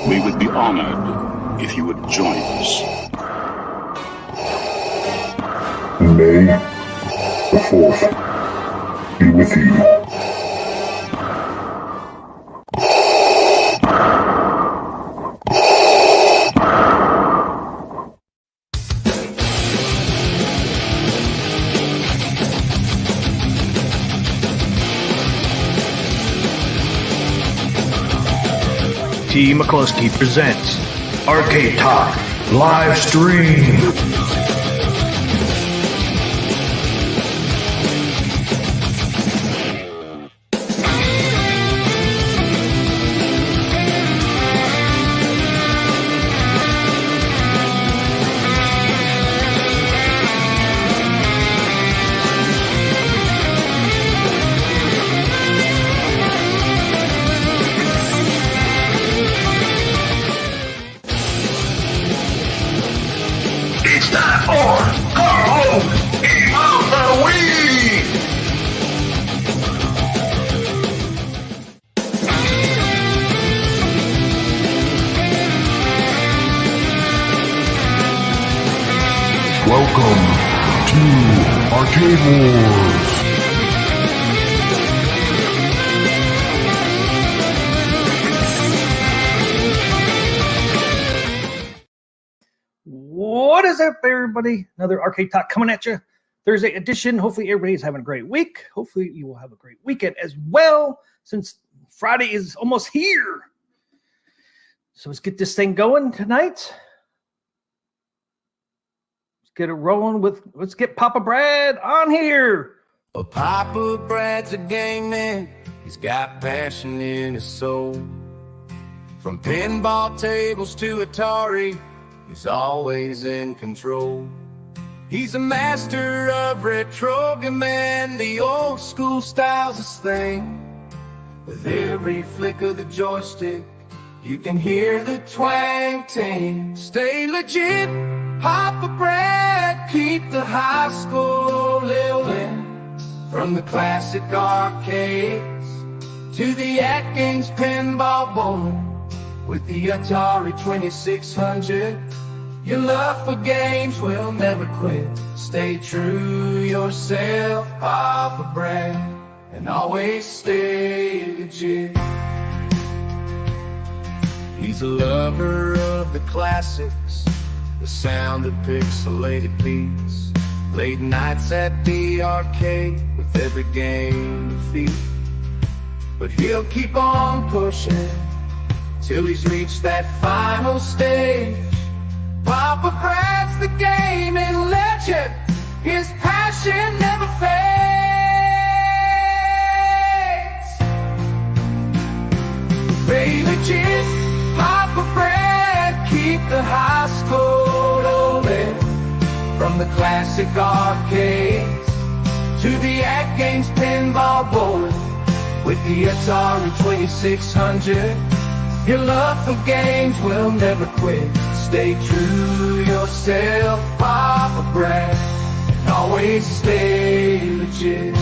We would be honored if you would join us. May the 4th be with you. TMCLOSKY presents Arcade Talk Live Stream. It's time for Carl Game of the Week! Welcome to Arcade Wars. What is up, everybody? Another Arcade Talk coming at you. Thursday edition. Hopefully, everybody's having a great week. Hopefully, you will have a great weekend as well, since Friday is almost here. So let's get this thing going tonight. Let's get it rolling with, let's get Papa Brad on here. Well, Papa Brad's a game man. He's got passion in his soul. From pinball tables to Atari, he's always in control. He's a master of retro command. The old school style's his thing. With every flick of the joystick, you can hear the twang ting. Stay legit, Papa Brad. Keep the high school living. From the classic arcades to the AtGames pinball board. With the Atari 2600, your love for games will never quit. Stay true yourself, Papa Brad, and always stay legit. He's a lover of the classics, the sound of pixelated beats. Late nights at the arcade with every game to feed. But he'll keep on pushing till he's reached that final stage. Papa Brad's the gaming legend. His passion never fades. Stay legit, Papa Brad. Keep the high school rolling. From the classic arcades to the AtGames pinball board. With the Atari 2600, your love for games will never quit. Stay true yourself, Papa Brad, and always stay legit.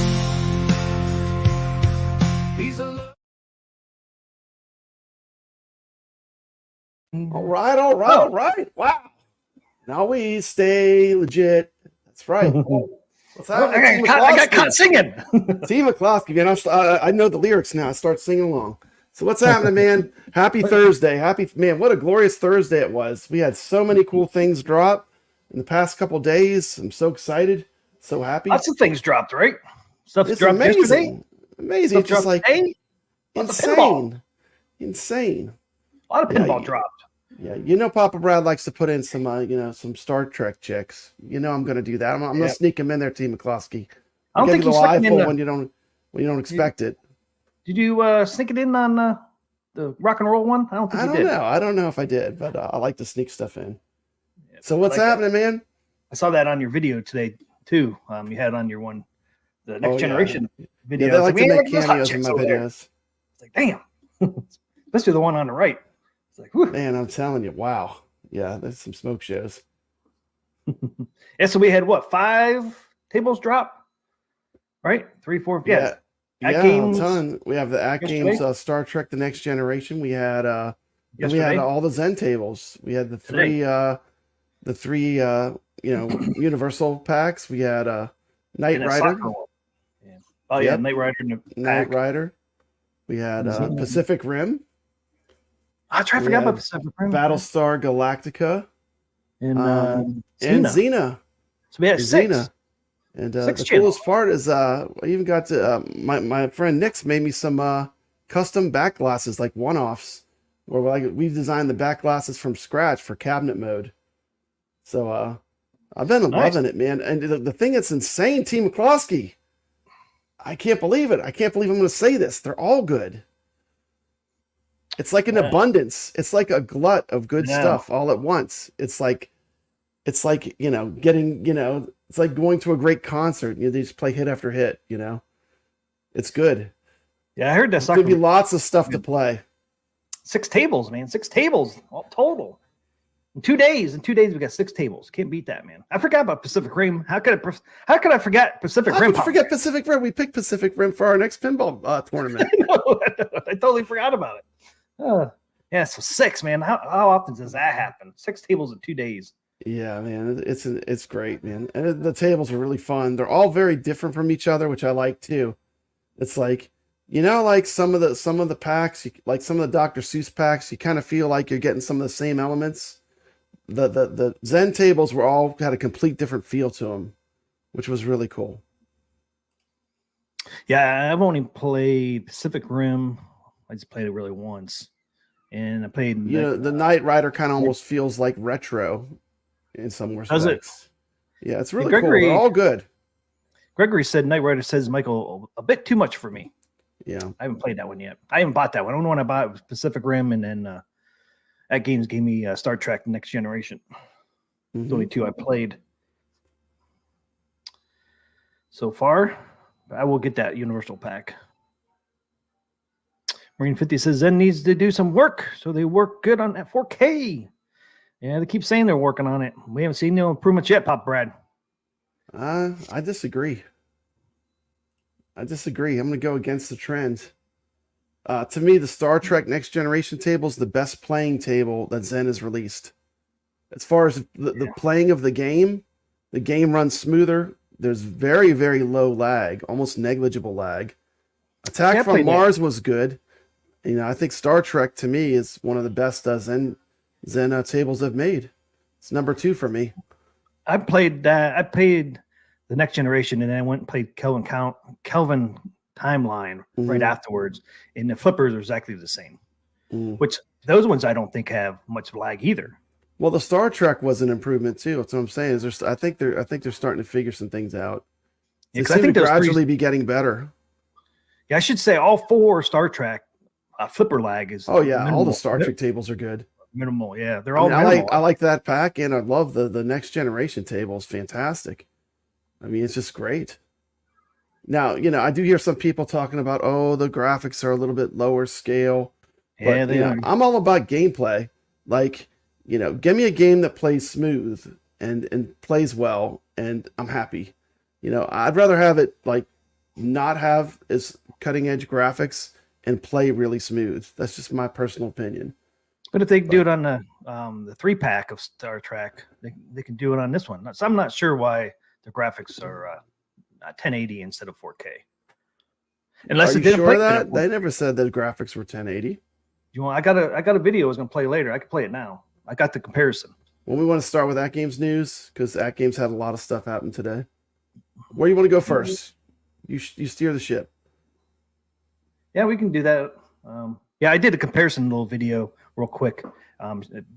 He's a All right. Wow. And always stay legit. That's right. What's happening? I got caught singing. TMCLOSKY, man. I know the lyrics now. I start singing along. So what's happening, man? Happy Thursday. Man, what a glorious Thursday it was. We had so many cool things drop in the past couple days. I'm so excited. So happy. Lots of things dropped, right? Stuff It's dropped amazing. yesterday. Amazing. Stuff Just dropped like today. insane. Insane. A lot of Yeah, pinball yeah. dropped. Yeah, you know, Papa Brad likes to put in some, some Star Trek chicks. You know, I'm going to do that. I'm going to sneak him in there, TMCLOSKY. I don't think you you snuck him in when you don't expect it. Did you sneak it in on the rock and roll one? I don't think you did. I don't know if I did, but I like to sneak stuff in. Yeah, So what's happening, man? I saw that on your video today too. You had on your one, the next generation video. Yeah, they It's like to "Man, make look at those hot cameos in chicks my over there." videos. It's like, damn. Especially the one on the right. It's like, whew. Man, I'm telling you, wow. Yeah, there's some smoke shows. Yeah, so we had what, 5 tables drop? Right? 3, 4, yeah. Yeah, AtGames I'm telling you, we have the AtGames yesterday. Star Trek The Next Generation. We had And we had all the Zen tables. We had the three Universal packs. We had Knight Rider. Yeah. Oh yeah, Knight Rider. Knight Rider. We had Pacific Rim. I forgot about Pacific Rim. Battlestar Galactica. And Xena. So we had Xena. And the coolest part is I even got to my friend Nick's made me some custom back glasses, like one-offs, where we designed the back glasses from scratch for cabinet mode. So I've been loving it, man. And the thing that's insane, TMCLOSKY, I can't believe it. I can't believe I'm going to say this. They're all good. It's like an abundance. It's like a glut of good stuff all at once. It's like getting, it's like going to a great concert. They just play hit after hit, It's good. Yeah, I heard that. There's going to be lots of stuff to play. 6 tables, man. 6 tables all total. In 2 days. In 2 days, we got 6 tables. Can't beat that, man. I forgot about Pacific Rim. How could I forget Pacific Rim? How could you forget Pacific Rim? We picked Pacific Rim for our next pinball tournament. I totally forgot about it. Yeah, so 6, man. How often does that happen? 6 tables in 2 days. Yeah, man. It's great, man. And the tables are really fun. They're all very different from each other, which I like too. It's like, like some of the packs, like some of the Dr. Seuss packs, you kind of feel like you're getting some of the same elements. The Zen tables had a complete different feel to them, which was really cool. Yeah, I've only played Pacific Rim. I just played it really once, and I played. The Knight Rider kind of almost feels like retro in some respects. Does it? Yeah, it's really cool. They're all good. Gregory said Knight Rider says Michael a bit too much for me. Yeah, I haven't played that one yet. I haven't bought that one. The only one I bought was Pacific Rim, and then AtGames gave me Star Trek Next Generation. The only 2 I played so far. I will get that Universal pack. Marine 50 says Zen needs to do some work, so they work good on that 4K. Yeah, they keep saying they're working on it. We haven't seen no improvements yet, Pop Brad. I disagree. I'm going to go against the trend. To me, the Star Trek Next Generation table is the best playing table that Zen has released. As far as the playing of the game runs smoother. There's very, very low lag, almost negligible lag. Attack from Mars was good. I think Star Trek to me is one of the best Zen tables I've made. It's number 2 for me. I played that. I played the Next Generation, and then I went and played Kelvin Timeline right afterwards, and the flippers are exactly the same. Which those ones I don't think have much lag either. Well, the Star Trek was an improvement too. That's what I'm saying. I think they're starting to figure some things out. They seem to gradually be getting better. Yeah, I should say all 4 Star Trek flipper lag is. Oh yeah, minimal. All the Star Trek tables are good. Minimal, yeah, they're all. I like that pack, and I love the Next Generation table. It's fantastic. I mean, it's just great. Now, I do hear some people talking about, the graphics are a little bit lower scale. Yeah, but, I'm all about gameplay. Like, give me a game that plays smooth and plays well, and I'm happy. I'd rather have it like not have as cutting edge graphics and play really smooth. That's just my personal opinion. But if they do it on the 3-pack of Star Trek, they can do it on this one. So I'm not sure why the graphics are 1080 instead of 4K. Unless are you sure that they never said that graphics were 1080? I got a video I was going to play later. I can play it now. I got the comparison. Well, we want to start with AtGames news because AtGames had a lot of stuff happen today. Where do you want to go first? You steer the ship. Yeah, we can do that. I did a comparison little video real quick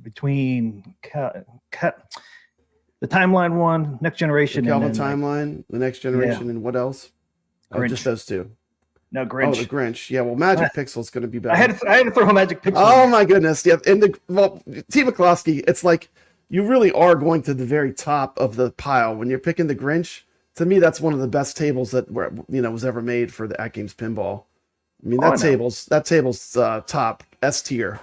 between the timeline one, Next Generation, the Kelvin timeline, the Next Generation, and what else? Oh, just those 2. No, Grinch. Oh, the Grinch. Yeah, well, Magic Pixel's going to be better. I had to throw a Magic Pixel. Oh my goodness! Yeah, and TMCLOSKY, it's like you really are going to the very top of the pile when you're picking the Grinch. To me, that's one of the best tables that was ever made for the AtGames pinball. I mean, that table's top S tier.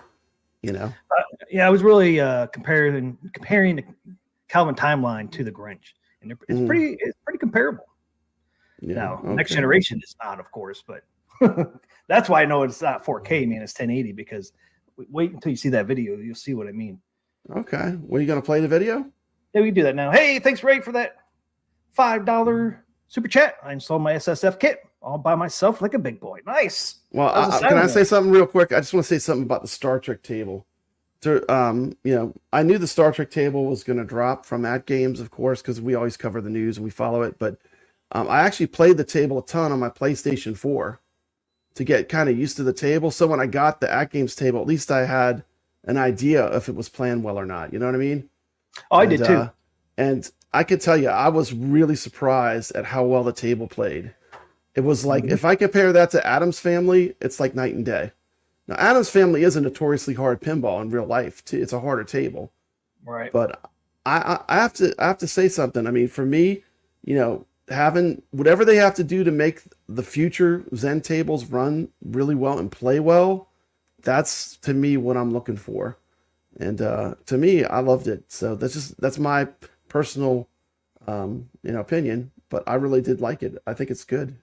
I was really comparing the Calvin timeline to the Grinch, and it's pretty comparable. Yeah, now, Next Generation is not, of course, but that's why I know it's not 4K, man. It's 1080 because Wait until you see that video. You'll see what I mean. Okay. Well, you going to play the video? Yeah, we can do that now. Hey, thanks, Ray, for that $5 super chat. I installed my SSF kit all by myself like a big boy. Nice. Well, can I say something real quick? I just want to say something about the Star Trek table. I knew the Star Trek table was going to drop from AtGames, of course, because we always cover the news and we follow it. But I actually played the table a ton on my PlayStation 4 to get kind of used to the table. So when I got the AtGames table, at least I had an idea if it was playing well or not. You know what I mean? Oh, I did too. And I could tell you, I was really surprised at how well the table played. It was like, if I compare that to Adam's Family, it's like night and day. Now, Adam's Family is a notoriously hard pinball in real life. It's a harder table. Right. But I have to say something. I mean, for me, having whatever they have to do to make the future Zen tables run really well and play well, that's to me what I'm looking for. And to me, I loved it. So that's my personal opinion, but I really did like it. I think it's good.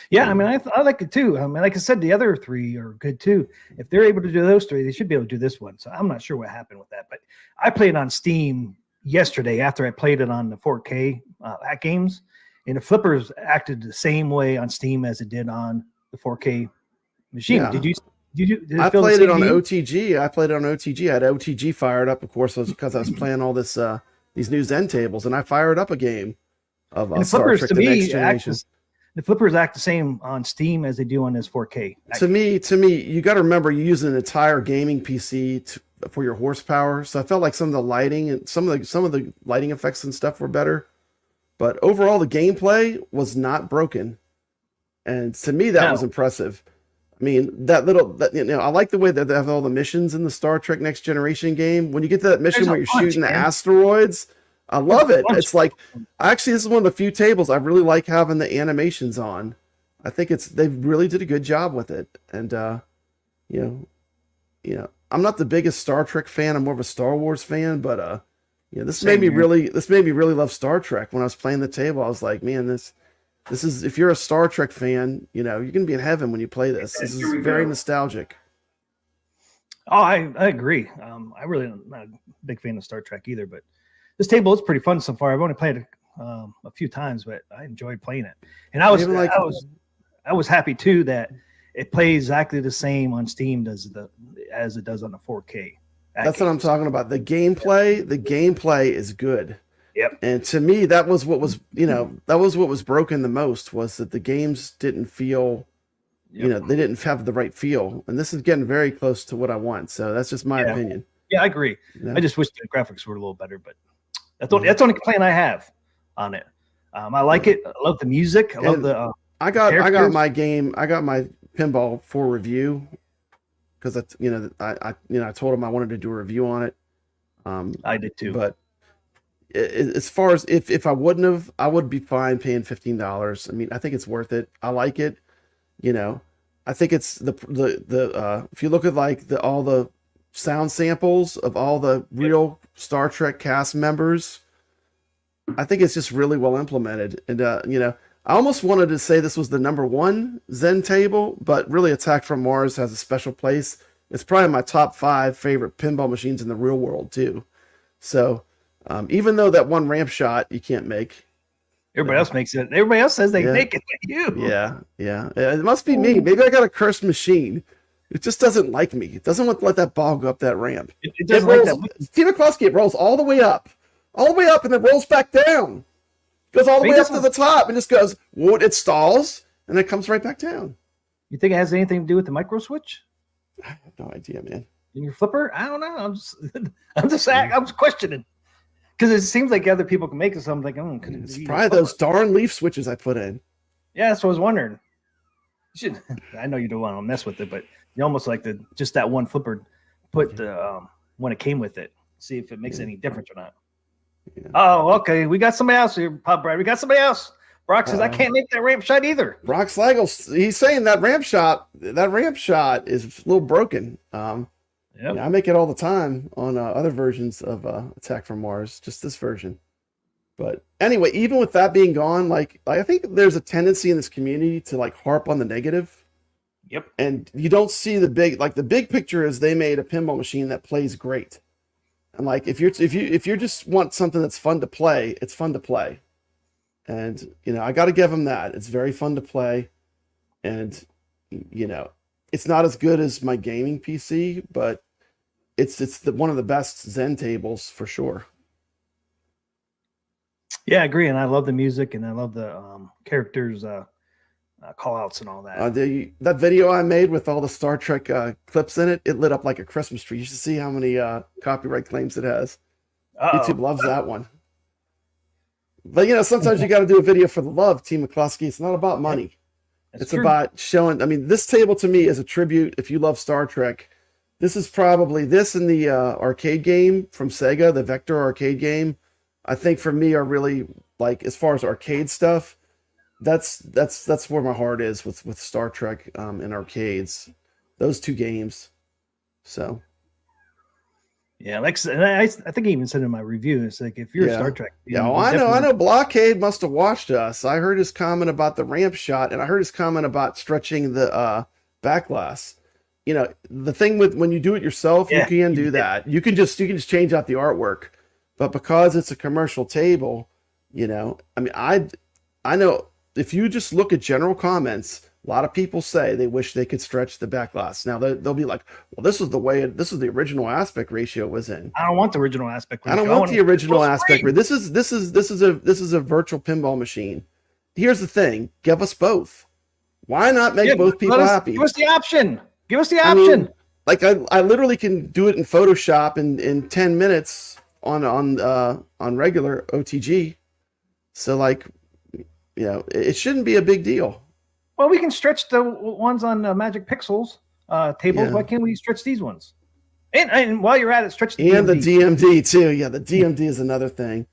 Yeah, I mean, I like it too. I mean, like I said, the other three are good too. If they're able to do those three, they should be able to do this one. So I'm not sure what happened with that, but I played on Steam yesterday after I played it on the 4K AtGames, and the flippers acted the same way on Steam as it did on the 4K machine. Yeah. Did it I feel played the it on same to you? OTG. I played it on OTG. I had OTG fired up, of course, because I was playing all this these new Zen tables, and I fired up a game of And the Star flippers Trek: to The Next me Generation. the flippers act the same on Steam as they do on this 4K. To me, you got to remember you're using an entire gaming PC for your horsepower. So I felt like some of the lighting and some of the lighting effects and stuff were better, but overall the gameplay was not broken, and to me that was impressive. I mean, I like the way that they have all the missions in the Star Trek Next Generation game. When you get to that mission where you're shooting the asteroids, I love it. It's like, actually, this is one of the few tables I really like having the animations on. I think they really did a good job with it. And, I'm not the biggest Star Trek fan. I'm more of a Star Wars fan, but, this made me really love Star Trek. When I was playing the table, I was like, man, this is, if you're a Star Trek fan, you're going to be in heaven when you play this. This is very nostalgic. Oh, I agree. I really am not a big fan of Star Trek either, but this table is pretty fun so far. I've only played it a few times, but I enjoyed playing it. And I was happy too that it plays exactly the same on Steam as it does on the 4K. That's what I'm talking about. The gameplay is good. Yep. And to me, that was what was broken the most, was that the games didn't feel, they didn't have the right feel. And this is getting very close to what I want. So that's just my opinion. Yeah, I agree. I just wish the graphics were a little better, but that's the only complaint I have on it. I like it. I love the music. I love the. I got my pinball for review because I told him I wanted to do a review on it. I did too. But as far as if I wouldn't have, I would be fine paying $15. I mean, I think it's worth it. I like it. I think it's the if you look at like all the sound samples of all the real Star Trek cast members, I think it's just really well implemented. And I almost wanted to say this was the #1 Zen table, but really Attack from Mars has a special place. It's probably my top 5 favorite pinball machines in the real world too. So even though that one ramp shot you can't make, everybody else makes it. Everybody else says they make it. You. Yeah. It must be me. Maybe I got a cursed machine. It just doesn't like me. It doesn't want to let that ball go up that ramp. It doesn't like that. TMCLOSKY, it rolls all the way up, and then rolls back down. Goes all the way up to the top and just goes, it stalls, and it comes right back down. You think it has anything to do with the micro switch? I have no idea, man. In your flipper? I don't know. I'm just questioning. Because it seems like other people can make it, so I'm like, it's probably those darn leaf switches I put in. Yeah, that's what I was wondering. I know you don't want to mess with it, but you almost like just that one flipper put the when it came with it. See if it makes any difference or not. Yeah. Oh, okay. We got somebody else here, Pop Brad. We got somebody else. Brock says I can't make that ramp shot either. Brock Slagle, he's saying that ramp shot is a little broken. I make it all the time on other versions of Attack from Mars, just this version. But anyway, even with that being gone, like I think there's a tendency in this community to like harp on the negative. Yep. And you don't see the big picture is they made a pinball machine that plays great. And like if you just want something that's fun to play, it's fun to play. And I got to give them that. It's very fun to play. And it's not as good as my gaming PC, but it's one of the best Zen tables for sure. Yeah, I agree. And I love the music, and I love the characters call outs and all that. That video I made with all the Star Trek clips in it, it lit up like a Christmas tree. You should see how many copyright claims it has. YouTube loves that one. But sometimes you got to do a video for the love, TMCLOSKY. It's not about money. It's about showing. I mean, this table to me is a tribute. If you love Star Trek, this is probably this and the arcade game from Sega, the Vector arcade game. I think for me are really like, as far as arcade stuff, that's where my heart is with Star Trek and arcades. Those two games. So. Yeah, I think I even said in my review, it's like if you're a Star Trek. I know. Blockade must have watched us. I heard his comment about the ramp shot, and I heard his comment about stretching the back glass. The thing with when you do it yourself, you can do that. You can just change out the artwork, but because it's a commercial table, I know if you just look at general comments. A lot of people say they wish they could stretch the back glass. Now they'll be like, "Well, this is the original aspect ratio it was in." I don't want the original aspect ratio. I don't want the original aspect ratio. This is a virtual pinball machine. Here's the thing: give us both. Why not make both people happy? Give us the option. Give us the option. I literally can do it in Photoshop in 10 minutes on regular OTG. So it shouldn't be a big deal. Well, we can stretch the ones on Magic Pixels tables. Yeah. Why can't we stretch these ones? And while you're at it, stretch the DMD. The DMD too. Yeah, the DMD is another thing.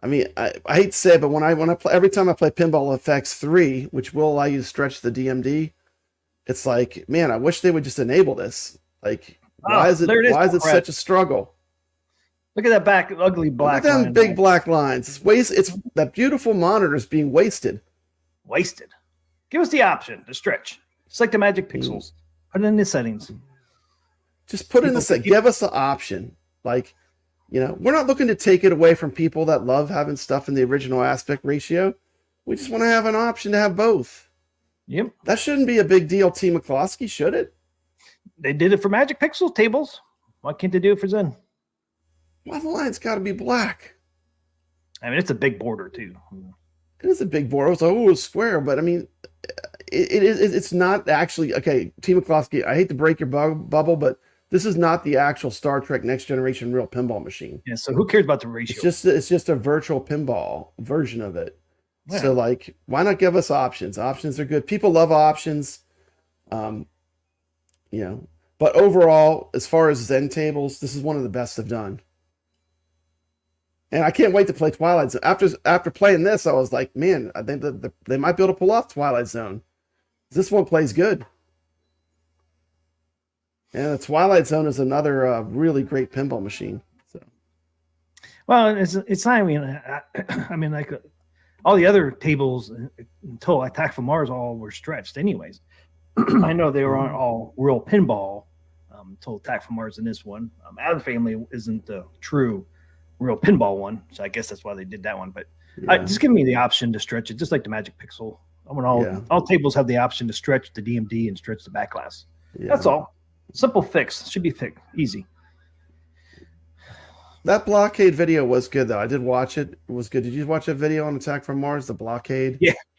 I mean, I hate to say it, but when I play, every time I play Pinball FX 3, which will allow you to stretch the DMD, it's like, man, I wish they would just enable this. Like, why is it such a struggle? Look at that ugly black line. Look at them big black lines. It's that beautiful monitor is being wasted. Wasted. Give us the option to stretch. It's like the Magic Pixels. Put it in the settings. Just put in the settings. Give us the option. Like, we're not looking to take it away from people that love having stuff in the original aspect ratio. We just want to have an option to have both. Yep. That shouldn't be a big deal, TMCLOSKY, should it? They did it for Magic Pixel tables. Why can't they do it for Zen? Why the line's got to be black? I mean, it's a big border, too. It is a big border. It's like, it's square, but I mean, it's not actually okay. TMCLOSKY, I hate to break your bubble, but this is not the actual Star Trek Next Generation real pinball machine. Yeah, so who cares about the ratio? It's just a virtual pinball version of it. Yeah. So why not give us options? Options are good. People love options. But overall, as far as Zen tables, this is one of the best I've done. And I can't wait to play Twilight Zone. After playing this, I was like, man, I think that they might be able to pull off Twilight Zone. This one plays good. And the Twilight Zone is another really great pinball machine. So, well, it's not. I mean, like all the other tables until Attack from Mars all were stretched, anyways. I know they were all real pinball until Attack from Mars in this one. Adam Family isn't the true real pinball one, so I guess that's why they did that one. But just give me the option to stretch it, just like the Magic Pixel. I want all tables have the option to stretch the DMD and stretch the back glass. Yeah. That's all. Simple fix. Should be fixed. Easy. That Blockade video was good, though. I did watch it. It was good. Did you watch that video on Attack from Mars, the Blockade?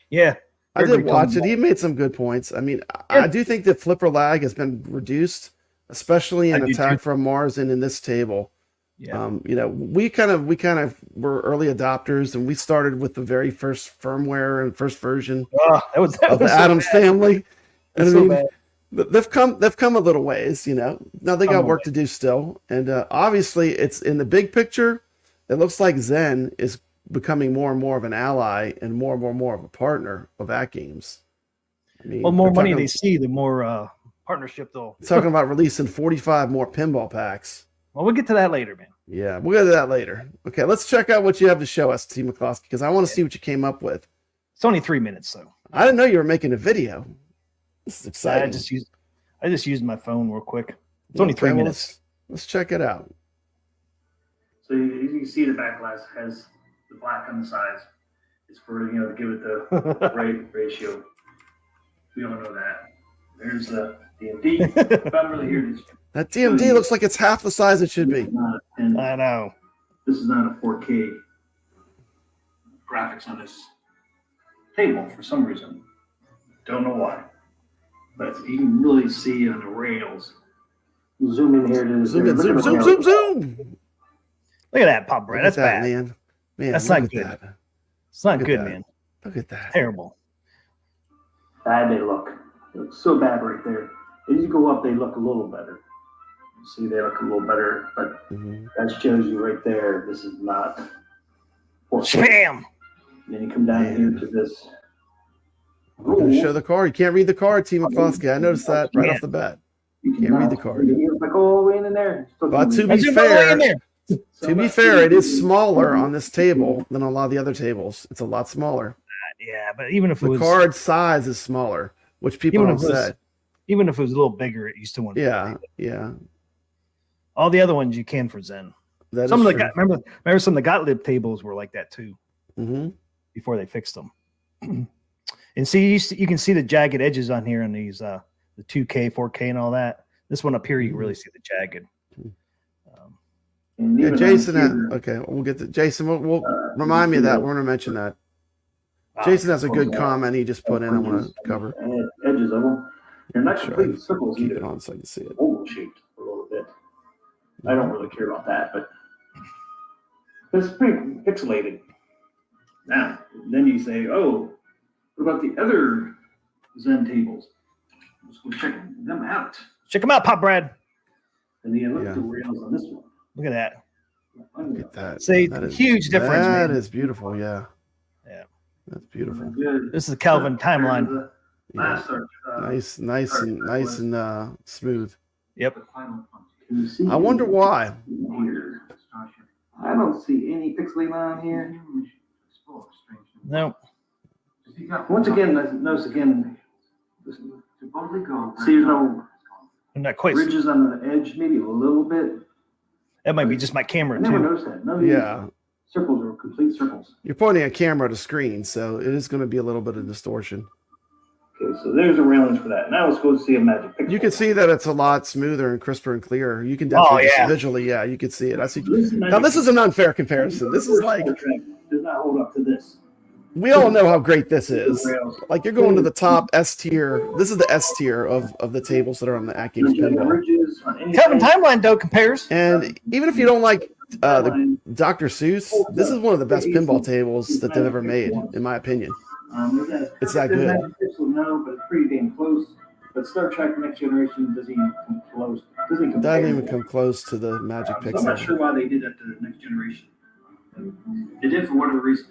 Yeah. I did watch it. He made some good points. I mean, I do think that flipper lag has been reduced, especially in Attack from Mars and in this table. Yeah. We kind of were early adopters, and we started with the very first firmware and first version of the Addams family. And they've come a little ways, Now they got work to do still, and obviously, it's in the big picture. It looks like Zen is becoming more and more of an ally and more of a partner of AtGames. I mean, more money they see, the more partnership they'll. Talking about releasing 45 more pinball packs. Well, we'll get to that later, man. Yeah, we'll get to that later. Okay, let's check out what you have to show us, TMCLOSKY, because I want to see what you came up with. It's only 3 minutes, though. I didn't know you were making a video. This is I exciting. just used my phone real quick. It's only 3 well, minutes. Let's check it out. So you can see the back glass has the black on the sides. It's for, to give it the right ratio. We don't know that. There's the DMD. If I'm really here to That DMD looks like it's half the size it should be. I know. This is not a 4K graphics on this table for some reason. Don't know why. But you can really see on the rails. Zoom in here to Zoom in, zoom. Look at that, Pop Bread. That's bad. man. That's look not at good. that. It's not Look at good, that. man. Look at that. Terrible. Bad they look. They look so bad right there. As you go up, they look a little better. See, they look a little better, but that shows you right there. This is not. Spam. Then you come down here to this. I'm going to show the card. You can't read the card, TMCLOSKY. I noticed that right off the bat. You can't read the card. It's like all the way in there. But to be fair, it is smaller on this table than a lot of the other tables. It's a lot smaller. Yeah, but even if the card size is smaller, which people don't say. Even if it was a little bigger, you still want to. Yeah. All the other ones you can for Zen. Some of the remember some of the Gottlieb tables were like that too. Before they fixed them. And see, you can see the jagged edges on here on these the 2K, 4K, and all that. This one up here, you can really see the jagged. Yeah, Jason. Okay, we'll get to Jason. We'll remind me of that. We're going to mention that. Jason has a good comment he just put in. I want to cover. Edges of them. They're not complete circles keep either. It on so I can see it. Oval shaped a little bit. I don't really care about that, but it's pretty pixelated. Now, then you say, oh, what about the other Zen tables? Let's go check them out. Check them out, Pop Brad. And then look at the rails on this one. Look at that. Look at that. See, huge difference. That is beautiful. Yeah. That's beautiful. This is the Kelvin timeline. Nice and smooth. Yep. I wonder why. I don't see any pixeling on here. No. Once again, notice again. See, there's no not quite ridges on the edge, maybe a little bit. That might be just my camera too. I never noticed that. None of these circles are complete circles. You're pointing a camera to screen, so it is going to be a little bit of distortion. Okay, so there's a railings for that. Now let's go see a magic pixel. You can see that it's a lot smoother and crisper and clearer. You can definitely visually, you can see it. I see. Now this is an unfair comparison. This is like does not hold up to this. We all know how great this is. Like you're going to the top S tier. This is the S tier of the tables that are on the AtGames pinball. Kelvin timeline though compares. And even if you don't like the Dr. Seuss, this is one of the best pinball tables that they've ever made, in my opinion. It's that good. No, but it's pretty damn close. But Star Trek Next Generation doesn't even come close. Doesn't even come close to the Magic Pixel. I'm not sure why they did that to the Next Generation. They did for whatever reason.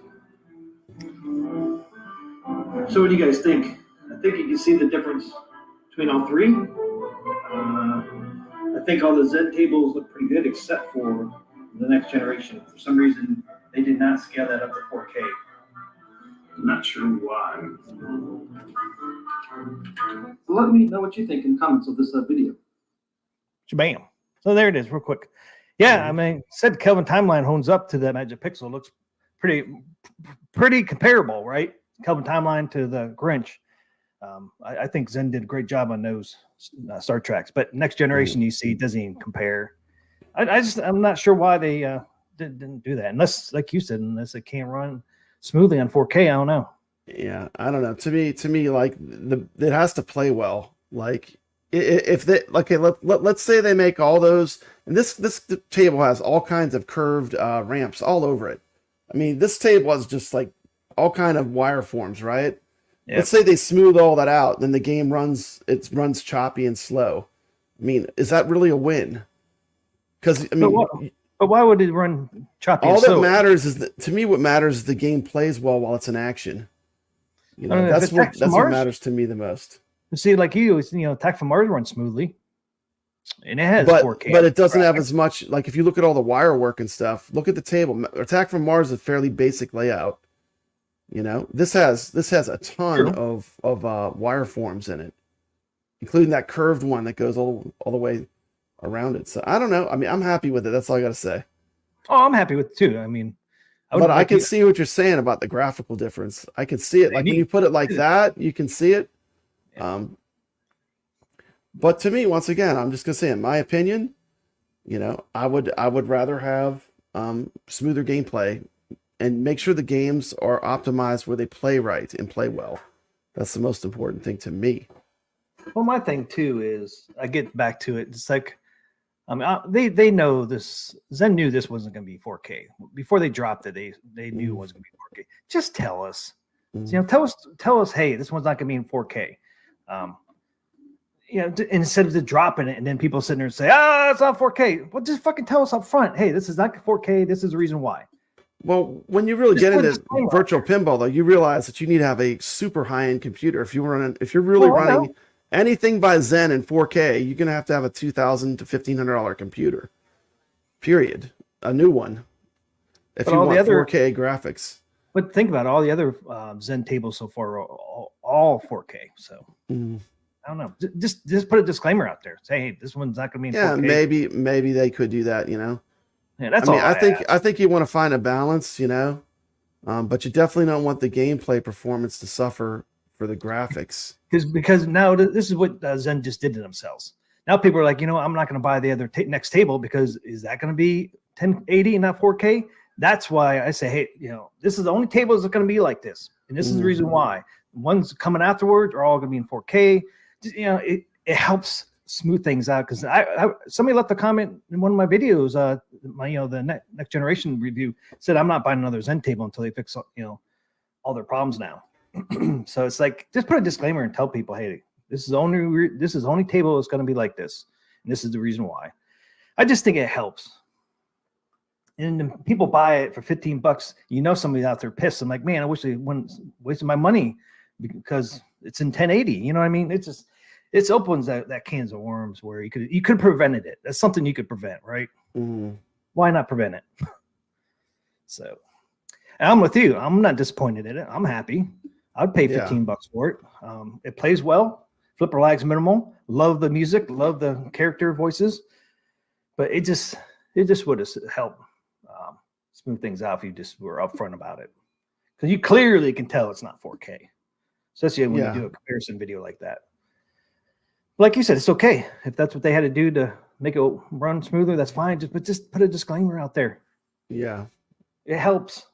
So what do you guys think? I think you can see the difference between all three. I think all the Zen tables look pretty good except for the Next Generation. For some reason, they did not scale that up to 4K. I'm not sure why. So let me know what you think in the comments of this video. Bam. So there it is, real quick. Yeah, I mean, said Kelvin timeline hones up to that Magic Pixel. Looks pretty comparable, right? Kelvin timeline to the Grinch. I think Zen did a great job on those Star Treks, but Next Generation, you see, doesn't even compare. I'm not sure why they didn't do that, unless, like you said, unless it can't run smoothly on 4K. I don't know. Yeah, I don't know. To me, like it has to play well. Like if they let's say they make all those, and this table has all kinds of curved ramps all over it. I mean, this table has just like all kind of wire forms, right? Yep. Let's say they smooth all that out, then the game runs choppy and slow. I mean, is that really a win? Because I mean, but why would it run choppy? All that matters is that, to me, what matters is the game plays well while it's in action. You know, that's what matters to me the most. See, like Attack from Mars runs smoothly, and it has 4K. But it doesn't have as much. Like if you look at all the wire work and stuff, look at the table. Attack from Mars is a fairly basic layout. You know, this has a ton of wire forms in it. including that curved one that goes all the way around it. So I don't know. I mean, I'm happy with it. That's all I got to say. Oh, I'm happy with it too. I mean, But I can see what you're saying about the graphical difference. I can see it. Like when you put it like that, you can see it. Yeah. But to me, once again, I'm just gonna say, in my opinion, I would rather have smoother gameplay and make sure the games are optimized where they play right and play well. That's the most important thing to me. Well, my thing too is I get back to it. It's like, I mean, they know this. Zen knew this wasn't going to be 4K before they dropped it. They knew it wasn't going to be 4K. Just tell us, tell us, hey, this one's not going to be in 4K. Instead of dropping it and then people sitting there and say, it's not 4K. Well, just fucking tell us up front, hey, this is not 4K. This is the reason why. Well, when you really get into virtual pinball, though, you realize that you need to have a super high-end computer. If you're really running anything by Zen in 4K, you're gonna have to have a $2,000 to $1,500 computer. Period. A new one. If you want 4K graphics. But think about it, all the other Zen tables so far are all 4K. So I don't know. Just put a disclaimer out there. Say, hey, this one's not gonna be in 4K. Yeah, maybe they could do that. Yeah, that's all. I think you want to find a balance, but you definitely don't want the gameplay performance to suffer for the graphics. Because now this is what Zen just did to themselves. Now people are like, I'm not going to buy the other next table because is that going to be 1080 and not 4K? That's why I say, hey, this is the only table that's going to be like this, and this is the reason why. The ones coming afterwards are all going to be in 4K. It helps smooth things out because somebody left a comment in one of my videos. The next generation review said I'm not buying another Zen table until they fix all their problems now. So it's like just put a disclaimer and tell people, hey, this is the only table that's going to be like this, and this is the reason why. I just think it helps. And then people buy it for $15. Somebody's out there pissed. I'm like, man, I wish they wouldn't wasted my money because it's in 1080. You know what I mean? It opens that cans of worms where you could have prevented it. That's something you could prevent, right? Why not prevent it? So, and I'm with you. I'm not disappointed in it. I'm happy. I'd pay $15 for it. It plays well. Flipper lag's minimal. Love the music. Love the character voices. But it just would have helped smooth things out if you just were upfront about it, because you clearly can tell it's not 4K, especially when you do a comparison video like that. Like you said, it's okay if that's what they had to do to make it run smoother. That's fine. Just put a disclaimer out there. Yeah, it helps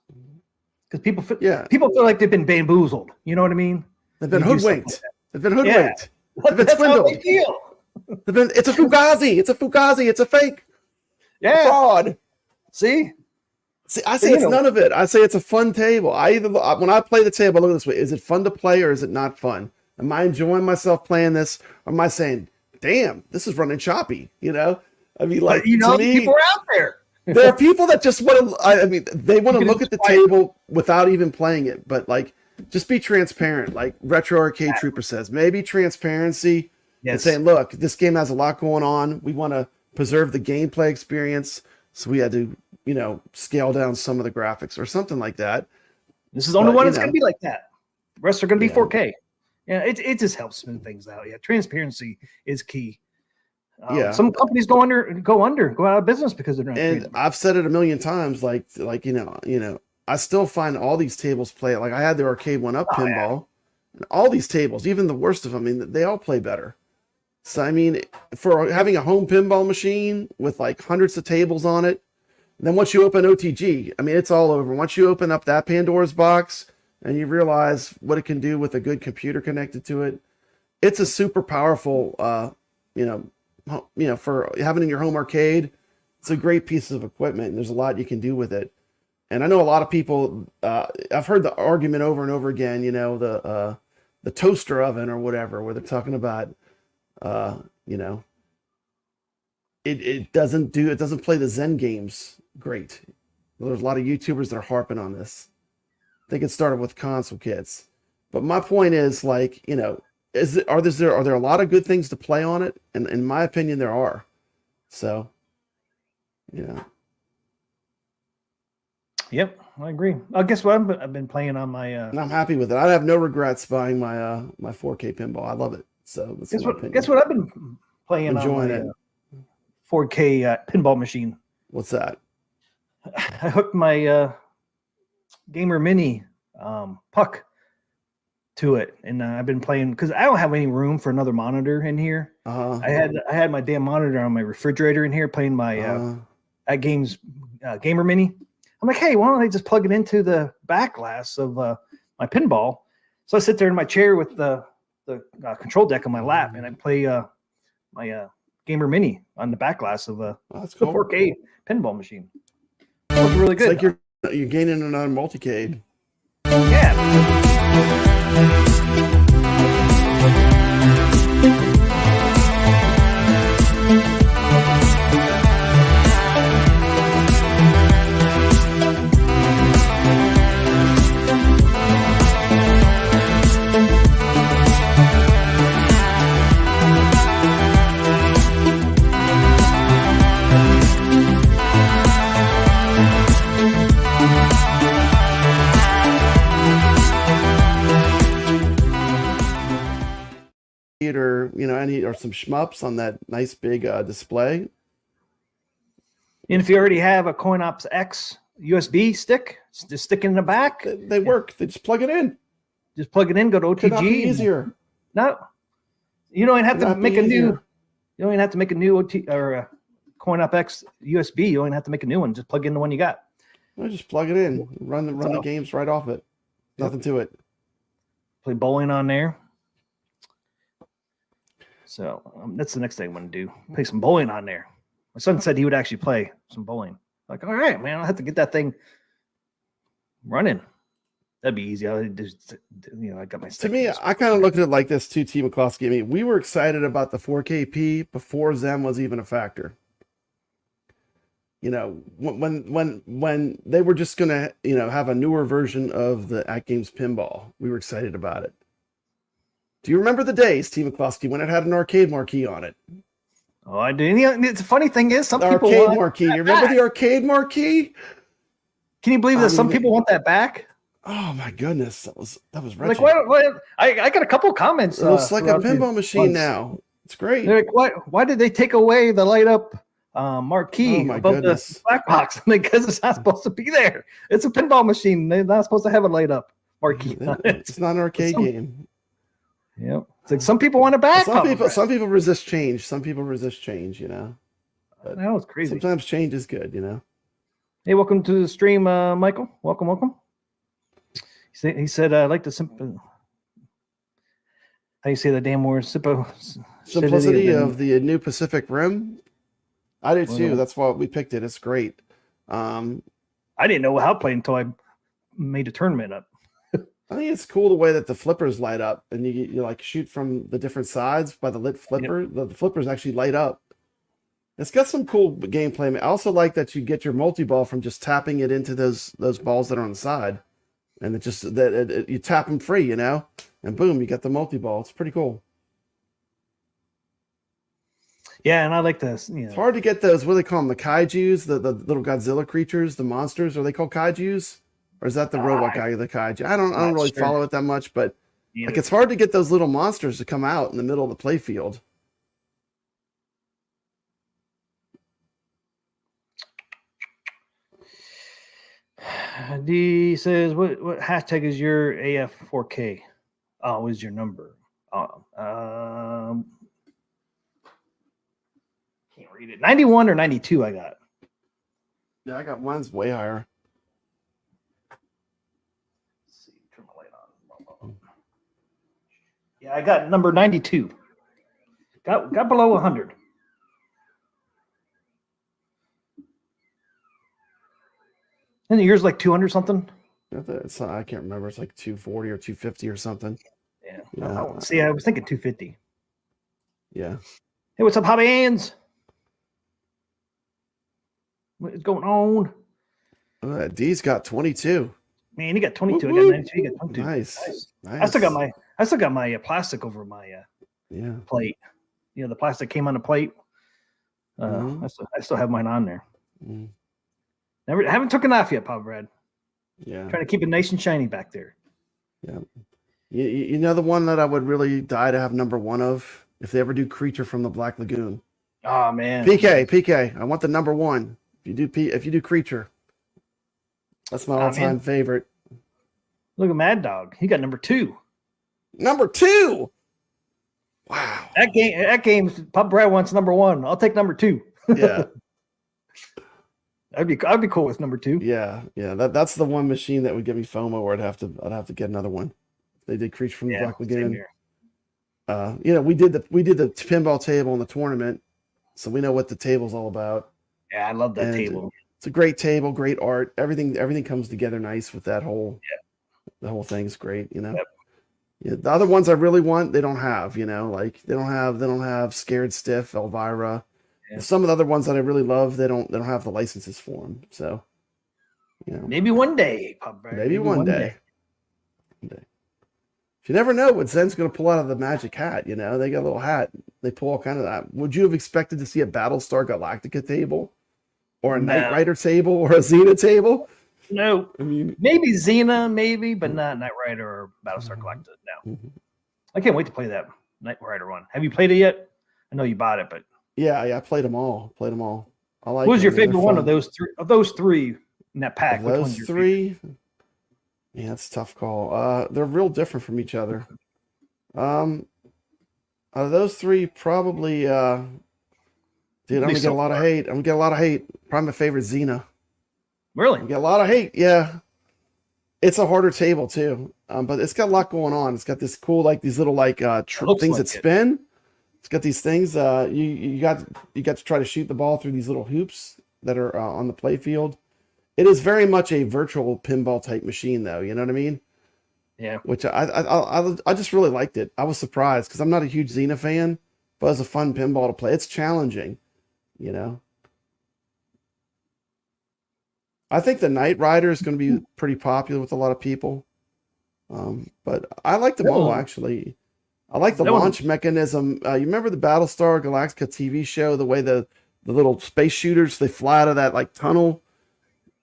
because people feel like they've been bamboozled. You know what I mean? They've been hoodwinked. They've been hoodwinked. They've been swindled. How they feel. It's a fugazi. It's a fugazi. It's a fake. Yeah. Fraud. See, I say it's none of it. I say it's a fun table. When I play the table, I look this way: is it fun to play or is it not fun? Am I enjoying myself playing this? Or am I saying, "Damn, this is running choppy"? I mean, like to me, people are out there. There are people that just want to. I mean, they want to look at the table without even playing it. But like, just be transparent. Like Retro Arcade Trooper says, maybe transparency. Yes. And saying, look, this game has a lot going on. We want to preserve the gameplay experience, so we had to, scale down some of the graphics or something like that. This is the only one that's going to be like that. The rest are going to be 4K. Yeah, it just helps smooth things out. Yeah, transparency is key. Some companies go out of business because they're not. And I've said it a million times. I still find all these tables play. Like I had the arcade one up pinball, and all these tables, even the worst of them, I mean, they all play better. So I mean, for having a home pinball machine with like hundreds of tables on it, then once you open OTG, I mean, it's all over. Once you open up that Pandora's box and you realize what it can do with a good computer connected to it, it's a super powerful, for having in your home arcade. It's a great piece of equipment, and there's a lot you can do with it. And I know a lot of people. I've heard the argument over and over again. The toaster oven or whatever, where they're talking about, it doesn't play the Zen games great. There's a lot of YouTubers that are harping on this. I think it started with console kids, but my point is, like, are there a lot of good things to play on it? And in my opinion, there are. So, Yep, I agree. Guess what? I've been playing on my. And I'm happy with it. I have no regrets buying my 4K pinball. I love it. So that's Guess my opinion. guess what I've been playing Enjoying on my it. 4K pinball machine. What's that? I hooked my Gamer Mini puck to it, and I've been playing because I don't have any room for another monitor in here. I had my damn monitor on my refrigerator in here playing my AtGames Gamer Mini. I'm like, hey, why don't I just plug it into the back glass of my pinball? So I sit there in my chair with the control deck on my lap, and I play my Gamer Mini on the back glass of that's the cool. 4K pinball machine. Looks really good. It's like you're gaining another multicade. Yeah. Or or some shmups on that nice big display. And if you already have a CoinOps X USB stick, just stick it in the back. They work. They just plug it in. Just plug it in, go to Could not be OTG. easier. No, you don't even have Could to not be make a new. easier. You don't even have to make a new OT or CoinOps X USB. You don't even have to make a new one. Just plug in the one you got. No, just plug it in. Run the games right off it. Nothing to it. Play bowling on there. So that's the next thing I'm going to do. Play some bowling on there. My son said he would actually play some bowling. Like, all right, man, I'll have to get that thing running. That'd be easy. I just, I got my stick. To me, I kind of look at it like this too, T. McCloskey. I mean, we were excited about the 4KP before Zen was even a factor. When they were just gonna, have a newer version of the AtGames pinball, we were excited about it. Do you remember the days, T. McCloskey, when it had an arcade marquee on it? Oh, I do. It's the funny thing is, some The people arcade want marquee. that You remember back. the arcade marquee? Can you believe that some people want that back? Oh my goodness, that was Like, wretched. what? I got a couple comments. It looks like a throughout pinball the machine months. now. It's great. They're like, why did they take away the light up marquee Oh my above goodness. the black box? Because it's not supposed to be there. It's a pinball machine. They're not supposed to have a light up marquee on it. It's not an arcade game. Yep. It's like some people want it back. Some people resist change. Some people resist change, But That was crazy. sometimes change is good, Hey, welcome to the stream, Michael. Welcome. He said, I like the simple. How you say the damn word? Simplicity of the new Pacific Rim. I do too. Well, That's why we picked it. It's great. I didn't know how to play until I made a tournament up. I think it's cool the way that the flippers light up and you like shoot from the different sides by the lit flipper. The flippers actually light up. It's got some cool gameplay. I also like that you get your multi-ball from just tapping it into those balls that are on the side. And you tap them free, and boom, you got the multi-ball. It's pretty cool. Yeah, and I like this. It's hard to get those, what do they call them? The kaijus, the little Godzilla creatures, the monsters. Are they called kaijus? Or is that the robot guy, the kaiju? I don't really follow it that much, but like it's hard to get those little monsters to come out in the middle of the play field. D says, what hashtag is your AF4K? Oh, is your number? Can't read it. 91 or 92 I got. Yeah, I got mine's way higher. Let's see, turn my light on. Yeah, I got number 92. Got below 100. And yours like 200 something? I can't remember. It's like 240 or 250 or something. Yeah. See, I was thinking 250. Yeah. Hey, what's up, hobby hands? What is going on? D's got 22. Man, he got 22. Woo-woo. I got 92. He got 22. Nice. I still got my plastic over my plate. The plastic came on the plate. I still have mine on there. Mm. Haven't took it off yet, Pop Brad. Yeah. Trying to keep it nice and shiny back there. Yeah. You know the one that I would really die to have number one of if they ever do Creature from the Black Lagoon. Oh man, PK. I want the number one. If you do Creature, that's my all-time favorite. Look at Mad Dog. He got number 2. Number 2. Wow. That game's Pop Brad wants number 1. I'll take number 2. Yeah. I'd be cool with number 2. Yeah. That's the one machine that would give me FOMO, or I'd have to get another one. They did Creature from the Black Lagoon. We did the pinball table in the tournament, so we know what the table's all about. Yeah, I love that table. It's a great table, great art. Everything comes together nice with that whole. Yeah. The whole thing's great, Yep. Yeah, the other ones I really want, they don't have, like they don't have Scared Stiff, Elvira. Yeah. Some of the other ones that I really love, they don't have the licenses for them. So, maybe one day, maybe one day. You never know what Zen's going to pull out of the magic hat. They got a little hat. They pull all kind of that. Would you have expected to see a Battlestar Galactica table, or a Knight Rider table, or a Xena table? No, I mean, maybe Xena, but not Knight Rider or Battlestar Galactica. No, I can't wait to play that Knight Rider one. Have you played it yet? I know you bought it, but yeah, I played them all. I like. What was your favorite one of those three? Of those three in that pack, which one's your three? Favorite? Yeah, that's a tough call. They're real different from each other. Out of those three, probably. Dude, I'm gonna get a lot of hate. Probably my favorite, Xena. Really? Get a lot of hate. Yeah, it's a harder table too, but it's got a lot going on. It's got this cool, these little things that spin. It's got these things. You got to try to shoot the ball through these little hoops that are on the play field. It is very much a virtual pinball type machine, though. You know what I mean? Yeah. Which I just really liked it. I was surprised because I'm not a huge Xena fan, but it's a fun pinball to play. It's challenging, I think the Knight Rider is going to be pretty popular with a lot of people. But I like them all, actually. I like the launch mechanism. You remember the Battlestar Galactica TV show, the way the little space shooters, they fly out of that tunnel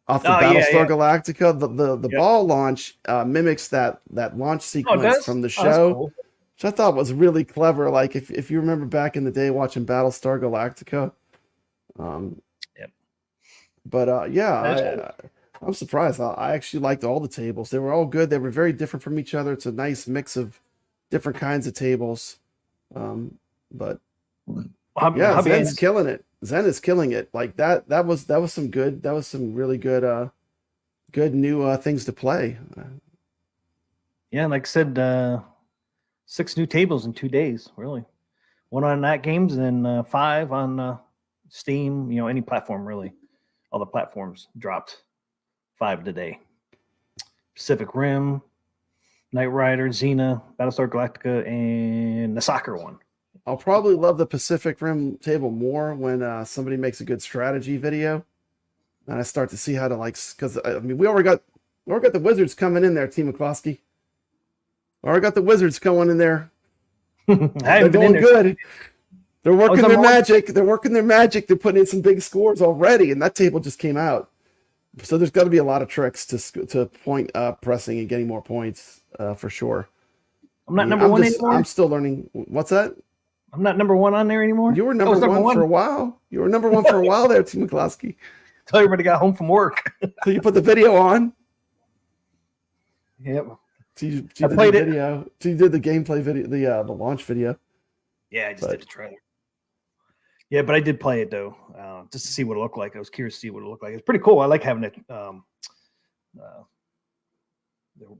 off the Battlestar Galactica? The ball launch mimics that launch sequence from the show, cool. Which I thought was really clever. Like if you remember back in the day watching Battlestar Galactica. But I'm surprised. I actually liked all the tables. They were all good. They were very different from each other. It's a nice mix of different kinds of tables. But Zen's killing it. Zen is killing it. Like that was some good. That was some really good new things to play. Yeah, like I said, 6 new tables in 2 days. Really, 1 on AtGames and 5 on Steam. Any platform really. All the platforms dropped 5 today. Pacific Rim, Knight Rider, Xena, Battlestar Galactica, and the soccer one. I'll probably love the Pacific Rim table more when somebody makes a good strategy video, and I start to see how to because we already got the Wizards coming in there, TMCLOSKY. Already got the Wizards going in there. They're going good. They're working their magic. They're putting in some big scores already, and that table just came out. So there's got to be a lot of tricks to point pressing and getting more points for sure. I'm not number one anymore. I'm still learning. What's that? I'm not number one on there anymore. You were number one for a while. You were number one for a while there, TMCLOSKY. Until everybody got home from work. So you put the video on. Yep. I played it. Video. So you did the gameplay video, the launch video. Yeah, I just did the trailer. Yeah, but I did play it though, just to see what it looked like. I was curious to see what it looked like. It's pretty cool. I like having it. The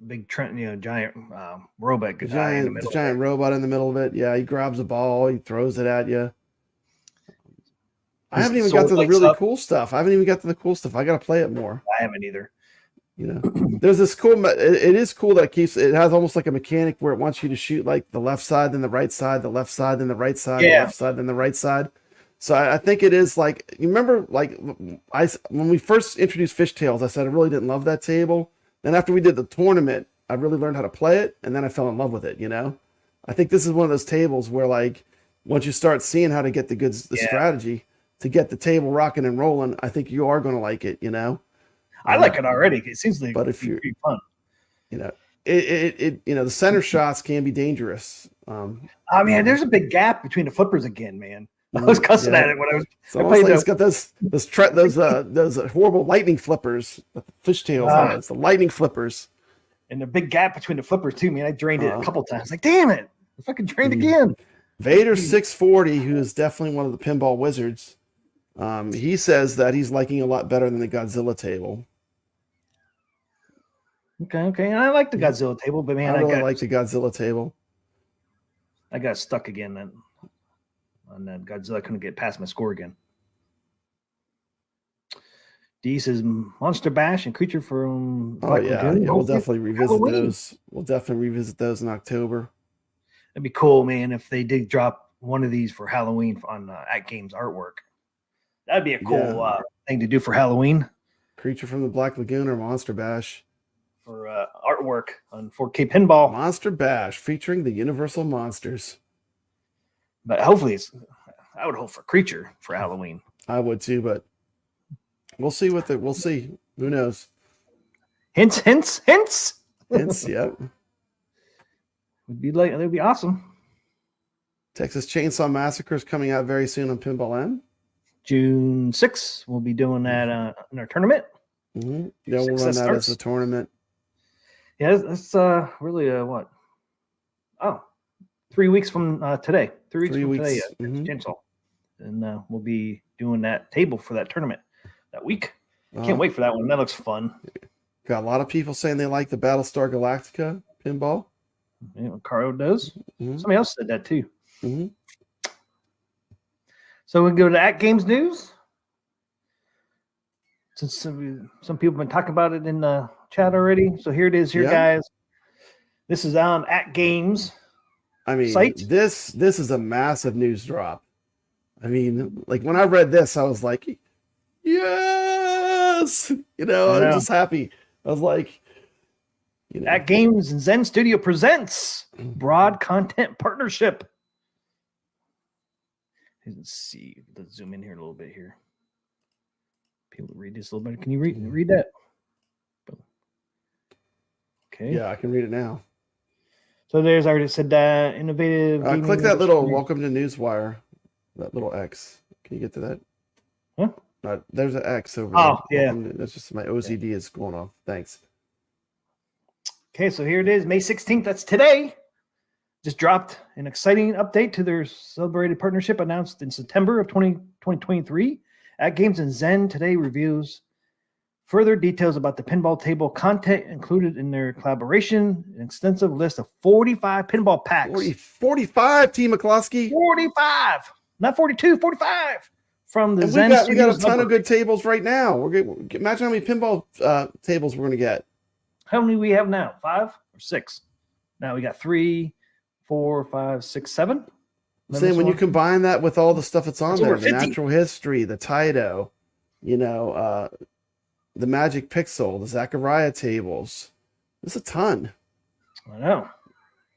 big giant robot guy in the middle. The giant robot in the middle of it. Yeah, he grabs a ball, he throws it at you. I haven't even got to the really cool stuff. I got to play it more. I haven't either. There's this cool. It is cool that it has almost like a mechanic where it wants you to shoot like the left side, then the right side, the left side, then the right side, the left side, then the right side. So I think it is like, you remember, when we first introduced Fishtails, I said I really didn't love that table. Then after we did the tournament, I really learned how to play it, and then I fell in love with it. I think this is one of those tables where once you start seeing how to get the strategy to get the table rocking and rolling, I think you are going to like it. I like it already. It seems like but if you're pretty fun. the center shots can be dangerous. I mean, there's a big gap between the flippers again, man. I was cussing at it when I was. It's almost like it's got those horrible lightning flippers that the fishtails has. The lightning flippers. And the big gap between the flippers too, man. I drained it a couple times. Like, damn it, I fucking drained again. Vader 640, who is definitely one of the pinball wizards, he says that he's liking a lot better than the Godzilla table. Okay. And I like the Godzilla table, but man, I really like the Godzilla table. I got stuck again then on that Godzilla. I couldn't get past my score again. D says Monster Bash and Creature from Black Lagoon. We'll definitely revisit those. We'll definitely revisit those in October. It'd be cool, man, if they did drop one of these for Halloween on AtGames artwork. That'd be a cool thing to do for Halloween. Creature from the Black Lagoon or Monster Bash. For artwork on 4K Pinball. Monster Bash featuring the Universal Monsters. But hopefully I would hope for Creature for Halloween. I would too, but we'll see we'll see. Who knows? Hints. Hints, yep. That'd be awesome. Texas Chainsaw Massacre is coming out very soon on Pinball M. June 6th, we'll be doing that in our tournament. Mm-hmm. Yeah, we'll run that as a tournament. Yeah, it's really what? Oh, 3 weeks from today. 3 weeks from today. Chainsaw. And we'll be doing that table for that tournament that week. Can't wait for that one. That looks fun. Got a lot of people saying they like the Battlestar Galactica pinball. Caro does. Mm-hmm. Somebody else said that too. Mm-hmm. So we go to AtGames news. Since some people have been talking about it in the chat already. So here it is, guys. This is on AtGames. I mean, site. This is a massive news drop. I mean, like when I read this, I was like, yes! I'm just happy. I was like, AtGames and Zen Studio presents broad content partnership. Let's see. Let's zoom in here a little bit here. People read this a little bit. Can you read that? Okay. Yeah, I can read it now. So there's I already said that innovative. Click that little welcome to Newswire. That little X. Can you get to that? Huh? There's an X over there. Oh, yeah. That's just my OCD is going off. Thanks. Okay, so here it is, May 16th. That's today. Just dropped an exciting update to their celebrated partnership announced in September of 2023. AtGames and Zen today reviews further details about the pinball table content included in their collaboration, an extensive list of 45 pinball packs. 45, TMCLOSKY. 45, not 42, 45 from the Zen we Studios. got a ton of good tables right now. Imagine how many pinball tables we're going to get. How many we have now? 5 or 6? Now we got 3, 4, 5, 6, 7. Saying when you combine that with all the stuff that's on there, the 50. Natural History, the Taito, the Magic Pixel, the Zachariah tables, there's a ton. I know.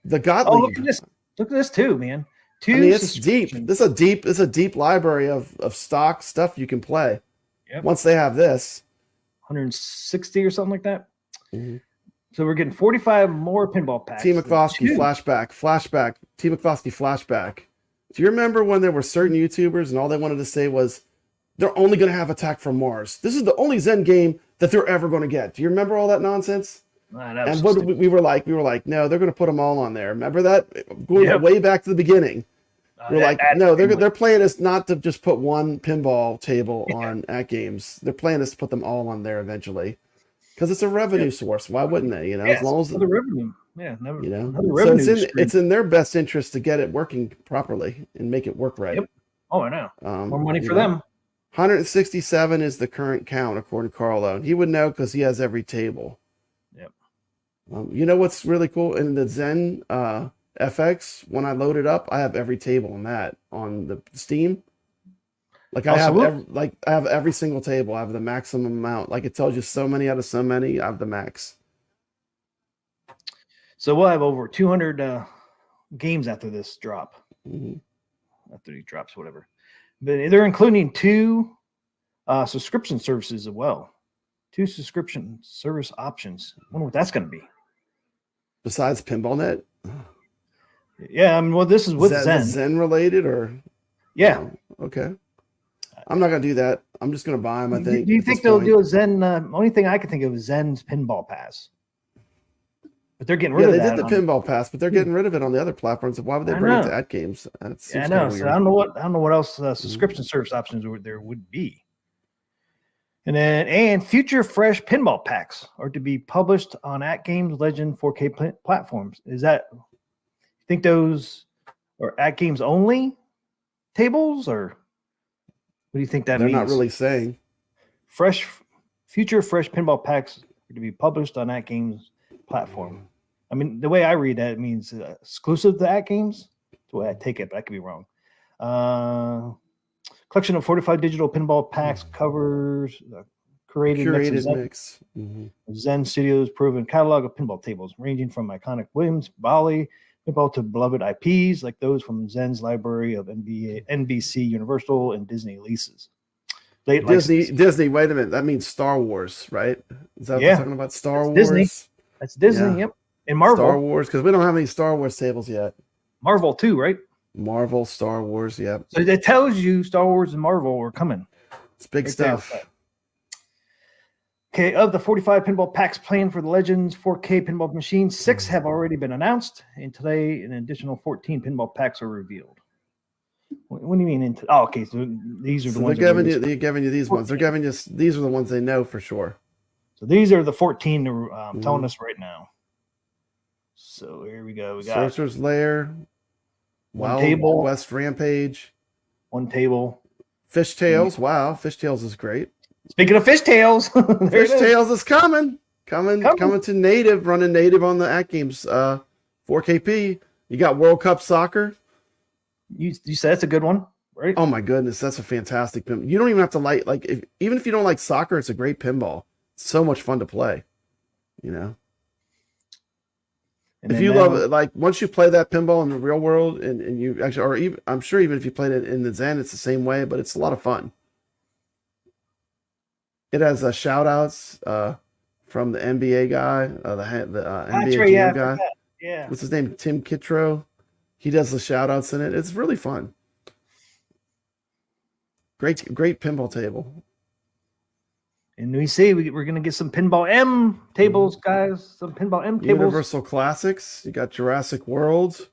The Gottlieb. Look at this. Look at this too, man. It's deep. This is a deep library of stock stuff you can play. Yep. Once they have this, 160 or something like that. Mm-hmm. So we're getting 45 more pinball packs. TMCLOSKY flashback. TMCLOSKY flashback. Do you remember when there were certain YouTubers and all they wanted to say was they're only going to have Attack from Mars? This is the only Zen game that they're ever going to get. Do you remember all that nonsense? And what we were like, no, they're going to put them all on there. Remember that? Going way back to the beginning. We're like, no, their plan is not to just put one pinball table on AtGames. Their plan is to put them all on there eventually. Because it's a revenue source. Why wouldn't they? As long as the revenue. Yeah, never. So it's in their best interest to get it working properly and make it work right. Yep. Oh, I know. More money for them. 167 is the current count according to Carlo, and he would know because he has every table. Yep. You know what's really cool in the Zen FX? When I load it up, I have every table on that on the Steam. Like I have every single table. I have the maximum amount. Like it tells you so many out of so many. I have the max. So we'll have over 200 games after this drop. Mm-hmm. After he drops, whatever. But they're including 2 subscription services as well. 2 subscription service options. I wonder what that's going to be. Besides PinballNet? Yeah, I mean, well, this is with Zen. Zen related or? Yeah. Oh, okay. I'm not gonna do that. I'm just gonna buy them. I think. Do you think they'll do a Zen? Only thing I can think of is Zen's Pinball Pass. But they're getting rid of that. Yeah, they did the Pinball Pass, but they're getting rid of it on the other platforms. So why would they bring it to AtGames? I know. So I don't know what else subscription service options there would be. And future fresh pinball packs are to be published on AtGames Legend 4K platforms. Is that, you think those are AtGames only tables, or what do you think that means? They're not really saying. Future fresh pinball packs are to be published on AtGames platform. I mean, the way I read that, it means exclusive to AtGames. The way I take it, but I could be wrong. Collection of 45 digital pinball packs covers curated mix. Zen Studios proven catalog of pinball tables, ranging from iconic Williams, Bali pinball to beloved IPs like those from Zen's library of NBC, Universal, and Disney leases. Disney. Wait a minute, that means Star Wars, right? Is that what we're talking about? Star Wars. Disney. That's Disney. Yeah. Yep. And Marvel. Star Wars, because we don't have any Star Wars tables yet. Marvel too, right? Marvel, Star Wars, yep. So it tells you Star Wars and Marvel are coming. It's big stuff. Okay, of the 45 pinball packs planned for the Legends 4K pinball machine, 6 have already been announced, and today an additional 14 pinball packs are revealed. What do you mean? Okay, so these are the ones. They're giving you these 14. Ones. They're giving you these are the ones they know for sure. So these are the 14 they're telling us right now. So here we go. We got Sorcerer's Lair, Wild table, West Rampage, one table, Fishtails. Wow, Fishtails is great. Speaking of Fishtails, Fishtails is coming to native, running native on the AtGames 4KP. You got World Cup Soccer. You said that's a good one, right? Oh my goodness, that's a fantastic pinball. You don't even have to even if you don't like soccer, it's a great pinball. It's so much fun to play, you know. And if you love it, once you play that pinball in the real world, and you actually, or even, I'm sure even if you played it in the Zen, it's the same way, but it's a lot of fun. It has shout outs from the NBA guy, the NBA Jam guy. Yeah. What's his name? Tim Kittro. He does the shout outs in it. It's really fun. Great pinball table. And we see we're going to get some Pinball M tables, guys. Some Pinball M tables. Universal Classics. You got Jurassic World.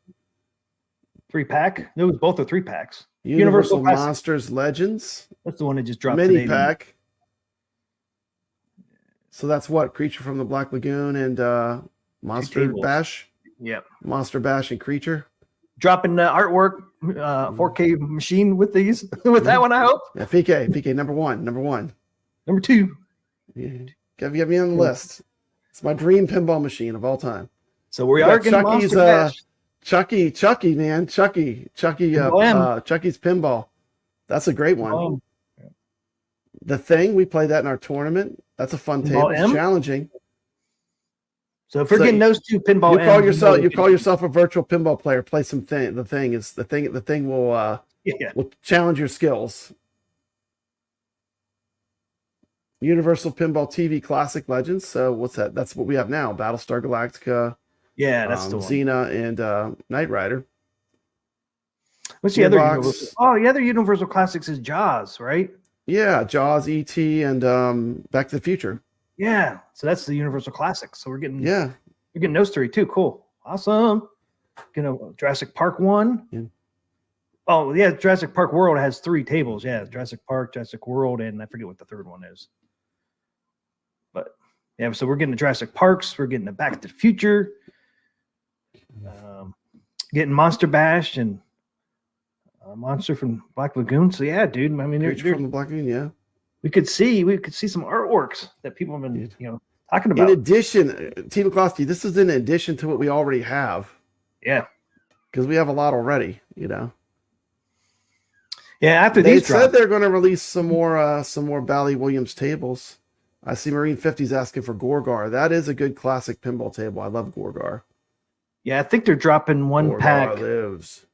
3-pack. Those both are 3-packs. Universal Monsters Legends. That's the one that just dropped Mini today. pack. So that's what? Creature from the Black Lagoon and Monster Bash? Yep. Monster Bash and Creature. Dropping the artwork 4K machine with these. With that one, I hope. Yeah, PK number one. Number 2. Yeah. Get me on the list. It's my dream pinball machine of all time. So we are getting Chucky's Chucky, man. Chucky's Pinball. That's a great one. The Thing, we played that in our tournament. That's a fun table. It's challenging. So if we're getting those 2 pinball, you call yourself a virtual pinball player. Play some Thing. The Thing will challenge your skills. Universal Pinball TV Classic Legends. So what's that? That's what we have now. Battlestar Galactica. Yeah, that's the one. Xena and Knight Rider. What's the other Universal? Oh, the other Universal Classics is Jaws, right? Yeah, Jaws, E.T., and Back to the Future. Yeah, so that's the Universal Classics. So we're getting those 3 too. Cool, awesome. Jurassic Park 1. Yeah. Oh yeah, Jurassic Park World has 3 tables. Yeah, Jurassic Park, Jurassic World, and I forget what the third one is. But yeah, so we're getting the Jurassic Parks. We're getting the Back to the Future. Getting Monster Bash and Monster from Black Lagoon. So yeah, dude. I mean, Creature from the Black Lagoon. Yeah, we could see some artworks that people have been talking about. In addition, TMCLOSKY, this is in addition to what we already have. Yeah, because we have a lot already. Yeah, after they these said they're going to release some more Bally Williams tables. I see Marine 50's asking for Gorgar. That is a good classic pinball table. I love Gorgar. Yeah, I think they're dropping one Gorgar pack. Lives.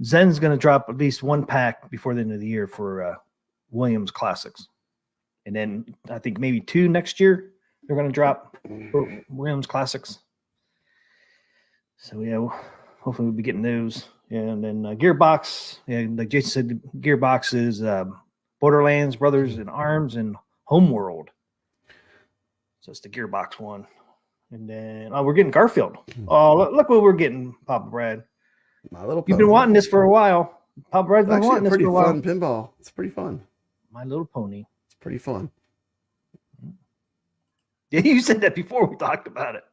Zen's going to drop at least 1 pack before the end of the year for Williams Classics. And then I think maybe 2 next year they're going to drop for Williams Classics. So yeah, hopefully we'll be getting those. Yeah, and then Gearbox. Yeah, like Jason said, Gearbox is Borderlands, Brothers in Arms, and Homeworld. So it's the Gearbox one. And then we're getting Garfield. Oh, look what we're getting, Papa Brad. My Little You've been Pony. wanting this for a while. Papa Brad's It's been actually wanting a this pretty for a while. fun pinball. It's pretty fun. My Little Pony. It's pretty fun. Yeah, you said that before we talked about it.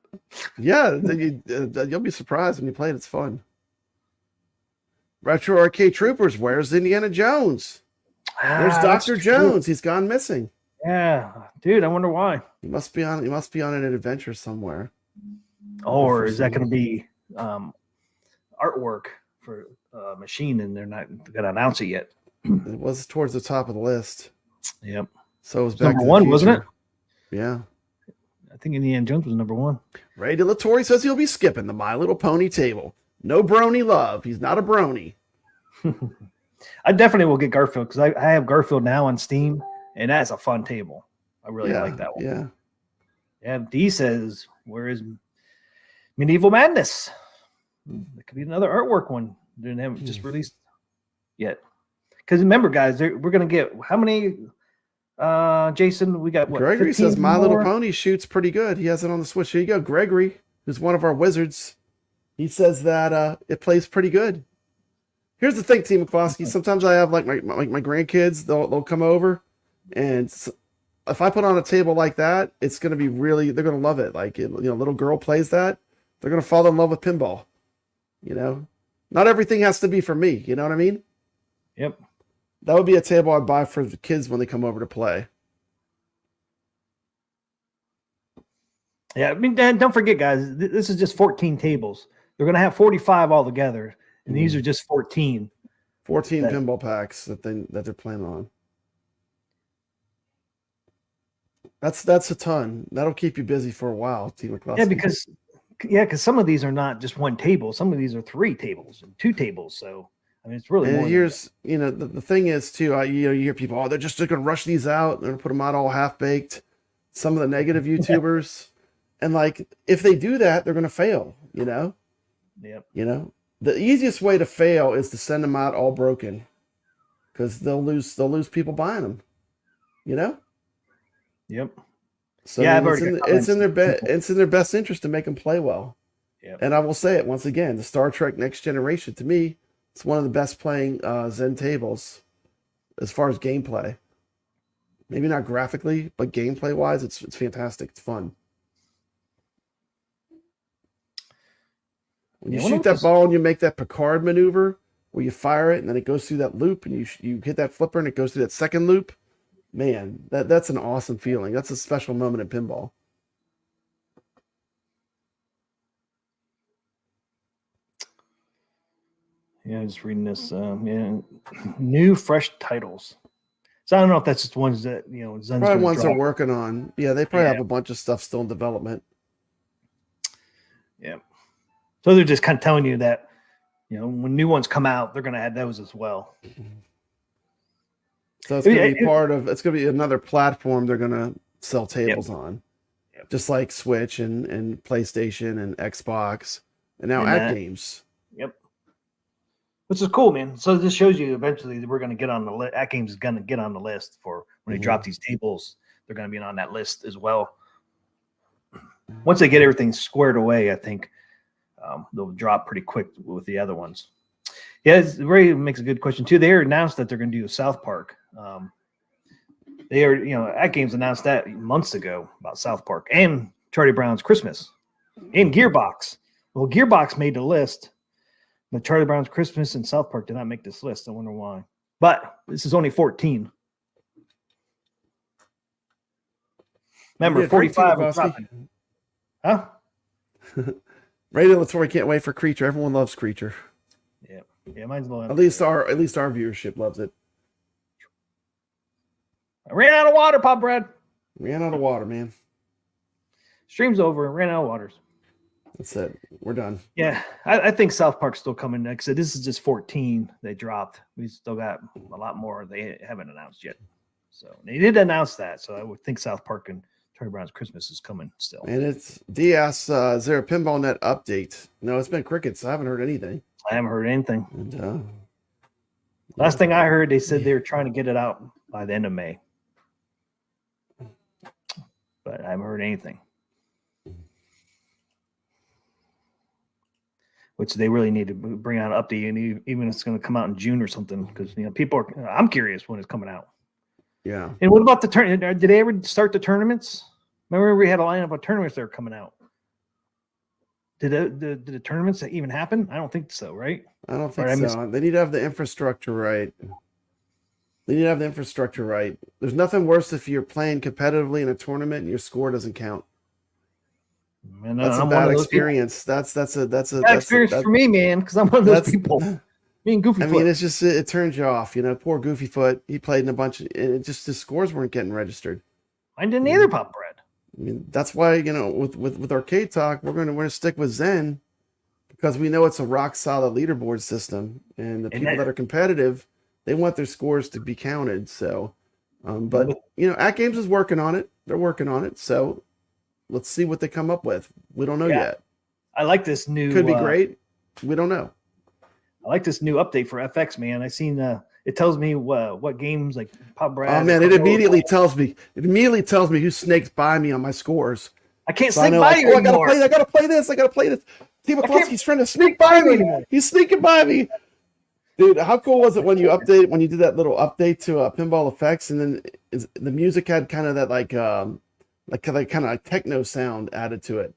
Yeah, you'll be surprised when you play it. It's fun. Retro Arcade Troopers. Where's Indiana Jones? Where's That's Dr. true. Jones? He's gone missing. Yeah, dude, I wonder why. He must be on an adventure somewhere. Or is that going to be artwork for Machine, and they're not going to announce it yet? It was towards the top of the list. Yep. So it was It's back number to the one, wasn't it? future. Yeah. I think Indiana Jones was number one. Ray DeLatorre says he'll be skipping the My Little Pony table. No brony love. He's not a brony. I definitely will get Garfield because I have Garfield now on Steam, and that's a fun table. I really like that one. Yeah. And D says, where is Medieval Madness? It could be another artwork one. They haven't just released yet. Because remember, guys, we're going to get how many, Jason? We got what? Gregory 15 says My Little more? Pony shoots pretty good. He has it on the Switch. Here you go. Gregory, who's one of our wizards. He says that it plays pretty good. Here's the thing, Team McCloskey. Sometimes I have like my grandkids. They'll come over, and if I put on a table like that, it's going to be really. They're going to love it. Like little girl plays that, they're going to fall in love with pinball. Not everything has to be for me. You know what I mean? Yep. That would be a table I'd buy for the kids when they come over to play. Yeah, I mean, Dan, don't forget, guys, this is just 14 tables. They're going to have 45 altogether, and these are just 14. 14 pinball packs that they're playing on. That's a ton. That'll keep you busy for a while, Team McCloskey. Yeah, because some of these are not just one table. Some of these are 3 tables and 2 tables. So I mean, it's really more. And here's the thing is too. You hear people, they're going to rush these out. They're going to put them out all half baked. Some of the negative YouTubers, and like if they do that, they're going to fail. Yep. The easiest way to fail is to send them out all broken, because they'll lose people buying them. Yep. So yeah, it's in their best interest to make them play well. Yep. And I will say it once again: the Star Trek Next Generation, to me, it's one of the best playing Zen tables as far as gameplay. Maybe not graphically, but gameplay wise, it's fantastic. It's fun. When you shoot that ball and you make that Picard maneuver where you fire it and then it goes through that loop and you hit that flipper and it goes through that second loop, man, that's an awesome feeling. That's a special moment in pinball. Yeah, just reading this. New fresh titles. So I don't know if that's just ones that Zen's Probably ones drop. they're working on. Yeah, they probably have a bunch of stuff still in development. Yeah. So they're just kind of telling you that, when new ones come out, they're going to add those as well. So it's going to be it's going to be another platform they're going to sell tables on. Yep. Just like Switch and PlayStation and Xbox and now AtGames. Yep. Which is cool, man. So this shows you eventually that we're going to get on the list. AtGames is going to get on the list for when they drop these tables. They're going to be on that list as well. Once they get everything squared away, I think they'll drop pretty quick with the other ones. Yeah, Ray makes a good question too. They announced that they're going to do a South Park. They are, AtGames announced that months ago about South Park and Charlie Brown's Christmas and Gearbox. Well, Gearbox made the list, but Charlie Brown's Christmas and South Park did not make this list. I wonder why. But this is only 14. Remember, 45 was dropping. Huh? Ray DeLatorre can't wait for Creature. Everyone loves Creature. Yeah, mine's low. At least our viewership loves it. I ran out of water, Pop Brad. Ran out of water, man. Stream's over. Ran out of waters. That's it. We're done. Yeah, I think South Park's still coming next. So this is just 14 they dropped. We still got a lot more they haven't announced yet. So they did announce that. So I would think South Park and Charlie Brown's Christmas is coming still. And it's DS. Is there a Pinball Net update? No, it's been crickets. I haven't heard anything. I haven't heard anything. And, Last thing I heard, they said they were trying to get it out by the end of May. But I haven't heard anything. Which they really need to bring out an update, and even if it's going to come out in June or something, because people are. I'm curious when it's coming out. yeah. And what about the tournament? Did they ever start the tournaments? Remember we had a lineup of tournaments that were coming out. Did the tournaments even happen? I don't think so, right? I don't think so. They need to have the infrastructure right. There's nothing worse if you're playing competitively in a tournament and your score doesn't count. And That's a bad experience. That's a bad experience for me, man, because I'm one of those people. Me and Goofy Foot. I mean, it's just it turns you off. Poor Goofy Foot. He played in a bunch of, and it just his scores weren't getting registered. Mine didn't either, Pop Bread. I mean, that's why with Arcade Talk, we're gonna stick with Zen because we know it's a rock solid leaderboard system, and the people that are competitive, they want their scores to be counted. So, but AtGames is working on it. They're working on it. So, let's see what they come up with. We don't know yet. I like this new. Could be great. We don't know. I like this new update for FX, man. I seen it tells me what games like Pop Brad. Oh man, it immediately tells me who snakes by me on my scores. I can't snake by you anymore. I gotta play this. TMCLOSKY's trying to sneak by me. He's sneaking by me. Dude, how cool was it when you did that little update to Pinball Effects, and then the music had kind of that like kind of techno sound added to it.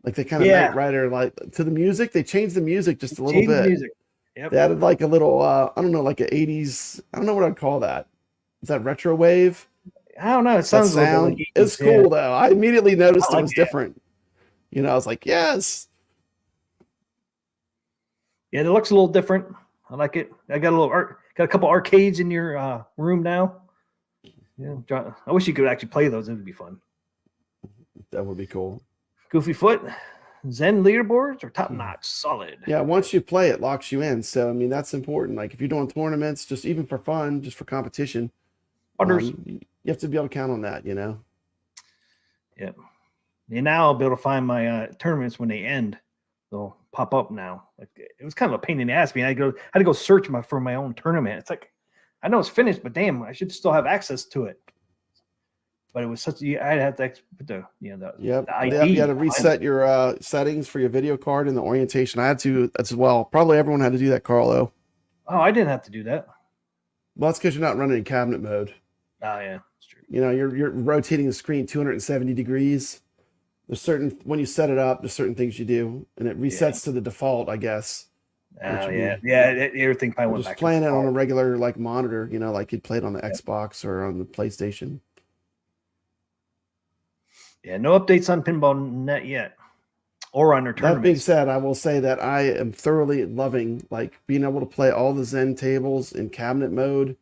Like they kind of Knight Rider, like to the music, they changed the music just a little bit. The music. Yep. They added like a little, I don't know, like an 80s, I don't know what I'd call that. Is that retro wave? I don't know. It sounds like it's cool though. I immediately noticed it was different. I was like, yes. Yeah, it looks a little different. I like it. I got a couple arcades in your room now. Yeah, I wish you could actually play those. It would be fun. That would be cool. Goofy Foot, Zen leaderboards are top notch, solid. Yeah, once you play, it locks you in. So I mean, that's important. Like if you're doing tournaments, just even for fun, just for competition, you have to be able to count on that. Yep. And now I'll be able to find my tournaments when they end. They'll pop up now. Like it was kind of a pain in the ass. I had to go search for my own tournament. It's like I know it's finished, but damn, I should still have access to it. But it was I'd have to put the ID. You had to reset your settings for your video card and the orientation. I had to as well. Probably everyone had to do that, Carlo. Oh, I didn't have to do that. Well, that's because you're not running in cabinet mode. Oh yeah, that's true. You're rotating the screen 270 degrees. There's when you set it up, there's certain things you do, and it resets to the default, I guess. Oh everything probably went back. Just playing it on a regular monitor, like you'd play it on the Xbox or on the PlayStation. Yeah, no updates on Pinball Net yet, or on their tournaments. That being said, I will say that I am thoroughly loving being able to play all the Zen tables in cabinet mode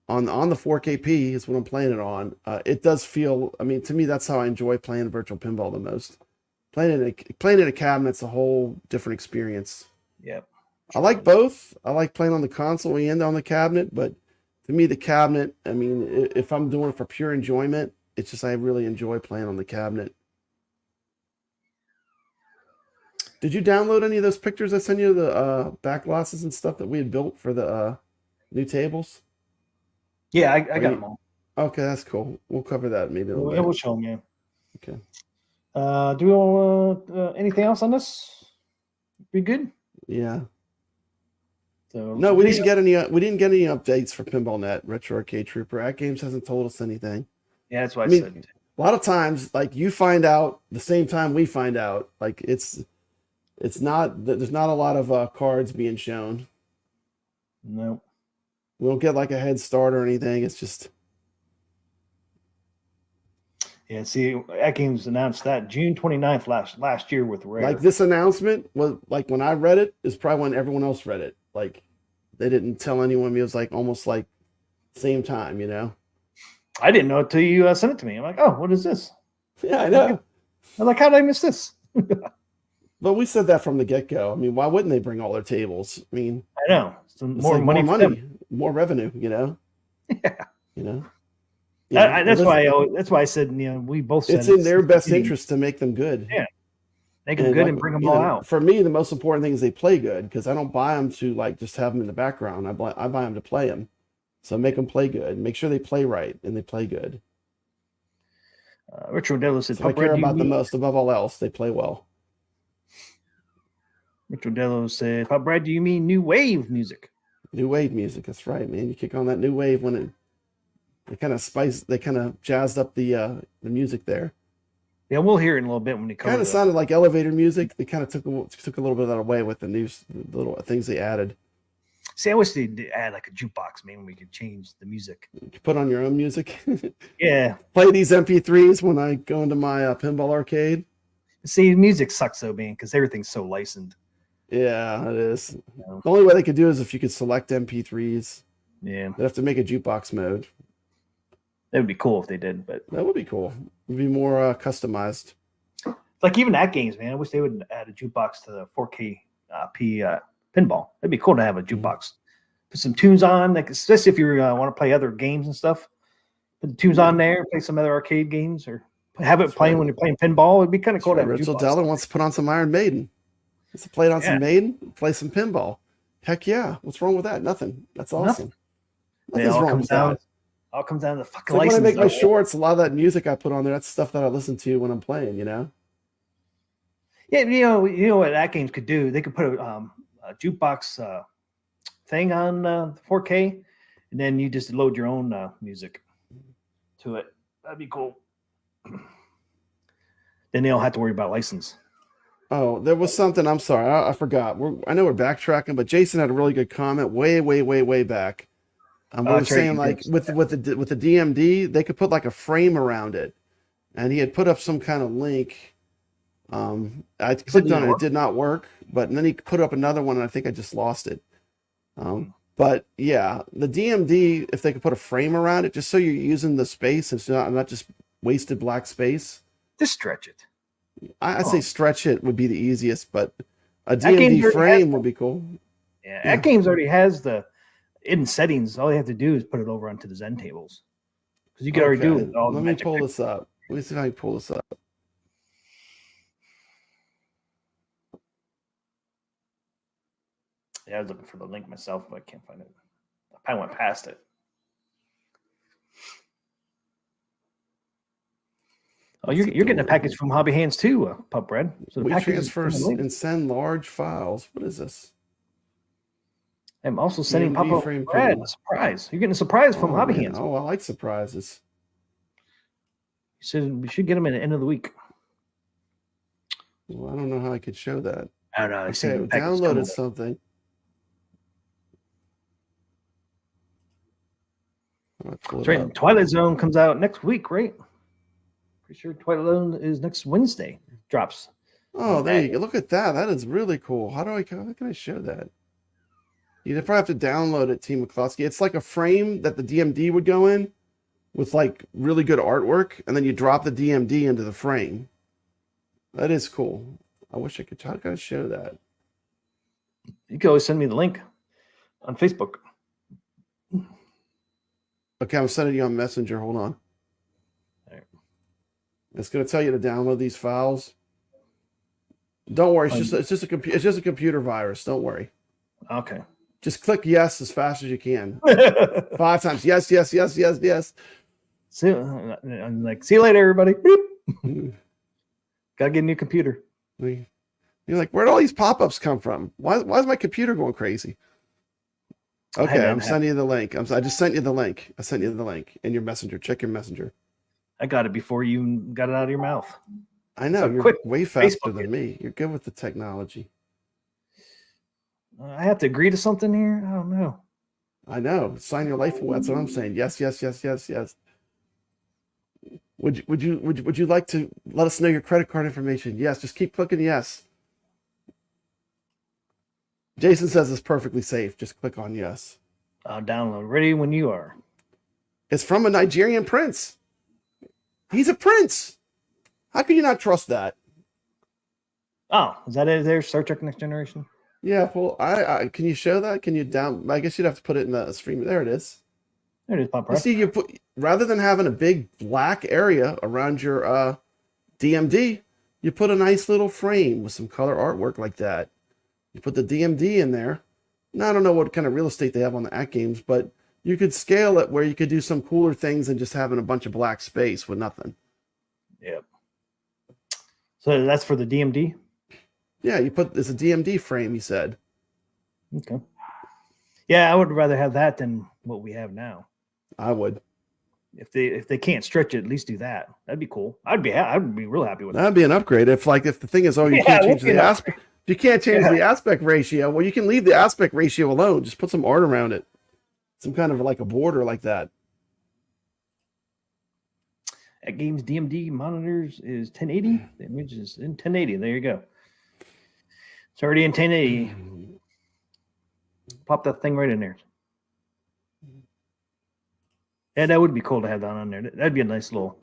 on the 4KP is what I'm playing it on. It does feel. I mean, to me, that's how I enjoy playing virtual pinball the most. Playing in a cabinet's a whole different experience. Yep. I like both. I like playing on the console and on the cabinet, but to me, the cabinet. I mean, if I'm doing it for pure enjoyment. It's just I really enjoy playing on the cabinet. Did you download any of those pictures I sent you, the back glosses and stuff that we had built for the new tables? Yeah, I got them all. Okay, that's cool. We'll cover that maybe a little bit. We'll show them, yeah. Okay. Do we want anything else on this? We good? Yeah. So no, we didn't get any updates for Pinball Net, Retro Arcade Trooper. AtGames hasn't told us anything. Yeah, that's what I said. A lot of times, you find out the same time we find out. It's not there's not a lot of cards being shown. No, we don't get a head start or anything. It's just See, AtGames announced that June 29th last year with Rare. This announcement was when I read it is probably when everyone else read it. They didn't tell anyone. It was almost same time. I didn't know it till you sent it to me. I'm like, oh, what is this? Yeah, I know. I'm like, how did I miss this? But we said that from the get-go. I mean, why wouldn't they bring all their tables? I mean, I know. More money, more revenue, Yeah. Yeah, that's why I said, we both said it's in their best competing. interest to make them good. Yeah. Make them good and bring them all out. For me, the most important thing is they play good, because I don't buy them to like just have them in the background. I buy them to play them. So make them play good. Make sure they play right and they play good. Richard Dello said, I care about the most above all else. They play well. Richard Dello said, Pop Brad, do you mean new wave music? New wave music. That's right, man. You kick on that new wave when they kind of jazzed up the music there. Yeah, we'll hear it in a little bit when it comes. Kind of sounded like elevator music. They kind of took a little bit of that away with the little things they added. See, I wish they'd add like a jukebox, maybe we could change the music. You put on your own music. Yeah. Play these MP3s when I go into my pinball arcade. See, music sucks though, man, because everything's so licensed. Yeah, it is. The only way they could do is if you could select MP3s. Yeah. They'd have to make a jukebox mode. That would be cool if they did, but that would be cool. It would be more customized. Like even AtGames, man. I wish they would add a jukebox to the 4K pinball. It'd be cool to have a jukebox. Put some tunes on, like especially if you want to play other games and stuff. Put the tunes on there, play some other arcade games, or have it playing when you're playing pinball. It'd be kind of cool to have a Rachel jukebox. Della wants to put on some Iron Maiden. Wants to play it on some Maiden, play some pinball. Heck yeah. What's wrong with that? Nothing. That's awesome. Nothing's wrong with that. All comes down to the fucking like license. When I make my shorts, a lot of that music I put on there, that's stuff that I listen to when I'm playing, Yeah, you know what AtGames could do? They could put a jukebox thing on 4K, and then you just load your own music to it. That'd be cool. Then they don't have to worry about license. Oh, there was something. I'm sorry, I forgot. I know we're backtracking, but Jason had a really good comment way back. We're saying like with the DMD, they could put like a frame around it, and he had put up some kind of link. I clicked on it; it did not work. But then he put up another one, and I think I just lost it. But yeah, the DMD, if they could put a frame around it, just so you're using the space, it's not just wasted black space. Just stretch it. I'd say stretch it would be the easiest, but a DMD frame would be cool. Yeah, AtGames already has the in settings. All you have to do is put it over onto the Zen tables, because you can already do it. Let me pull this up. Let me see if I can pull this up. Yeah, I was looking for the link myself, but I can't find it. I probably went past it. Oh, you're getting a package from Hobby Hands too, Pup Bread. So we transfer and send large files. What is this? I'm also sending Papa Brad a surprise. You're getting a surprise from Hobby Hands. Oh, I like surprises. You said we should get them at the end of the week. Well, I don't know how I could show that. I don't know. Okay, I downloaded something. That's right. Twilight Zone comes out next week, right? Pretty sure Twilight Zone is next Wednesday. Drops. Oh, there you go. Look at that. That is really cool. How can I show that? You'd probably have to download it, TMCLOSKY. It's like a frame that the DMD would go in with like really good artwork, and then you drop the DMD into the frame. That is cool. I wish I could try to show that. You can always send me the link on Facebook. Okay, I'm sending you on Messenger. Hold on. All right. It's going to tell you to download these files. Don't worry. It's just a computer virus. Don't worry. Okay. Just click yes as fast as you can. 5 times. Yes. See, I'm like, see you later, everybody. Gotta get a new computer. You're like, where'd all these pop-ups come from? Why is my computer going crazy? Okay, I'm sending you the link. I just sent you the link. I sent you the link in your messenger. Check your messenger. I got it before you got it out of your mouth. I know. You're way faster than me. You're good with the technology. I have to agree to something here? I don't know. I know. Sign your life away. That's what I'm saying. Yes. Would you like to let us know your credit card information? Yes. Just keep clicking yes. Jason says it's perfectly safe. Just click on yes. I'll download. Ready when you are. It's from a Nigerian prince. He's a prince. How can you not trust that? Oh, is that it there? Star Trek Next Generation? Yeah, well, I can you show that? Can you I guess you'd have to put it in the stream. There it is. There it is, Papa. You see, you put rather than having a big black area around your DMD, you put a nice little frame with some color artwork like that. You put the DMD in there. Now I don't know what kind of real estate they have on the AtGames, but you could scale it where you could do some cooler things than just having a bunch of black space with nothing. Yep. So that's for the DMD? Yeah, it's a DMD frame, you said. Okay. Yeah, I would rather have that than what we have now. I would. If they can't stretch it, at least do that. That'd be cool. I'd be real happy with that. That'd be an upgrade. If the thing is, you can't change the aspect. If you can't change the aspect ratio, well, you can leave the aspect ratio alone. Just put some art around it. Some kind of like a border like that. AtGames DMD monitors is 1080. The image is in 1080. There you go. It's already in 1080. Pop that thing right in there. Yeah, that would be cool to have that on there. That'd be a nice little.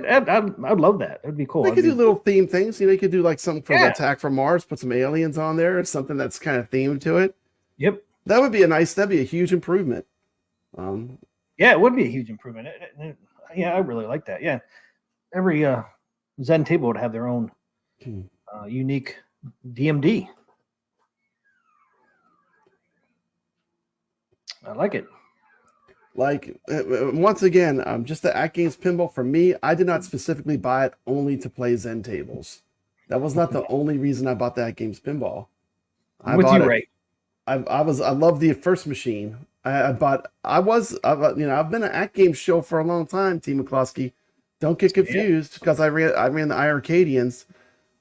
I'd love that. That'd be cool. They could do little theme things. You could do like something for the Attack from Mars. Put some aliens on there. Or something that's kind of themed to it. Yep. That'd be a huge improvement. Yeah, it would be a huge improvement. Yeah, I really like that. Yeah, every Zen table would have their own unique DMD. I like it. Like once again, just the AtGames pinball for me. I did not specifically buy it only to play Zen tables. That was not the only reason I bought the AtGames pinball. I'm with you, Ray. I love the first machine. I've been an AtGames show for a long time, TMCLOSKY. Don't get confused because I ran the iArcadians.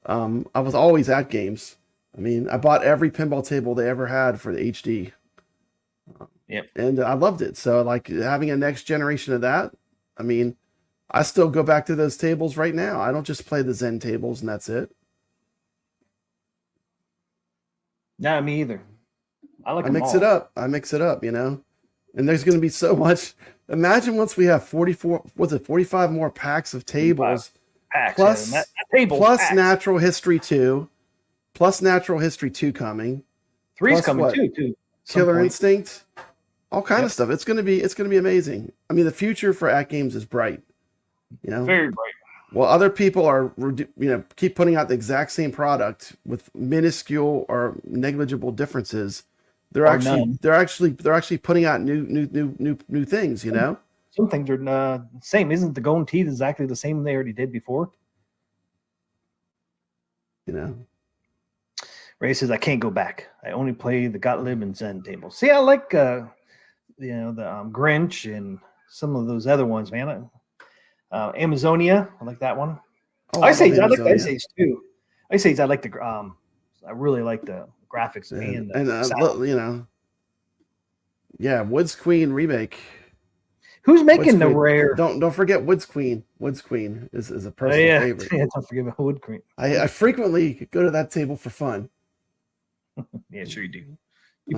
I was always AtGames. I mean, I bought every pinball table they ever had for the HD. Yep. And I loved it. So like having a next generation of that, I mean, I still go back to those tables right now. I don't just play the Zen tables and that's it. Nah, me either. I mix it up. And there's going to be so much. Imagine once we have 45 more packs of tables, plus Natural History 2, plus Natural History 2 coming. 3's coming too. Killer Instinct, all kind of stuff. It's going to be amazing. I mean, the future for AtGames is bright. Very bright. Well, other people are, keep putting out the exact same product with minuscule or negligible differences. They're actually putting out new things. Some things are same. Isn't the golden teeth exactly the same they already did before? Ray says I can't go back. I only play the Gottlieb and Zen tables. See, I like the Grinch and some of those other ones, man. Amazonia, I like that one. I like the Ice Age too. Ice Age, I like the I really like the graphics and Woods Queen remake. Who's making the rare? Don't forget Woods Queen. Woods Queen is a personal favorite. Yeah, don't forget about Wood Queen. I frequently go to that table for fun. Yeah, sure you do.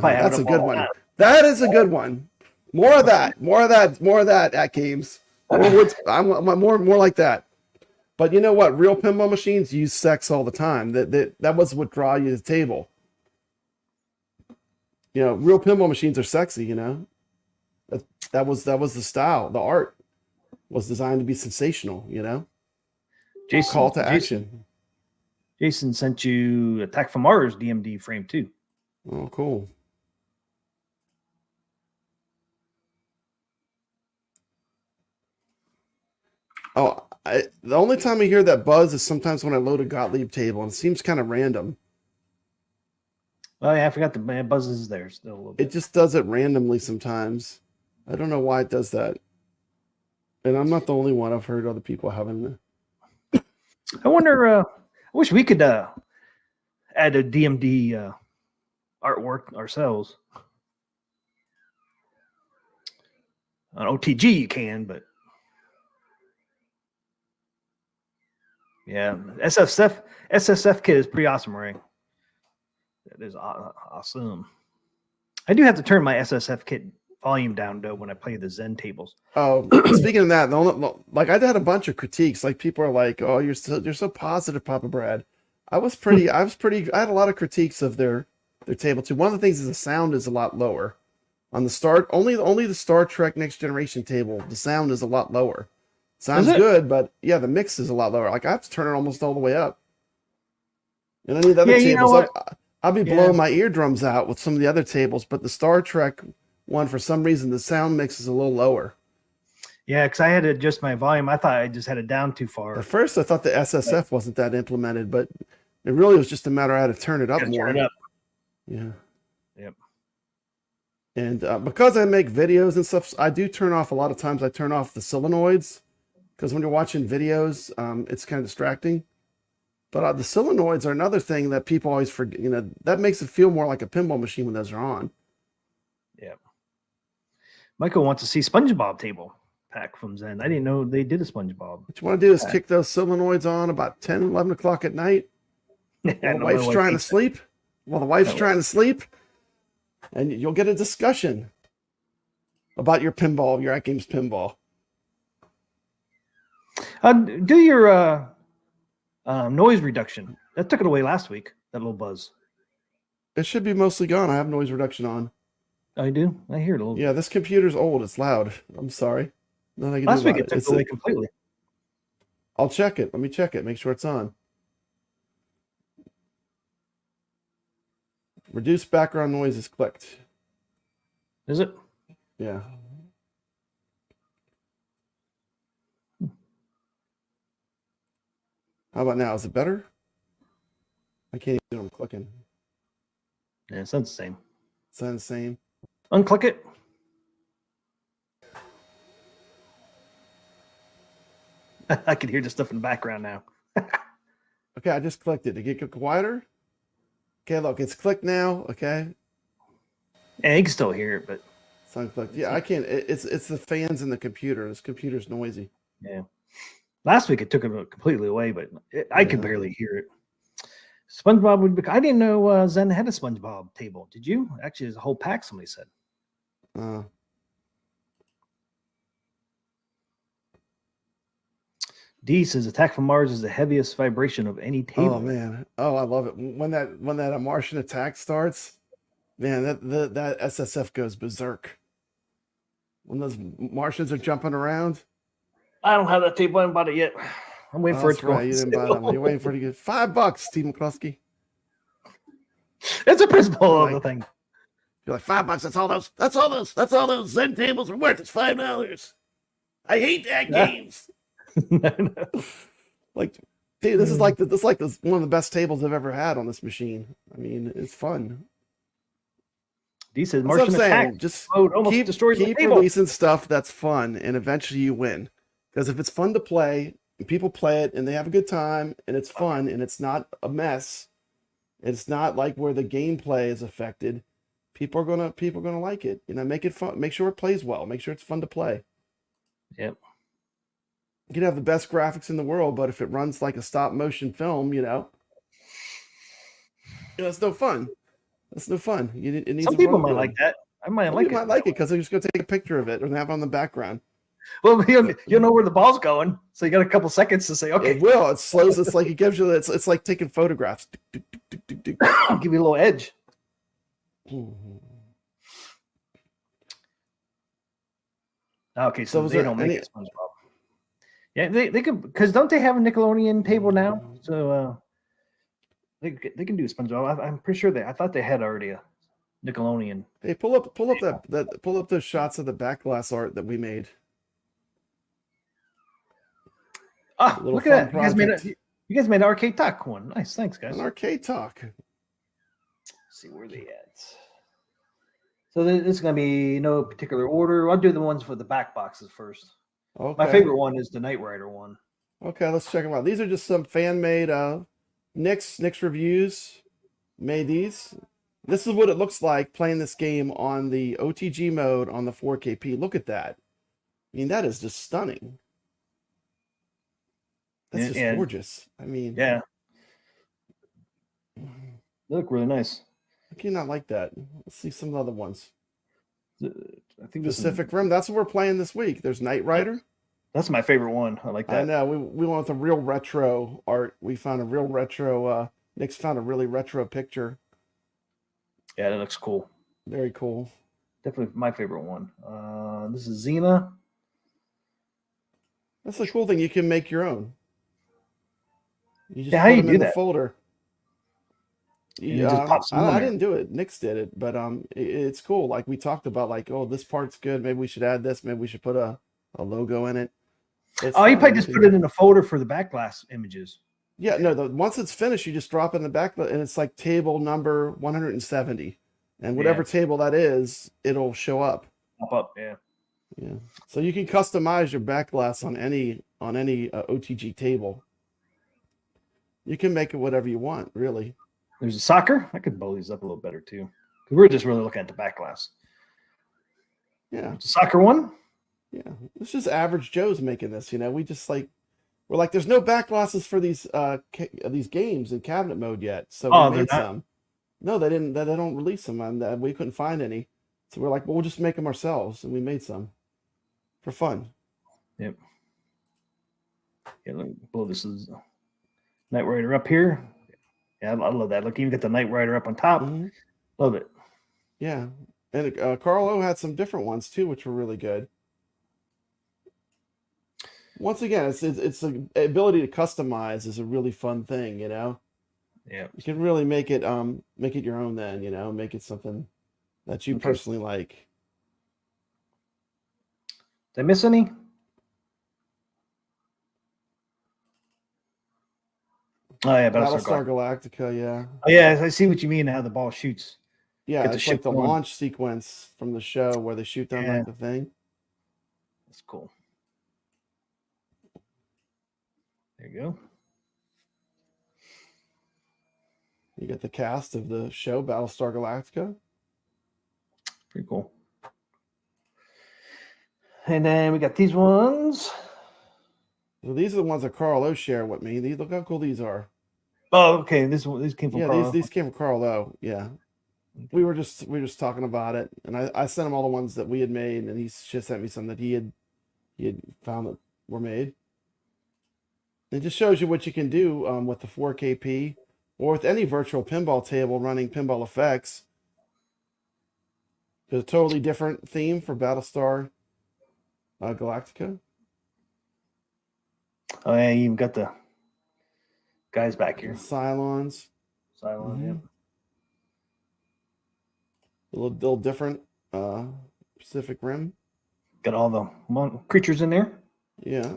That's a good one. That is a good one. More of that. More of that AtGames. More like that. But you know what? Real pinball machines use sex all the time. That was what draw you to the table. Real pinball machines are sexy. That was the style. The art was designed to be sensational. Jason, call to action. Jason sent you Attack from Mars DMD frame too. Oh, cool. Oh, the only time I hear that buzz is sometimes when I load a Gottlieb table, and it seems kind of random. Oh yeah, I forgot the buzz is there still a little bit. It just does it randomly sometimes. I don't know why it does that. And I'm not the only one. I've heard other people having that. I wonder. I wish we could add a DMD artwork ourselves. On OTG you can, but yeah, SSF kit is pretty awesome, Ray. That is awesome. I do have to turn my SSF kit volume down though when I play the Zen tables. Oh, speaking of that, I had a bunch of critiques. Like people are like, "Oh, you're so positive, Papa Brad." I had a lot of critiques of their table too. One of the things is the sound is a lot lower On the only the Star Trek Next Generation table, the sound is a lot lower. Sounds Is it? good, but yeah, the mix is a lot lower. Like I have to turn it almost all the way up. And any of the other Yeah, you know tables, what? I'll be Yeah. blowing my eardrums out with some of the other tables, but the Star Trek one, for some reason, the sound mix is a little lower. Yeah, because I had to adjust my volume. I thought I just had it down too far. At first, I thought the SSF wasn't that implemented, but it really was just a matter of how to turn it up Gotta more. turn it up. Yeah. Yep. And because I make videos and stuff, I do turn off a lot of times. I turn off the solenoids because when you're watching videos, it's kind of distracting. But the solenoids are another thing that people always forget. You know, that makes it feel more like a pinball machine when those are on. Yeah. Michael wants to see SpongeBob table pack from Zen. I didn't know they did a SpongeBob. What you want to do is kick those solenoids on about 10, 11 o'clock at night. While the wife's trying to sleep. While the wife's trying to sleep. And you'll get a discussion about your pinball, your AtGames pinball. Do your noise reduction. That took it away last week, that little buzz. It should be mostly gone. I have noise reduction on. I do. I hear it a little. Yeah, this computer's old. It's loud. I'm sorry. Nothing I can Last do week about it took it away completely. I'll check it. Let me check it. Make sure it's on. Reduce background noise is clicked. Is it? Yeah. How about now? Is it better? I can't even do what I'm clicking. Yeah, it sounds the same. Sounds the same. Unclick it. I can hear the stuff in the background now. Okay, I just clicked it. Did it get quieter? Okay, look, it's clicked now. Okay. Yeah, you can still hear it, but it's unclicked. Yeah, I can't. It's the fans in the computer. This computer's noisy. yeah. Last week it took it completely away, but I could barely hear it. SpongeBob would be. I didn't know Zen had a SpongeBob table. Did you? Actually, there's a whole pack. Somebody said. D says, "Attack from Mars is the heaviest vibration of any table." Oh man! Oh, I love it when that Martian attack starts. Man, that SSF goes berserk. When those Martians are jumping around. I don't have that table. I haven't bought it yet. I'm waiting for it to go. You didn't buy them. You're waiting for it to get $5, TMCLOSKY. It's a principle of the thing. You're like $5. That's all those Zen tables are worth. It's $5. I hate that games. Like, dude, this is like one of the best tables I've ever had on this machine. I mean, it's fun. D says, That's what I'm Martian attack saying. Just keep releasing stuff that's fun, and eventually you win. Because if it's fun to play, and people play it, and they have a good time, and it's fun, and it's not a mess, it's not like where the gameplay is affected. People are gonna like it. You know, make it fun. Make sure it plays well. Make sure it's fun to play. Yep. You can have the best graphics in the world, but if it runs like a stop motion film, it's no fun. That's no fun. It needs Some people might like that. I might like it. Might like it because they're just going to take a picture of it or have it on the background. Well, you'll know where the ball's going, so you got a couple seconds to say, okay. It will. It slows. It's like it gives you. It's like taking photographs. I'll give you a little edge. Okay, so they don't make it SpongeBob. Yeah, they could, because don't they have a Nickelodeon table now? So they can do SpongeBob. I'm pretty sure I thought they had already a Nickelodeon. Hey, pull up those shots of the back glass art that we made. Ah, look at that! You guys made an Arcade Talk one. Nice, thanks, guys. An Arcade Talk. Let's see where they at. So this is gonna be no particular order. I'll do the ones for the back boxes first. Okay. My favorite one is the Knight Rider one. Okay, let's check them out. These are just some fan-made Nick's reviews. Made these. This is what it looks like playing this game on the OTG mode on the 4KP. Look at that. I mean, that is just stunning. That's just gorgeous. I mean, yeah. They look really nice. How can you not like that? Let's see some other ones. I think Pacific Rim. That's what we're playing this week. There's Knight Rider. That's my favorite one. I like that. I know. We went with a real retro art. We found a real retro. Nick's found a really retro picture. Yeah, that looks cool. Very cool. Definitely my favorite one. This is Xena. That's the cool thing. You can make your own. You just Yeah, put how you them do in the that? folder. And it just pops them on I there. didn't do it. Nick's did it, but it's cool. Like we talked about, like, oh, this part's good. Maybe we should add this. Maybe we should put a logo in it. It's Oh, you fun. probably just put it in a folder for the backglass images. Yeah, no. Once it's finished, you just drop it in the back, and it's like table number 170, and whatever table that is, it'll show up. Pop up, yeah. Yeah. So you can customize your backglass on any OTG table. You can make it whatever you want, really. There's a soccer. I could blow these up a little better too. We're just really looking at the backglass. Yeah. It's a soccer one. Yeah. It's just average Joe's making this, you know. We just we're like, there's no backglasses for these games in cabinet mode yet. So we made some. No, they didn't. They don't release them, and we couldn't find any. So we're like, well, we'll just make them ourselves, and we made some for fun. Yep. Yeah, let me blow this Knight Rider up here. Yeah, I love that. Look, you even got the Knight Rider up on top. Mm-hmm. Love it. Yeah, and Carl O had some different ones too, which were really good. Once again, it's the ability to customize is a really fun thing, you know. Yeah, you can really make it your own. Then, you know, make it something that you personally like. Did I miss any? Oh yeah, Battlestar Galactica. Yeah. Oh yeah, I see what you mean. How the ball shoots. Yeah, it's like the launch sequence from the show where they shoot down like the thing. That's cool. There you go. You get the cast of the show Battlestar Galactica. Pretty cool. And then we got these ones. So these are the ones that Carl O shared with me. These, look how cool these are. Oh, okay. These came from Carl. These came from Carl O. Yeah. We were just talking about it, and I sent him all the ones that we had made, and he just sent me some that he had found that were made. It just shows you what you can do with the 4KP or with any virtual pinball table running pinball effects. There's a totally different theme for Battlestar Galactica. Oh yeah, you even got the guys back here. Cylons. Yeah. A little different. Pacific Rim. Got all the creatures in there. Yeah.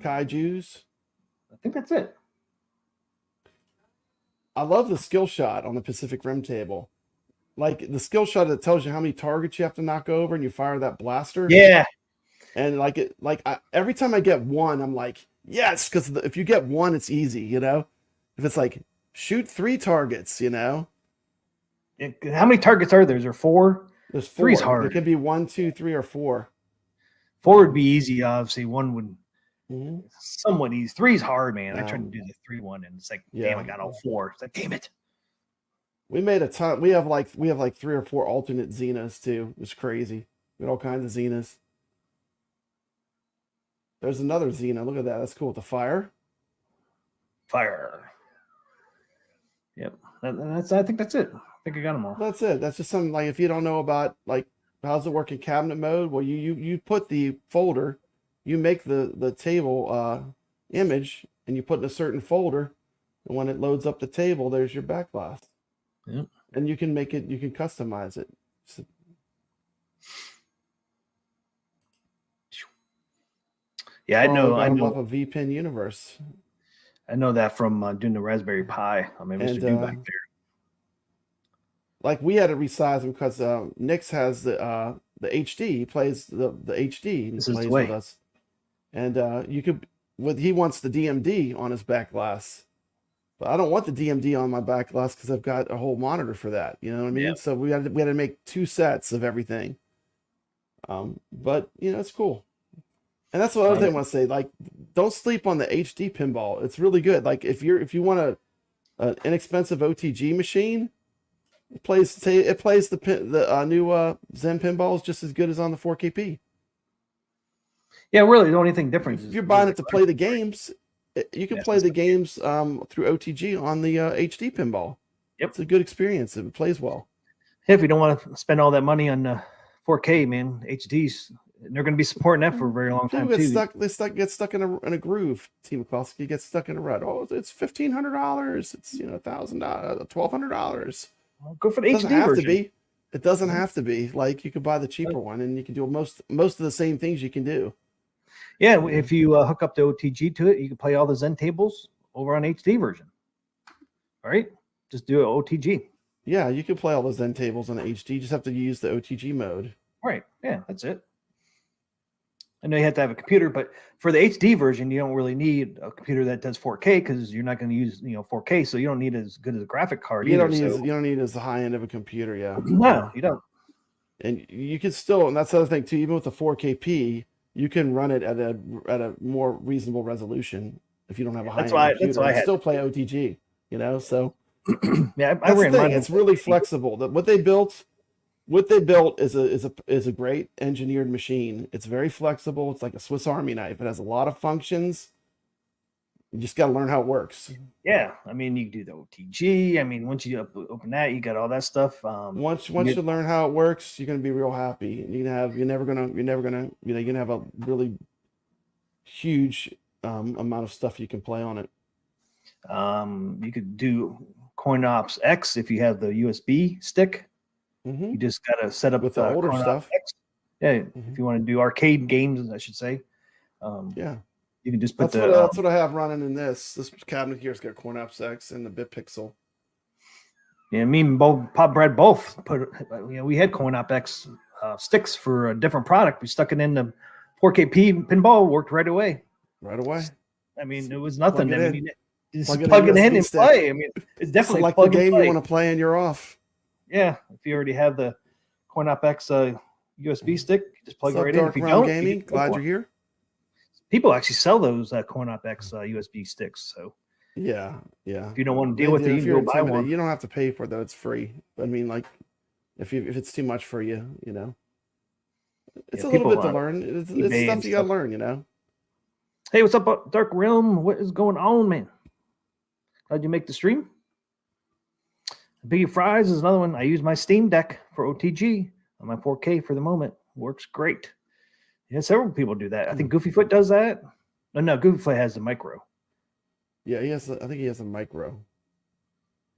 Kaijus. I think that's it. I love the skill shot on the Pacific Rim table. Like the skill shot that tells you how many targets you have to knock over and you fire that blaster. Yeah. And every time I get one, I'm like, yes, because if you get one, it's easy, you know? If it's like, shoot 3 targets, you know? How many targets are there? Is there 4? There's 4. 3's hard. It could be 1, 2, 3, or 4. 4 would be easy, obviously. 1 would somewhat easy. 3's hard, man. I tried to do the 3 one, and it's like, damn, I got all 4. It's like, damn it. We made a ton. We have like 3 or 4 alternate Xenas too. It's crazy. We had all kinds of Xenas. There's another Xena. Look at that. That's cool. With the fire. Yep. I think that's it. I think I got them all. That's it. That's just something like if you don't know about like how's it work in cabinet mode. Well, you put the folder, you make the table image, and you put in a certain folder, and when it loads up the table, there's your backglass. Yep. And you can make it. You can customize it. So, yeah, I know. Off of VPN Universe. I know that from doing the Raspberry Pi. I mean, Mr. Do back there. Like we had to resize them because Nix has the HD. He plays the HD. This plays is the way. With us. And you could he wants the DMD on his back glass. But I don't want the DMD on my back glass because I've got a whole monitor for that. You know what I mean? Yep. So we had to make 2 sets of everything. But you know, it's cool. And that's the other thing I want to say. Like, don't sleep on the HD pinball. It's really good. Like, if you want an inexpensive OTG machine, it plays the new Zen pinballs just as good as on the 4KP. Yeah, really, the only thing different If you're buying it to play the games, you can play the games through OTG on the HD pinball. Yep, it's a good experience. It plays well. If you don't want to spend all that money on 4K, man, HDs, they're going to be supporting that for a very long time People too. get stuck in a groove. TMCLOSKY gets stuck in a rut. Oh, it's $1,500. It's $1,000, $1,200. Well, go for the It doesn't HD have version. to be. It doesn't have to be. Like, you could buy the cheaper one, and you can do most of the same things you can do. Yeah, if you hook up the OTG to it, you can play all the Zen tables over on HD version. All right, just do it OTG. Yeah, you can play all those Zen tables on HD. You just have to use the OTG mode. Right. Yeah, that's it. I know you have to have a computer, but for the HD version, you don't really need a computer that does 4K because you're not going to use 4K, so you don't need as good as a graphic card. You don't need as high end of a computer. Yeah. No, you don't. And you can still, and that's the other thing too. Even with the 4KP, you can run it at a more reasonable resolution if you don't have a high end computer. That's why I had still play OTG. So yeah, that's the thing. It's really flexible. What they built is a great engineered machine. It's very flexible. It's like a Swiss Army knife. It has a lot of functions. You just got to learn how it works. Yeah, I mean, you can do the OTG. I mean, once you open that, you got all that stuff. Once you learn how it works, you're gonna be real happy. You're never gonna have a really huge amount of stuff you can play on it. You could do CoinOps X if you have the USB stick. Mm-hmm. You just got to set up with the older CoinOps stuff. X. Yeah, if you want to do arcade games, I should say. Yeah, you can just put that's what I have running in this cabinet here. It's got CoinOps X and the BitPixel. Yeah, me and Pop Brad both put. We had CoinOps X sticks for a different product. We stuck it in the 4KP pinball, worked right away. Right away. I mean, it was nothing. Plug it in. Just plug it in and play. I mean, it's definitely like the game you want to play and you're off. Yeah, if you already have the CoinOps X USB stick, just plug it right Dark in. If you Realm don't, Gaming, glad you're here. People actually sell those CoinOps X USB sticks. So yeah. If you don't want to deal with it, you can go buy one. You don't have to pay for it, though. It's free. I mean, like, if it's too much for you, it's a little bit to learn. It's stuff you got to learn, Hey, what's up, Dark Realm? What is going on, man? How'd you make the stream? Biggie Fries is another one. I use my Steam Deck for OTG on my 4K for the moment. Works great. Yeah, several people do that. I think Goofyfoot does that. No, Goofyfoot has the micro. Yeah, I think he has a micro.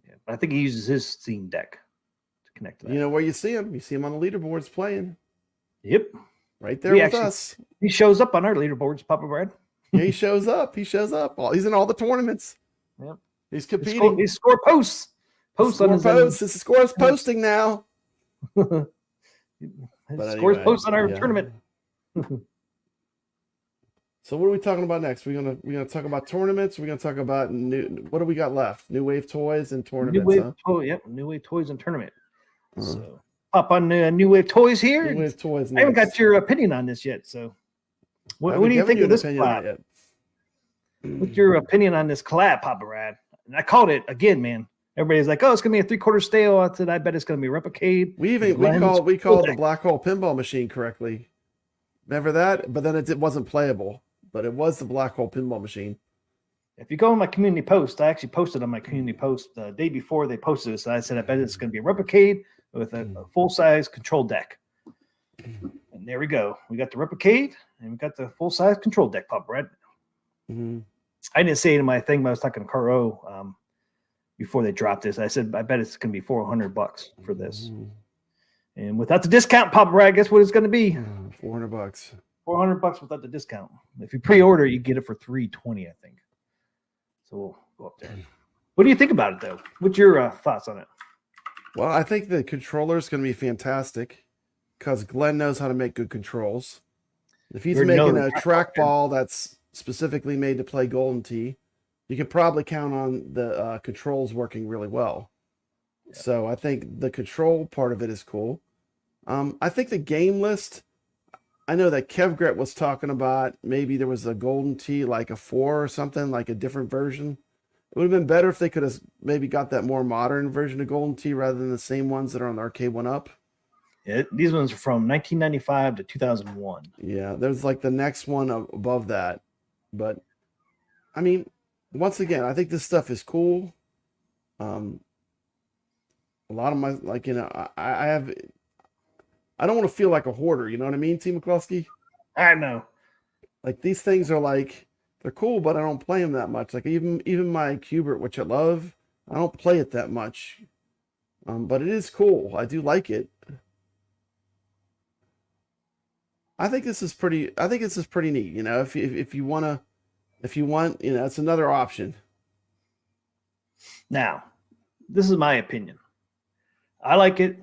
Yeah, but I think he uses his Steam Deck to connect to that. You know where you see him? You see him on the leaderboards playing. Yep. Right there with us. He shows up on our leaderboards, Papa Brad. Yeah, he shows up. He's in all the tournaments. Yep. He's competing. He score posts. Posts on his posts. His score is posting now. Scores posts on our tournament. So what are we talking about next? We're gonna talk about tournaments. We're gonna talk about what do we got left? New Wave toys and tournaments. New Wave toys and tournament. So up on New Wave toys here. New Wave toys. I haven't got your opinion on this yet. So what do you think of this collab? What's your opinion on this collab, Papa Brad? And I called it again, man. Everybody's like, "Oh, it's gonna be a 3/4 stale." I said, "I bet it's gonna be Replicade." We called the black hole pinball machine correctly. Remember that? But then it wasn't playable. But it was the black hole pinball machine. If you go on my community post, I actually posted on my community post the day before they posted this. I said, "I bet it's gonna be a Replicade with a full size control deck." And there we go. We got the Replicade and we got the full size control deck, Pop Red. Mm-hmm. I didn't say it in my thing, but I was talking to Caro before they dropped this. I said, I bet it's going to be $400 for this. Mm-hmm. And without the discount, Papa Brad, guess what it's going to be? $400. $400 without the discount. If you pre-order, you get it for $320, I think. So we'll go up there. What do you think about it, though? What's your thoughts on it? Well, I think the controller is going to be fantastic because Glenn knows how to make good controls. If he's making a trackball that's specifically made to play Golden Tee, you can probably count on the controls working really well. Yeah. So I think the control part of it is cool. I think the game list, I know that Kevgret was talking about maybe there was a Golden Tee, like a 4 or something, like a different version. It would have been better if they could have maybe got that more modern version of Golden Tee rather than the same ones that are on the Arcade 1-Up. Yeah, these ones are from 1995 to 2001. Yeah, there's like the next one above that. But, I mean, once again, I think this stuff is cool. A lot of my I have. I don't want to feel like a hoarder. You know what I mean, Team McCluskey? I know. Like these things are like they're cool, but I don't play them that much. Like even my Cubert, which I love, I don't play it that much. But it is cool. I do like it. I think this is pretty. I think this is pretty neat. You know, if you wanna, if you want, you know, it's another option. Now, this is my opinion. I like it.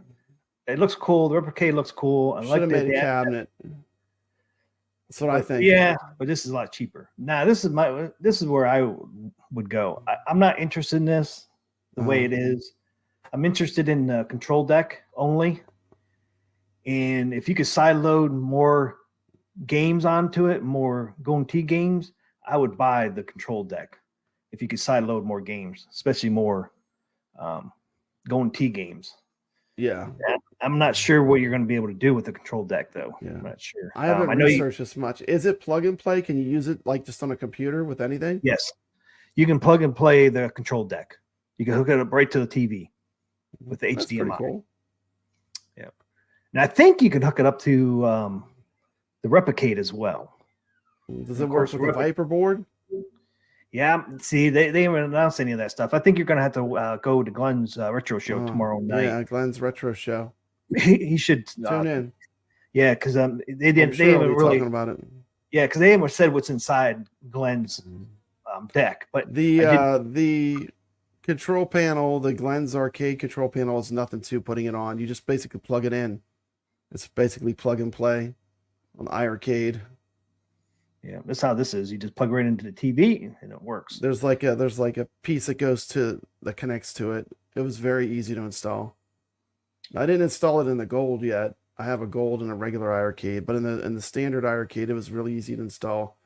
It looks cool. The Replicade looks cool. I Should like have that made they a added that. cabinet. That's what I think. Yeah, but this is a lot cheaper. Now, this is where I would go. I'm not interested in this the way it is. I'm interested in the control deck only. And if you could side load more games onto it, more Golden Tee games, I would buy the control deck. If you could side load more games, especially more Golden Tee games. Yeah. I'm not sure what you're going to be able to do with the control deck, though. Yeah. I'm not sure. I haven't I know researched this much. Is it plug and play? Can you use it like just on a computer with anything? Yes, you can plug and play the control deck. You can hook it up right to the TV with the That's HDMI. pretty cool. Yeah, and I think you can hook it up to the Replicade as well. Does it work with the Viper board? Yeah, see, they haven't announced any of that stuff. I think you're going to have to go to Glenn's retro show tomorrow night. Yeah, Glenn's retro show. He should Tune in. Yeah, because they didn't. I'm sure they he'll haven't be really talking about it. Yeah, because they haven't said what's inside Glenn's deck. But the control panel, the Glenn's arcade control panel, is nothing to putting it on. You just basically plug it in. It's basically plug and play on the iArcade. Yeah, that's how this is. You just plug right into the TV and it works. There's like a piece that connects to it. It was very easy to install. I didn't install it in the gold yet. I have a gold and a regular iArcade, but in the standard iArcade, it was really easy to install.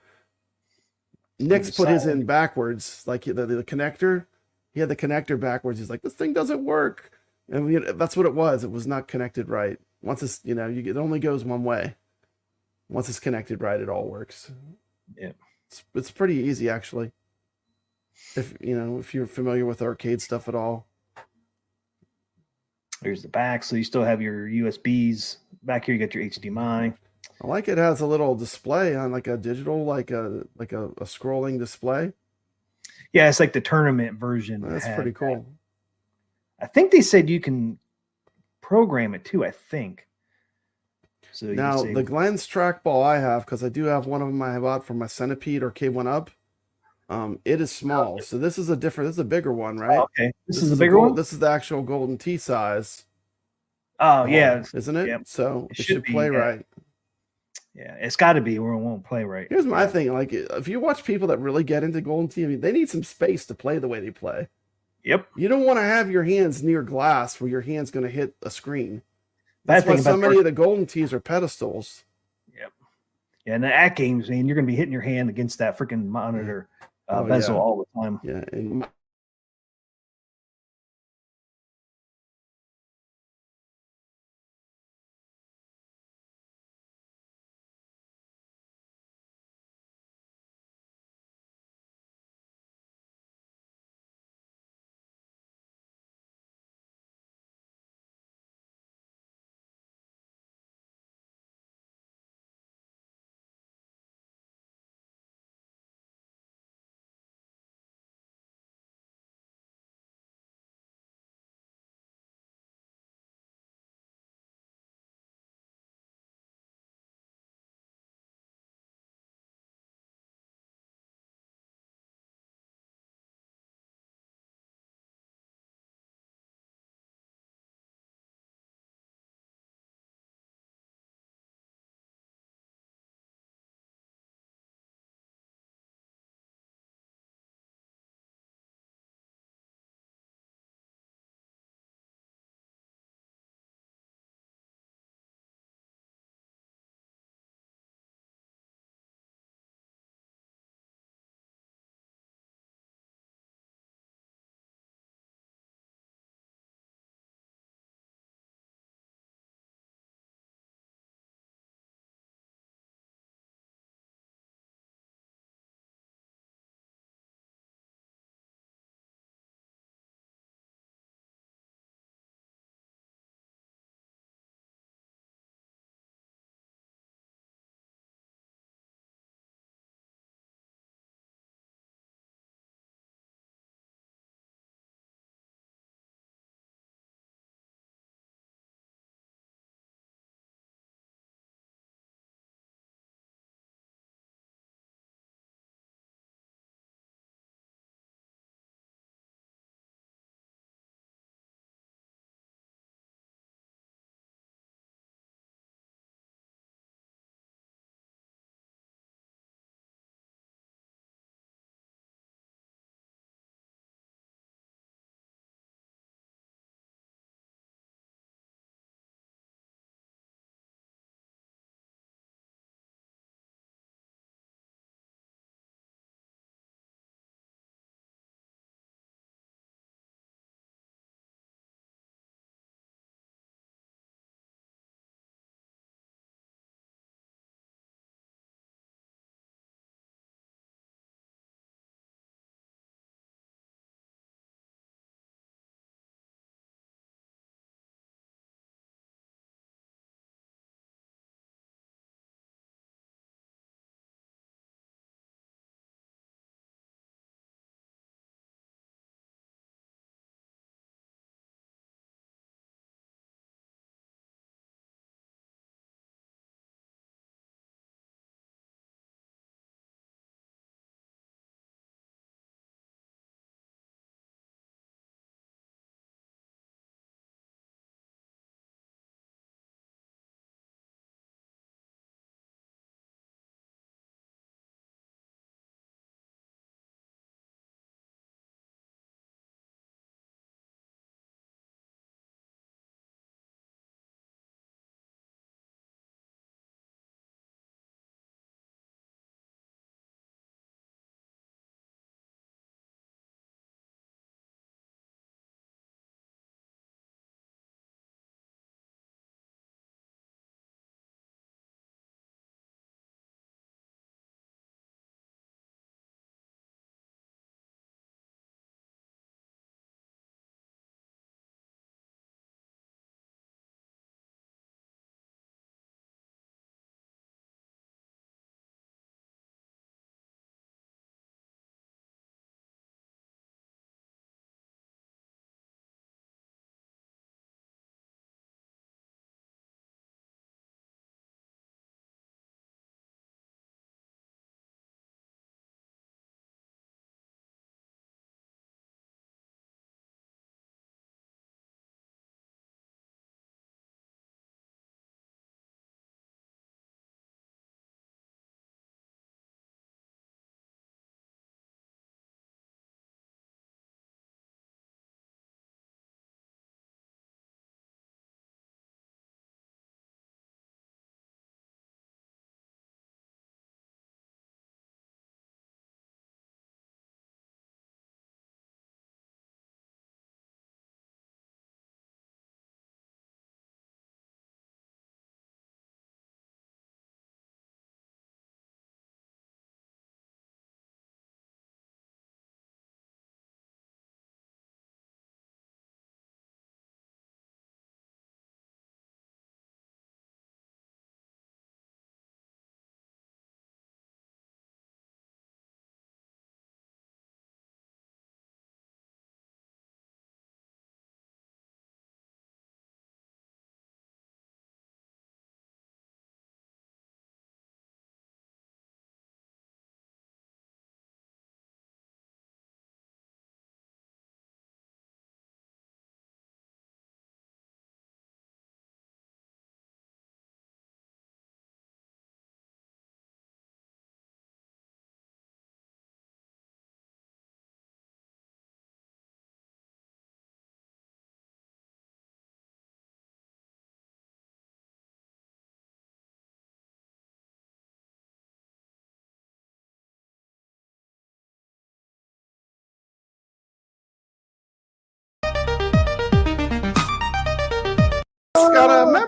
Nick's put his in backwards, like the connector. He had the connector backwards. He's like, this thing doesn't work, and that's what it was. It was not connected right. Once it's it only goes one way. Once it's connected right, it all works. Yeah, it's pretty easy actually. If you're familiar with arcade stuff at all. There's the back, so you still have your USBs back here. You got your HDMI. I like it has a little display on like a digital, like a scrolling display. Yeah, it's like the tournament version. That's pretty cool. I think they said you can program it too. I think. So now the Glenn's trackball I have, because I do have one of them I bought for my Centipede or K1 Up. It is small, so this is a bigger one, right? Oh, okay, this is a bigger one. This is the actual Golden Tee size. Oh yeah, isn't it? Yep. So it should play right. Yeah, it's got to be, or it won't play right. Here's my thing: like, if you watch people that really get into Golden Tee, I mean, they need some space to play the way they play. Yep. You don't want to have your hands near glass where your hand's going to hit a screen. That's why so many of the Golden Tees are pedestals. Yep. Yeah, and the AtGames, man, you're going to be hitting your hand against that freaking monitor bezel all the time. Yeah, and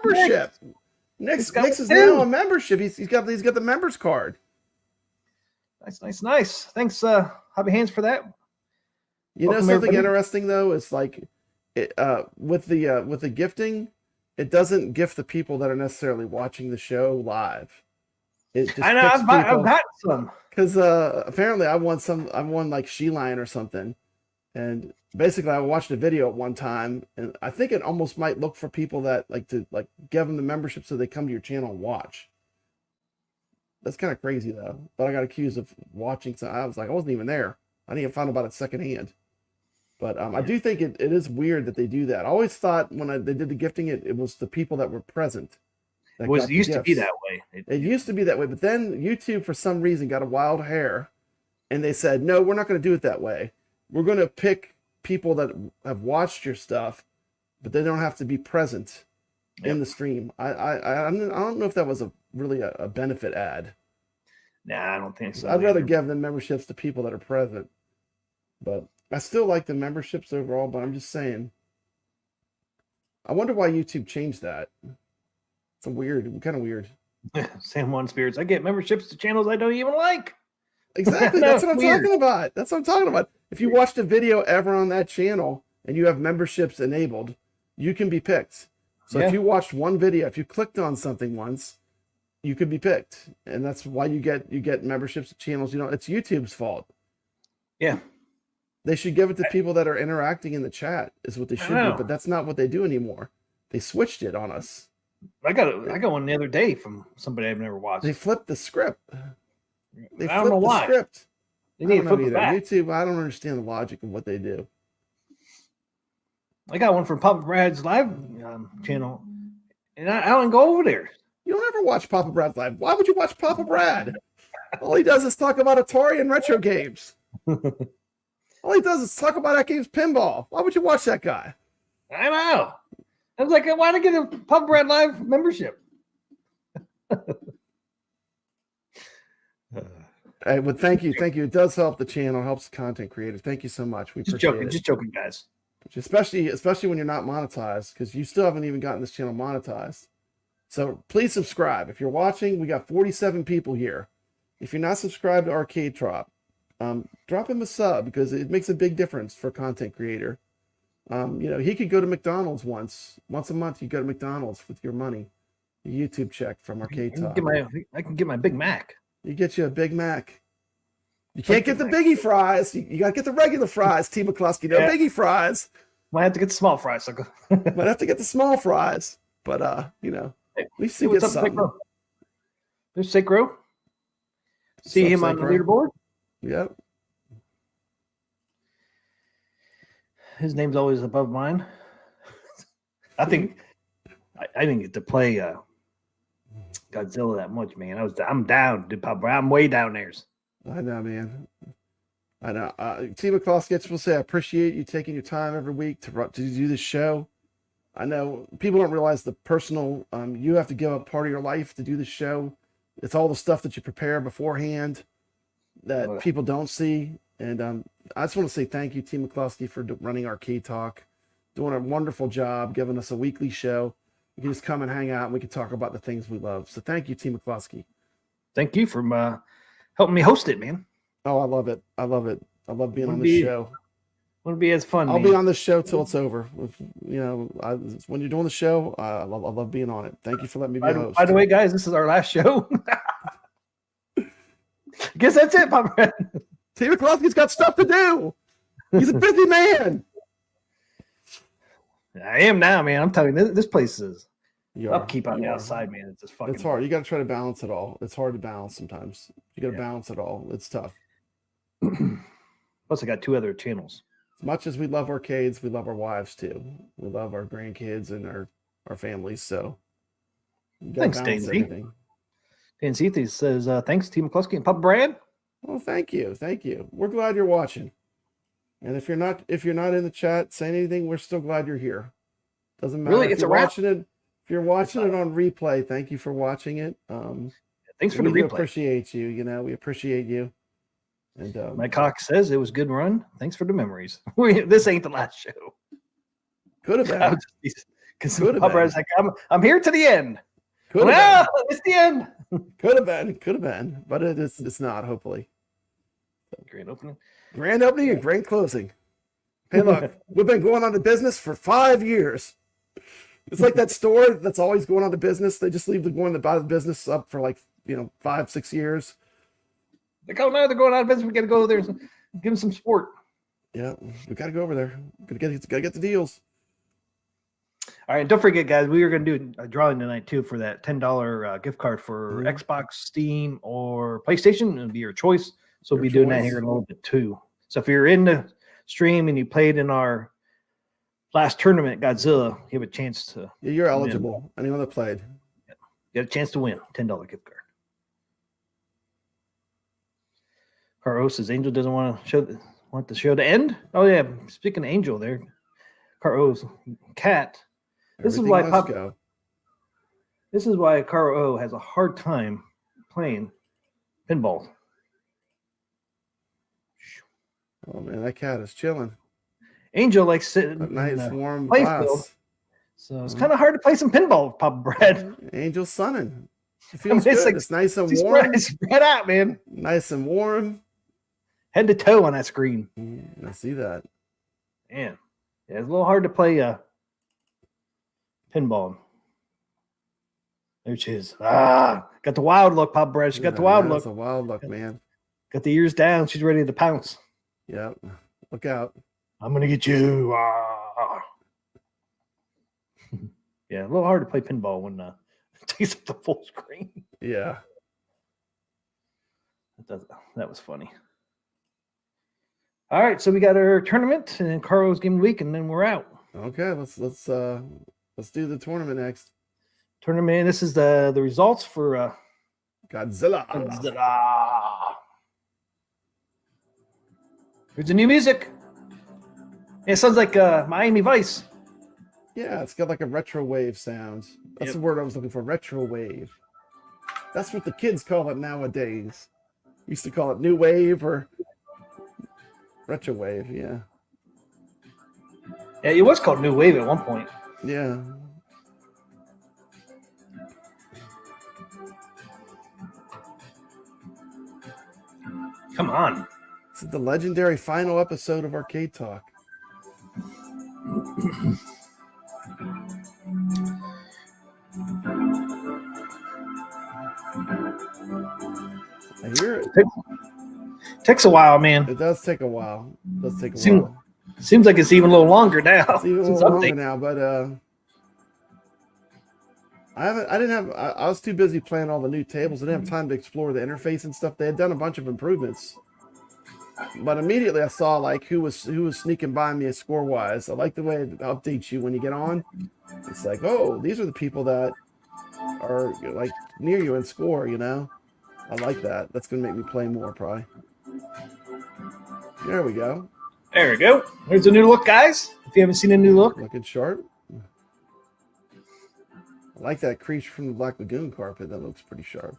membership. Nick's is now a membership. He's got the members card. Nice. Thanks, Hobby Hands, for that. You know something interesting though is like, with the gifting, it doesn't gift the people that are necessarily watching the show live. It just I know I've got some because apparently I won like She Lion or something, and basically I watched a video at one time, and I think it almost might look for people that like to give them the membership so they come to your channel and watch. That's kind of crazy though. But I got accused of watching, so I was like, I wasn't even there. I didn't even find out about it secondhand. But I do think it is weird that they do that. I always thought when they did the gifting, it was the people that were present. It used to be that way. It used to be that way, but then YouTube for some reason got a wild hair, and they said, no, we're not going to do it that way. We're going to pick people that have watched your stuff, but they don't have to be present in the stream. I don't know if that was really a benefit ad. Nah, I don't think so. I'd rather give them memberships to people that are present, but I still like the memberships overall. But I'm just saying, I wonder why YouTube changed that. It's kind of weird. San Juan Spirits. I get memberships to channels I don't even like. Exactly. That's what I'm talking about. That's what I'm talking about. If you watched a video ever on that channel and you have memberships enabled, you can be picked. So if you watched one video, if you clicked on something once, you could be picked. And that's why you get memberships to channels. It's YouTube's fault. Yeah. They should give it to people that are interacting in the chat is what they should do, but that's not what they do anymore. They switched it on us. I got one the other day from somebody I've never watched. They flipped the script. I don't know why. Script. They need to flip it back. YouTube, I don't understand the logic of what they do. I got one from Papa Brad's live channel, and I don't go over there. You don't ever watch Papa Brad's live. Why would you watch Papa Brad? All he does is talk about Atari and retro games. All he does is talk about AtGames pinball. Why would you watch that guy? I know. I was like, why not get a Papa Brad live membership? Hey, well, thank you. It does help the channel, helps the content creators. Thank you so much. We appreciate it. Just joking, guys. Especially when you're not monetized, because you still haven't even gotten this channel monetized. So please subscribe. If you're watching, we got 47 people here. If you're not subscribed to Arcade Trop, drop him a sub because it makes a big difference for a content creator. He could go to McDonald's once a month. You go to McDonald's with your money, a YouTube check from Arcade Top. I can get my Big Mac. You get you a Big Mac. You can't get the biggie fries. You got to get the regular fries. TMCLOSKY, no biggie fries. Might have to get the small fries. Might have to get the small fries. But at least you get something. There's Sacro. See him on the leaderboard. Yep. His name's always above mine. I think I didn't get to play Godzilla that much, man. I'm down, dude. I'm way down there. I know, man. I know. TMCLOSKY, I just will say I appreciate you taking your time every week to do this show. I know people don't realize the personal. You have to give up part of your life to do the show. It's all the stuff that you prepare beforehand that people don't see. And I just want to say thank you, TMCLOSKY, for running Arcade Talk, doing a wonderful job, giving us a weekly show. You can just come and hang out, and we can talk about the things we love. So thank you, TMCLOSKY. Thank you for helping me host it, man. Oh, I love it. I love being on this show. Wouldn't be as fun. I'll be on this show till it's over. When you're doing the show, I love being on it. Thank you for letting me be a host. By the way, guys, this is our last show. Guess that's it, Papa Brad. TMCLOSKY's got stuff to do. He's a busy man. I am now, man. I'm telling you, this place is upkeep on the are. outside, man. It's just fucking. It's hard. You got to try to balance it all. It's hard to balance sometimes. You got to balance it all. It's tough. Plus, I got 2 other channels. As much as we love arcades, we love our wives too. We love our grandkids and our families. So, thanks, Daisy. Dan Seethy says, "Thanks, TMCLOSKY and Papa Brad." Well, thank you. We're glad you're watching. And if you're not in the chat saying anything, we're still glad you're here. Doesn't matter if you're watching it. If you're watching it on replay, thank you for watching it. Thanks for the replay. We appreciate you. We appreciate you. And my cock says it was good run. Thanks for the memories. This ain't the last show. Could have been. Because Could have Papa been. is like, I'm here to the end. Could Well, have it's the end. been. Could have been. But it's not, hopefully. Grand opening. Grand opening and grand closing. Hey, look, we've been going on to business for 5 years. It's like that store that's always going on to business. They just leave the going about the business up for like 5-6 years. Like, oh no, they're going out of business. We got to go there and give them some support. Yeah, we got to go over there. Gotta get the deals. All right, don't forget, guys, we are going to do a drawing tonight too for that $10 gift card for Xbox, Steam, or PlayStation. It'll be your choice. So we'll be doing that here in a little bit too. So if you're in the stream and you played in our last tournament, Godzilla, you have a chance to. Yeah, you're eligible. Anyone that played, you have a chance to win $10 gift card. Carlos says Angel doesn't want the show to end. Oh yeah, speaking of Angel, there, Carlos cat. This is why Carl O has a hard time playing pinball. Oh man, that cat is chilling. Angel likes sitting a nice in warm play glass. field, so it's kind of hard to play some pinball, Papa Brad. Angel sunning. It feels good. Like, it's nice and warm. It's spread out, man. Nice and warm. Head to toe on that screen. I see that. Man, yeah, it's a little hard to play pinball. There she is. Got the wild look, Papa Brad. She got the wild look. That's a wild look, man. Got the ears down. She's ready to pounce. Yep. Look out. I'm gonna get you. Yeah, a little hard to play pinball when it takes up the full screen. Yeah. That was funny. All right, so we got our tournament and then Carlos game of the week, and then we're out. Okay, let's do the tournament next. Tournament. This is the results for Godzilla. There's the new music. It sounds like Miami Vice. Yeah, it's got like a retro wave sound. That's the word I was looking for. Retro wave. That's what the kids call it nowadays. Used to call it new wave or retro wave. Yeah. Yeah, it was called New Wave at one point. Yeah. Come on. This is the legendary final episode of Arcade Talk. I hear it. Takes a while, man. It does take a while. It does take a while. Seems like it's even a little longer now. It's even a little longer now, but I was too busy playing all the new tables. I didn't have time to explore the interface and stuff. They had done a bunch of improvements. But immediately I saw like who was sneaking by me score wise. I like the way it updates you when you get on. It's like, oh, these are the people that are like near you in score, you know? I like that. That's gonna make me play more probably. There we go. There we go. There's a new look, guys. If you haven't seen a new look. Looking sharp. I like that creature from the Black Lagoon carpet. That looks pretty sharp.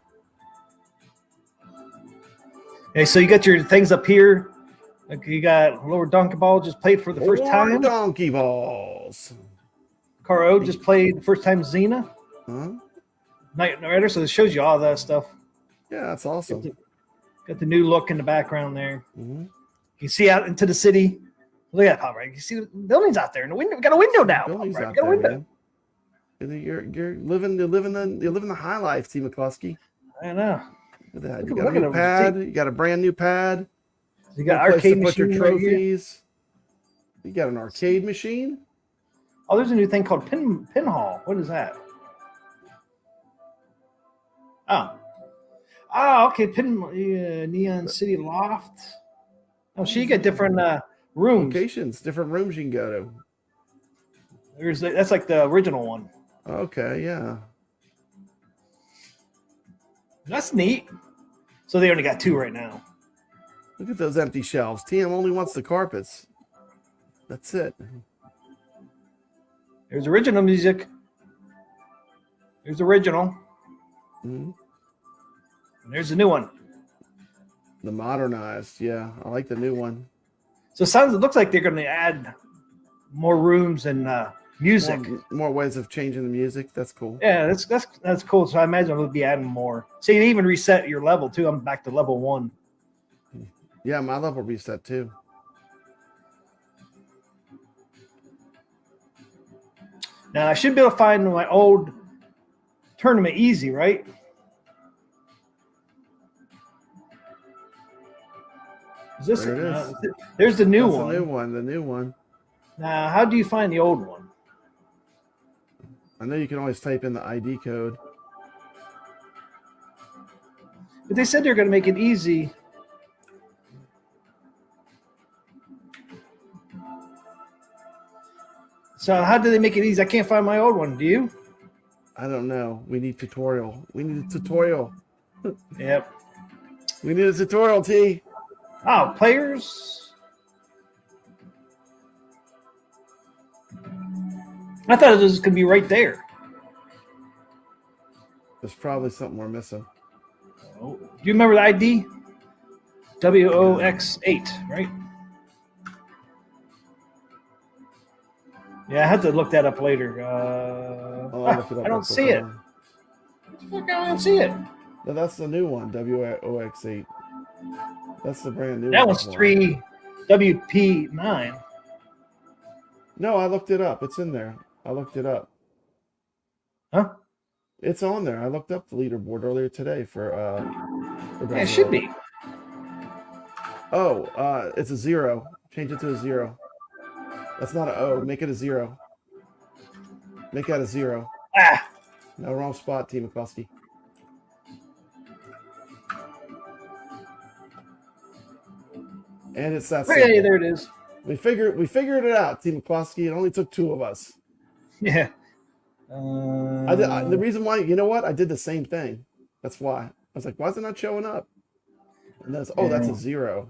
Okay, so you got your things up here. Like you got Lower Donkey Ball just played for the first time. Donkey Balls. Caro just played the first time Xena. Huh? Night Rider, so it shows you all that stuff. Yeah, that's awesome. Got the new look in the background there. Mm-hmm. You can see out into the city. Look at that, Pop, right? You see the buildings out there in the window. We got a window now. Buildings Pop, out right? We got a window. Man. You're living the high life, TMCLOSKY. I know. Look at that. You got a new pad. You got a brand new pad. You got arcade to put your machine trophies. Right, you got an arcade machine. Oh, there's a new thing called Pinhall. What is that? Oh, okay. Neon City Loft. Oh, so you get different rooms. Locations, different rooms you can go to. That's like the original one. Okay, yeah. That's neat. So they only got 2 right now. Look at those empty shelves. TM only wants the carpets. That's it. There's original music. There's original. Mm-hmm. And there's the new one. The modernized, yeah. I like the new one. So it looks like they're going to add more rooms and Music. More ways of changing the music. That's cool. Yeah, that's cool. So I imagine we'll be adding more. So you can even reset your level too. I'm back to level 1. Yeah, my level reset too. Now I should be able to find my old tournament easy, right? Is this There it no, is. There's the new That's one. The new one. The new one. Now, how do you find the old one? I know you can always type in the ID code. But they said they're going to make it easy. So how do they make it easy? I can't find my old one. Do you? I don't know. We need tutorial. We need a tutorial. Yep. We need a tutorial, T. Oh, players. I thought it was going to be right there. There's probably something we're missing. Oh, do you remember the ID? WOX8, right? Yeah, I had to look that up later. I'll look it up I don't real see quick. it. Fuck, I don't see it. No, that's the new one, WOX8. That's the brand new one. That one's 3WP9. No, I looked it up. It's in there. I looked it up. Huh? It's on there. I looked up the leaderboard earlier today for Yeah, it should be. Oh, it's a 0. Change it to a 0. That's not an O. Make it a 0. Make that a 0. Ah, No, wrong spot, TMCLOSKY. And it's that hey, simple. there it is. We figured it out, TMCLOSKY. It only took 2 of us. Yeah. The reason why, you know what? I did the same thing. That's why. I was like, why is it not showing up? And that's that's a 0.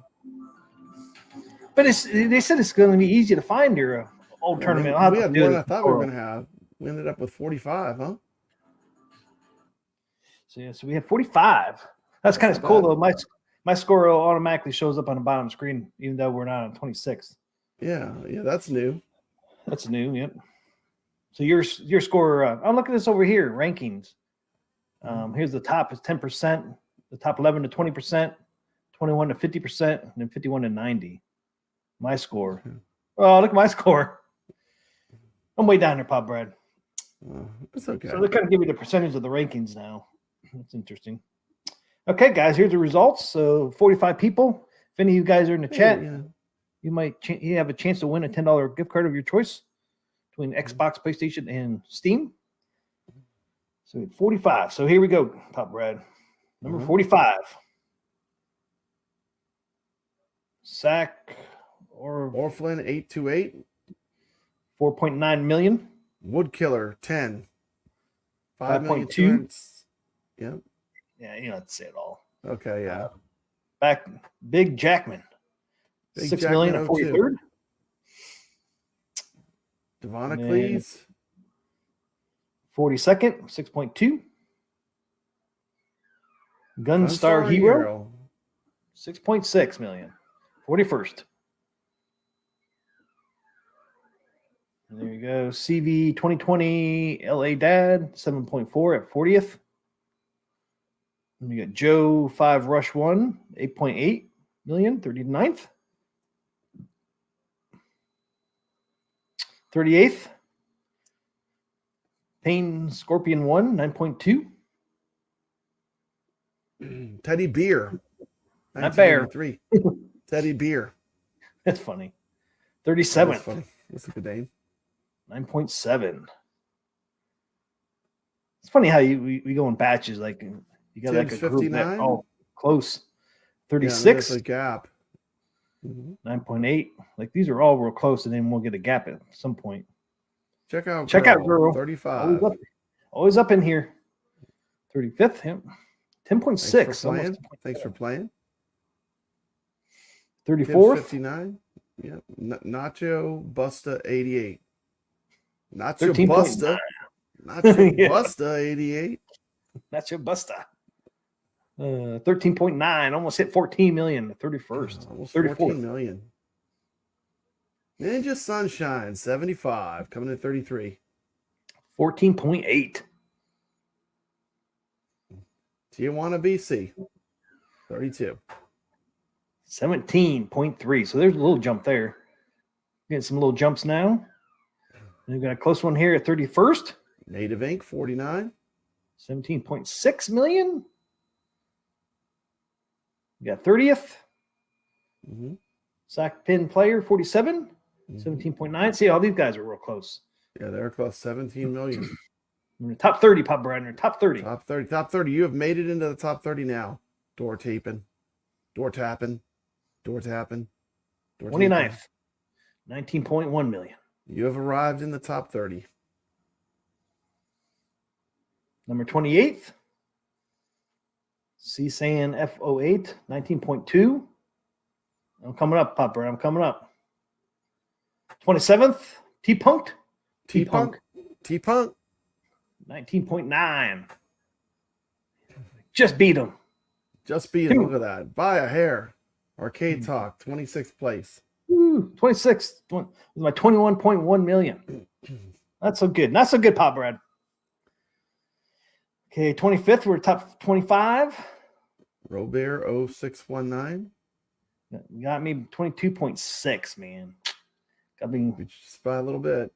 But they said it's going to be easy to find your old tournament. We had more than I thought we were going to have. We ended up with 45, huh? So yeah, so we have 45. That's kind of not cool bad. though. My score automatically shows up on the bottom screen, even though we're not on 26th. Yeah, that's new. That's new. Yep. So your score. Oh, look at this over here. Rankings. Here's the top is 10%. The top 11 to 20%, 21 to 50%, and then 51 to 90. My score. Oh, look at my score. I'm way down there, Pop Brad. It's okay. So they're kind of give you the percentage of the rankings now. That's interesting. Okay, guys, here's the results. So 45 people. If any of you guys are in the chat, you might you have a chance to win a $10 gift card of your choice between Xbox, PlayStation, and Steam. So 45. So here we go, Pop Brad. Number 45. Sack or Orphan 828. 4.9 million. Woodkiller 10. 5.2. Yep. Yeah, you don't have to say it all. Okay, yeah. Back Big Jackman. Big 6 Jackman million at 43rd. Devonacles. 42nd, 6.2. Gunstar Hero, 6.6 million. 41st. And there you go. CV 2020 LA Dad, 7.4 at 40th. And you got Joe 5 Rush 1, 8.8 million, 39th. 38th. Pain Scorpion 1, 9.2. Teddy Beer. Not Bear. 1983. Teddy Beer. That's funny. 37th. That's funny. That's a good name. 9.7. It's funny how we go in batches. Like you got like a group that all close. 36. Yeah, there's a gap. 9.8. Like these are all real close, and then we'll get a gap at some point. Check out Girl. 35. Always up in here. 35th. Yep. 10.6. Thanks for playing. 34th. 59. Yep. Nacho Busta 88. Nacho 13. Busta. Nacho Yeah. Busta 88. Nacho Busta. 13.9. Almost hit 14 million. 31st. Almost 34th. 14 million. Ninja Sunshine, 75, coming in 33. 14.8. Tijuana, BC, 32. 17.3. So there's a little jump there. Getting some little jumps now. And we've got a close one here at 31st. Native Inc., 49. 17.6 million. We got 30th. Mm-hmm. Sack pin player, 47. 17.9. See, all these guys are real close. Yeah, they're close. 17 million. Top 30, Pop Bradner. Top 30. Top 30. Top 30. You have made it into the top 30 now. Door taping. Door tapping. Door tapping. Door 29th. 19.1 million. You have arrived in the top 30. Number 28th. C-San F08. 19.2. I'm coming up, Pop Brad. I'm coming up. 27th. T-Punk. T-Punk. T-Punk. 19.9. Just beat him. Just beat him. Look at that. Buy a hair. Arcade Talk, 26th place. 26th. My 21.1 million. That's so good. Not so good, Pop Brad. Okay, 25th. We're top 25. Robert 0619. Got me 22.6, man. Got me just by a little bit.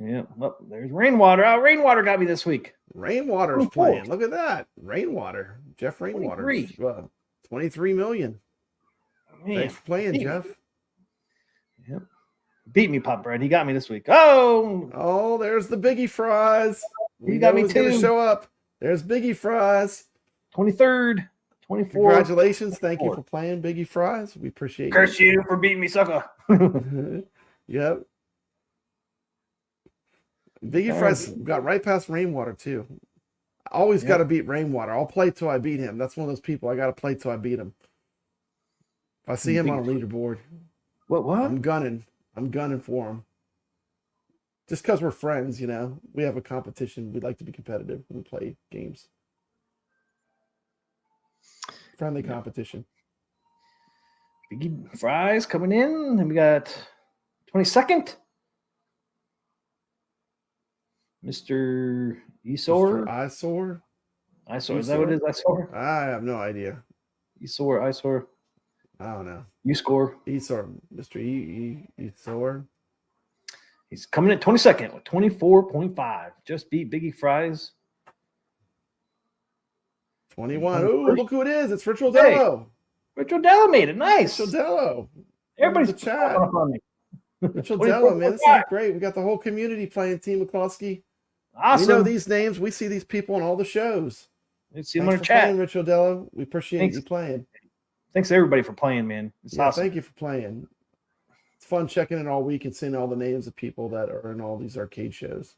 Yeah. Well, there's Rainwater. Oh, Rainwater got me this week. Rainwater's playing. Look at that. Rainwater. Jeff Rainwater. 23 million. Man, thanks for playing, Jeff. Yep. Beat me, Pop Bread. He got me this week. Oh, there's the Biggie Fries. He got me too. Gonna show up. There's Biggie Fries. 23rd, 24th. Congratulations. Thank you for playing, Biggie Fries. We appreciate Curse you for beating me, sucker. Yep. Biggie Fries got right past Rainwater, too. I always got to beat Rainwater. I'll play till I beat him. That's one of those people. I got to play till I beat him. If I see him on a leaderboard, what? I'm gunning for him. Just because we're friends, we have a competition. We'd like to be competitive when we play games. Friendly competition. Biggie Fries coming in. And we got 22nd. Mr. Esor. Isor. Is that what it is? Isor? I have no idea. Isor. I don't know. You score. Esor. Mr. Esor. He's coming at 22nd with 24.5. Just beat Biggie Fries. 21. Oh, look who it is. It's Rich Dello. Rich Dello made it. Nice. Rich Dello. Everybody's chat. Up on me. Rich Dello, man. This is great. We got the whole community playing TMCLOSKY. Awesome. We know these names. We see these people on all the shows. Let's see them in the chat. Playing, Rich Dello. We appreciate you playing. Thanks to everybody for playing, man. It's awesome. Thank you for playing. It's fun checking in all week and seeing all the names of people that are in all these arcade shows.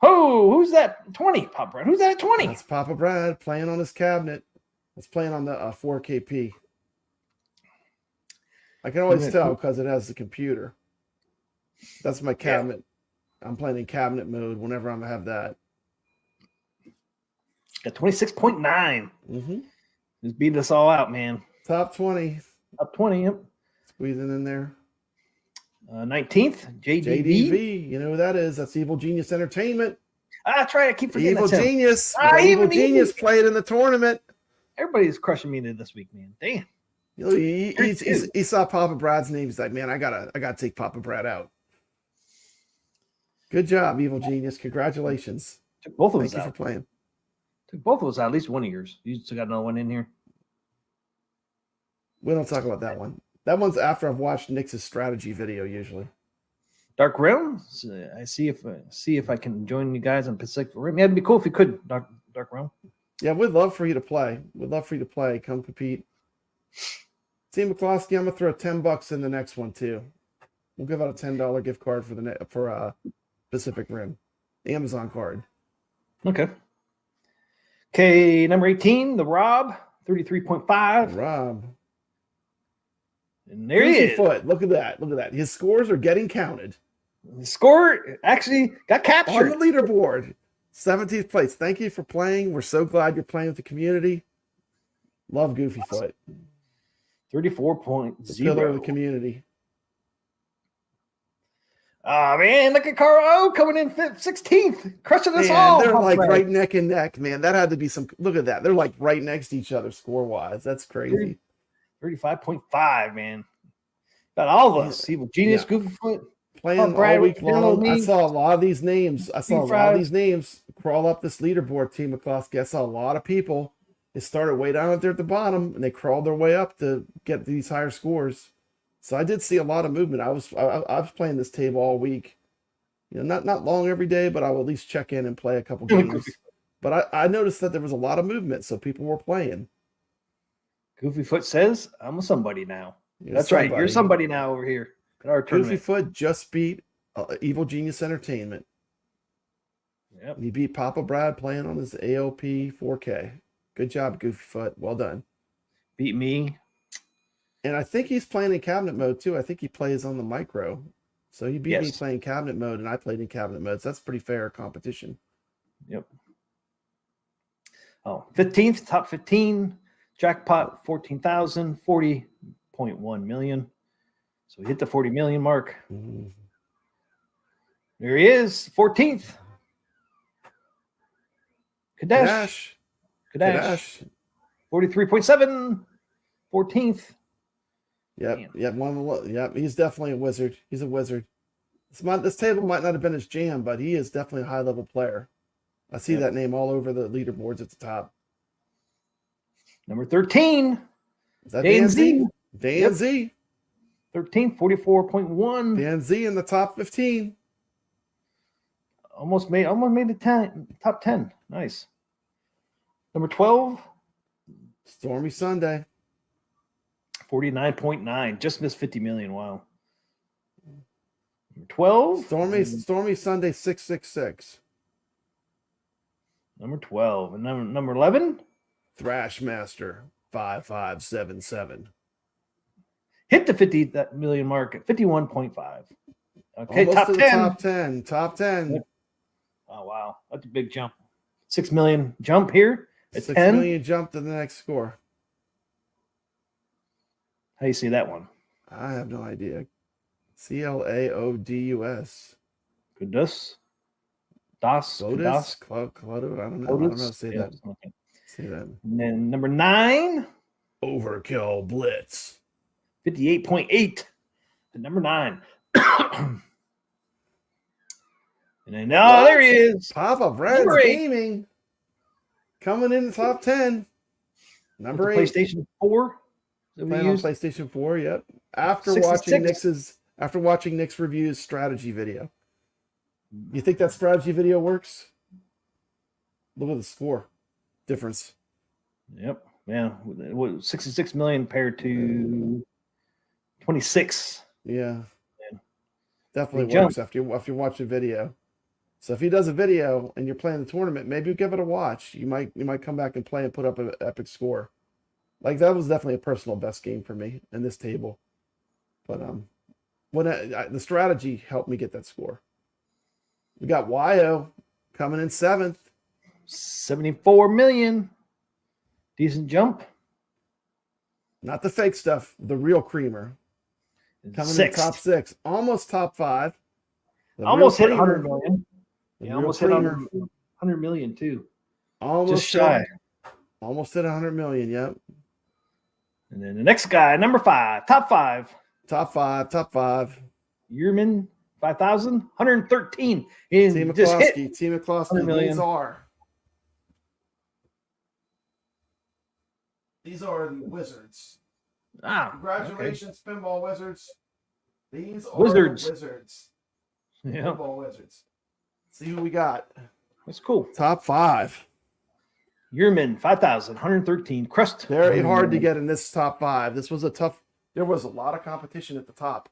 Oh, who's that? 20, Papa Brad. Who's that at 20? That's Papa Brad playing on his cabinet. That's playing on the 4KP. I can always tell because it has the computer. That's my cabinet. Yeah. I'm playing in cabinet mode whenever I'm going to have that. Got 26.9. Mm-hmm. Just beat us all out, man. Top 20. Top 20, yep. Squeezing in there. 19th, JDV. JDV. You know who that is? That's Evil Genius Entertainment. That's right. I keep forgetting Evil Genius. Evil Genius played in the tournament. Everybody's crushing me this week, man. Damn. He saw Papa Brad's name. He's like, man, I gotta take Papa Brad out. Good job, Evil Genius. Congratulations. Took both of us out. Thank you for playing. Took both of us out. At least one of yours. You still got another one in here. We don't talk about that one. That one's after I've watched Nick's strategy video usually. Dark Realm. I see if I can join you guys on Pacific Rim. Yeah, it'd be cool if you could. Dark Realm. Yeah, we'd love for you to play. Come compete. TMCLOSKY, I'm gonna throw $10 in the next one too. We'll give out a $10 gift card for Pacific Rim, Amazon card. Okay, number 18, the Rob, 33.5. Rob. And there he is. Look at that. His scores are getting counted. The score actually got captured on the leaderboard. 17th place. Thank you for playing. We're so glad you're playing with the community. Love Goofyfoot. 34.0. The pillar of the community. Oh man, look at Carl coming in 16th, crushing us Man, all. they're Papa like Brad. right neck and neck, man. That had to be some. Look at that. They're like right next to each other score wise. That's crazy. 35.5, man. Got all of us. Evil Genius, Yeah. Goofy Foot. Playing Brad all week with Bill, long. I me. saw a lot of these names. I saw a lot Fried. of these names crawl up this leaderboard, Team McCloskey. I saw a lot of people. They started way down there at the bottom, and they crawled their way up to get these higher scores. So I did see a lot of movement. I was playing this table all week. You know, not long every day, but I will at least check in and play a couple games. But I noticed that there was a lot of movement, so people were playing. Goofy Foot says, I'm a somebody now. You're That's right. You're somebody now over here at our Goofy tournament. Foot just beat Evil Genius Entertainment. Yep. And he beat Papa Brad playing on his AOP 4K. Good job, Goofy Foot. Well done. Beat me. And I think he's playing in cabinet mode too. I think he plays on the micro. So he beat me playing cabinet mode, and I played in cabinet mode. So that's pretty fair competition. Yep. Oh, 15th, top 15. Jackpot 14,000, 40.1 million. So we hit the 40 million mark. Mhm. There he is, 14th. Kadesh. 43.7. 14th. Yep. Yep. He's definitely a wizard. He's a wizard. This table might not have been his jam, but he is definitely a high level player. I see that name all over the leaderboards at the top. Number 13. Is that Dan Dan Z? Z? Dan Z. 13, 44.1. Dan Z in the top 15. Almost made the top 10. Nice. Number 12. Stormy Sunday. 49.9. Just missed 50 million. Wow. Number 12. Stormy Sunday 666. Number 12. And number 11. Thrashmaster 5577. Hit the 50 million mark at 51.5. Okay, Almost top to the 10. top 10. Top 10. Yep. Oh, wow. That's a big jump. 6 million jump here at 6 10. million jump to the next score. How do you see that one? I have no idea. CLAODUS. Kudus? Das? Clotus? Kudas? Clotus? I don't know. I don't know how to say Yeah, that. okay. Say that. And then number 9. Overkill Blitz. 58.8 to number 9. And then, there he is. Papa Brad's Number 8. Gaming. Coming in the top 10. Number 8. PlayStation 4. Playing on PlayStation 4, yep. After 66. watching Nick's reviews strategy video. You think that strategy video works? Look at the score difference. Yep. Yeah. 66 million paired to 26. Yeah. Definitely Big works after you watch the video. So if he does a video and you're playing the tournament, maybe give it a watch. You might come back and play and put up an epic score. Like that was definitely a personal best game for me in this table. But when the strategy helped me get that score. We got YO coming in 7th. 74 million. Decent jump. Not the fake stuff, the real creamer. Coming in top 6. Almost top 5. Almost hit 100 million. Yeah, almost hit 100 million too. Almost just shy. Almost hit 100 million, yep. And then the next guy, number 5, top 5. Top 5. Yearman, 5,000, 113. In Team just hit. McCloskey. Team 100 McCloskey. million. These are the Wizards. Congratulations, Pinball Wizards. These are Wizards. the Wizards. Yeah, Pinball Wizards. See who we got. that's cool. Top 5. Yearman, 5,000, 113. Crust. Very hard to get in this top 5. This was there was a lot of competition at the top.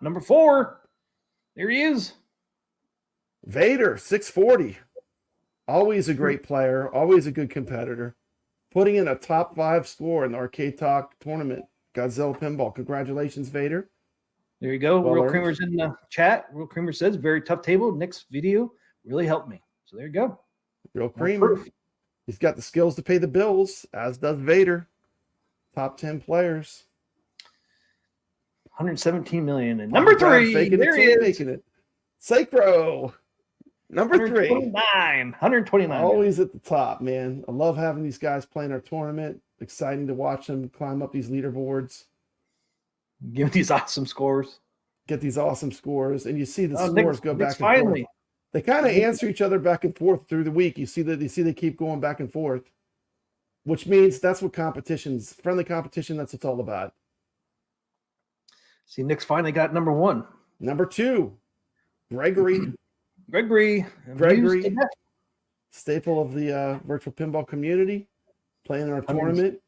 Number 4. There he is. Vader, 640. Always a great player. Always a good competitor. Putting in a top 5 score in the Arcade Talk tournament. Godzilla Pinball. Congratulations, Vader. There you go. Well Real earned. Creamer's in the chat. Real Creamer says, very tough table. Nick's video really helped me. So there you go. Real More creamer. proof. He's got the skills to pay the bills, as does Vader. Top 10 players. 117 million. And number Brad 3, faking there it he till is. making it. Sacro, number 3. 129. Always at the top, man. I love having these guys playing our tournament. Exciting to watch them climb up these leaderboards. Give these awesome scores. Get these awesome scores. And you see the scores Nick's, go Nick's back and finally. forth. They kind of answer each other back and forth through the week. You see they keep going back and forth, which means that's what competition's friendly competition. That's what it's all about. See, Nick's finally got number 1. Number 2, Gregory, staple of the virtual pinball community, playing in our tournament.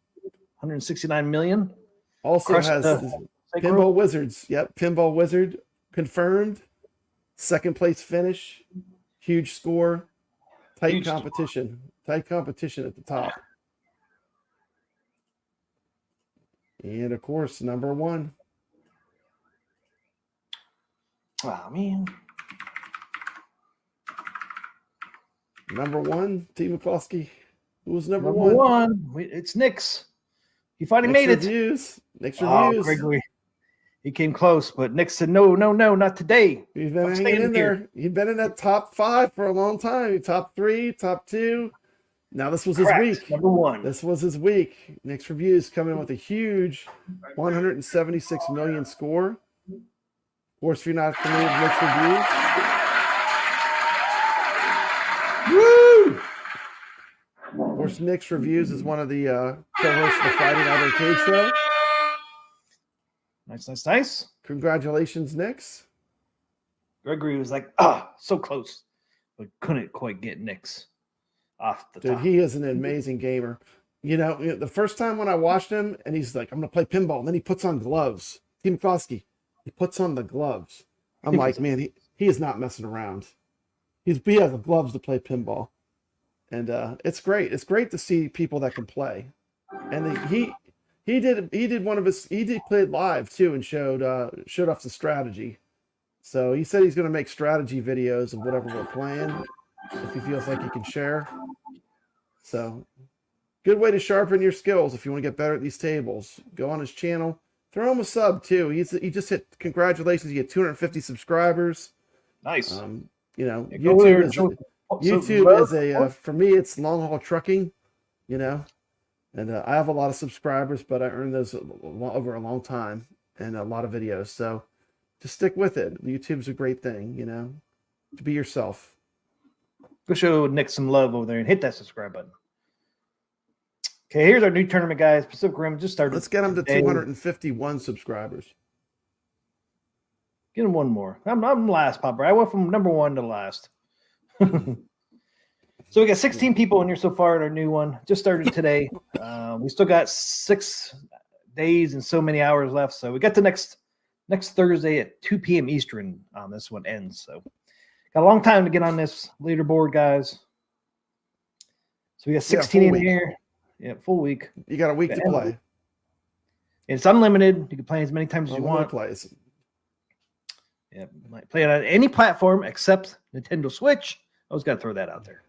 169 million. Also Crushed has the Pinball Wizards. Yep, Pinball Wizard confirmed. Second place finish. Huge score. Tight competition. Tight competition at the top. And of course, number 1. Oh, man. Number 1, TMCLOSKY. Who was number Number 1? 1. It's Nick's. He finally made it. Next Oh, reviews. Gregory. He came close, but Nick said, no, not today. He's been I'm hanging staying in here. there. He's been in that top 5 for a long time. Top 3, top 2. Now this was his Correct. week. Number 1. This was his week. Next reviews coming in with a huge 176 million score. Of course, if you're not familiar with Nick's reviews. Woo! Of course, Nick's reviews is one of the co-hosts of the Friday Night Arcade Show. Nice. Congratulations, Nick's. Gregory was like, so close, but couldn't quite get Nick's off the top. Dude, he is an amazing gamer. You know, the first time when I watched him and he's like, I'm going to play pinball. And then he puts on gloves. TMCLOSKY, he puts on the gloves. I'm like, man, he is not messing around. He has the gloves to play pinball. And it's great. It's great to see people that can play. And he did play live too and showed off the strategy. So he said he's going to make strategy videos of whatever we're playing if he feels like he can share. So good way to sharpen your skills if you want to get better at these tables. Go on his channel. Throw him a sub too. He just hit, congratulations, he had 250 subscribers. Nice. You know, Yeah, YouTube is a for me it's long haul trucking, you know. And I have a lot of subscribers, but I earned those over a long time and a lot of videos. So just stick with it. YouTube's a great thing, you know, to be yourself. Go show Nick some love over there and hit that subscribe button. Okay, here's our new tournament, guys. Pacific Rim just started. Let's get him to 251 subscribers. Get him one more. I'm last, Papa. I went from number 1 to last. So we got 16 people in here so far at our new one. Just started today. We still got 6 days and so many hours left. So we got the next Thursday at 2 p.m. Eastern. This one ends. So got a long time to get on this leaderboard, guys. So we got 16 in here. Yeah, full week. You got a week to play. And it's unlimited. You can play as many times as you want. Plays. Yeah, you might play it on any platform except Nintendo Switch. I always got to throw that out there.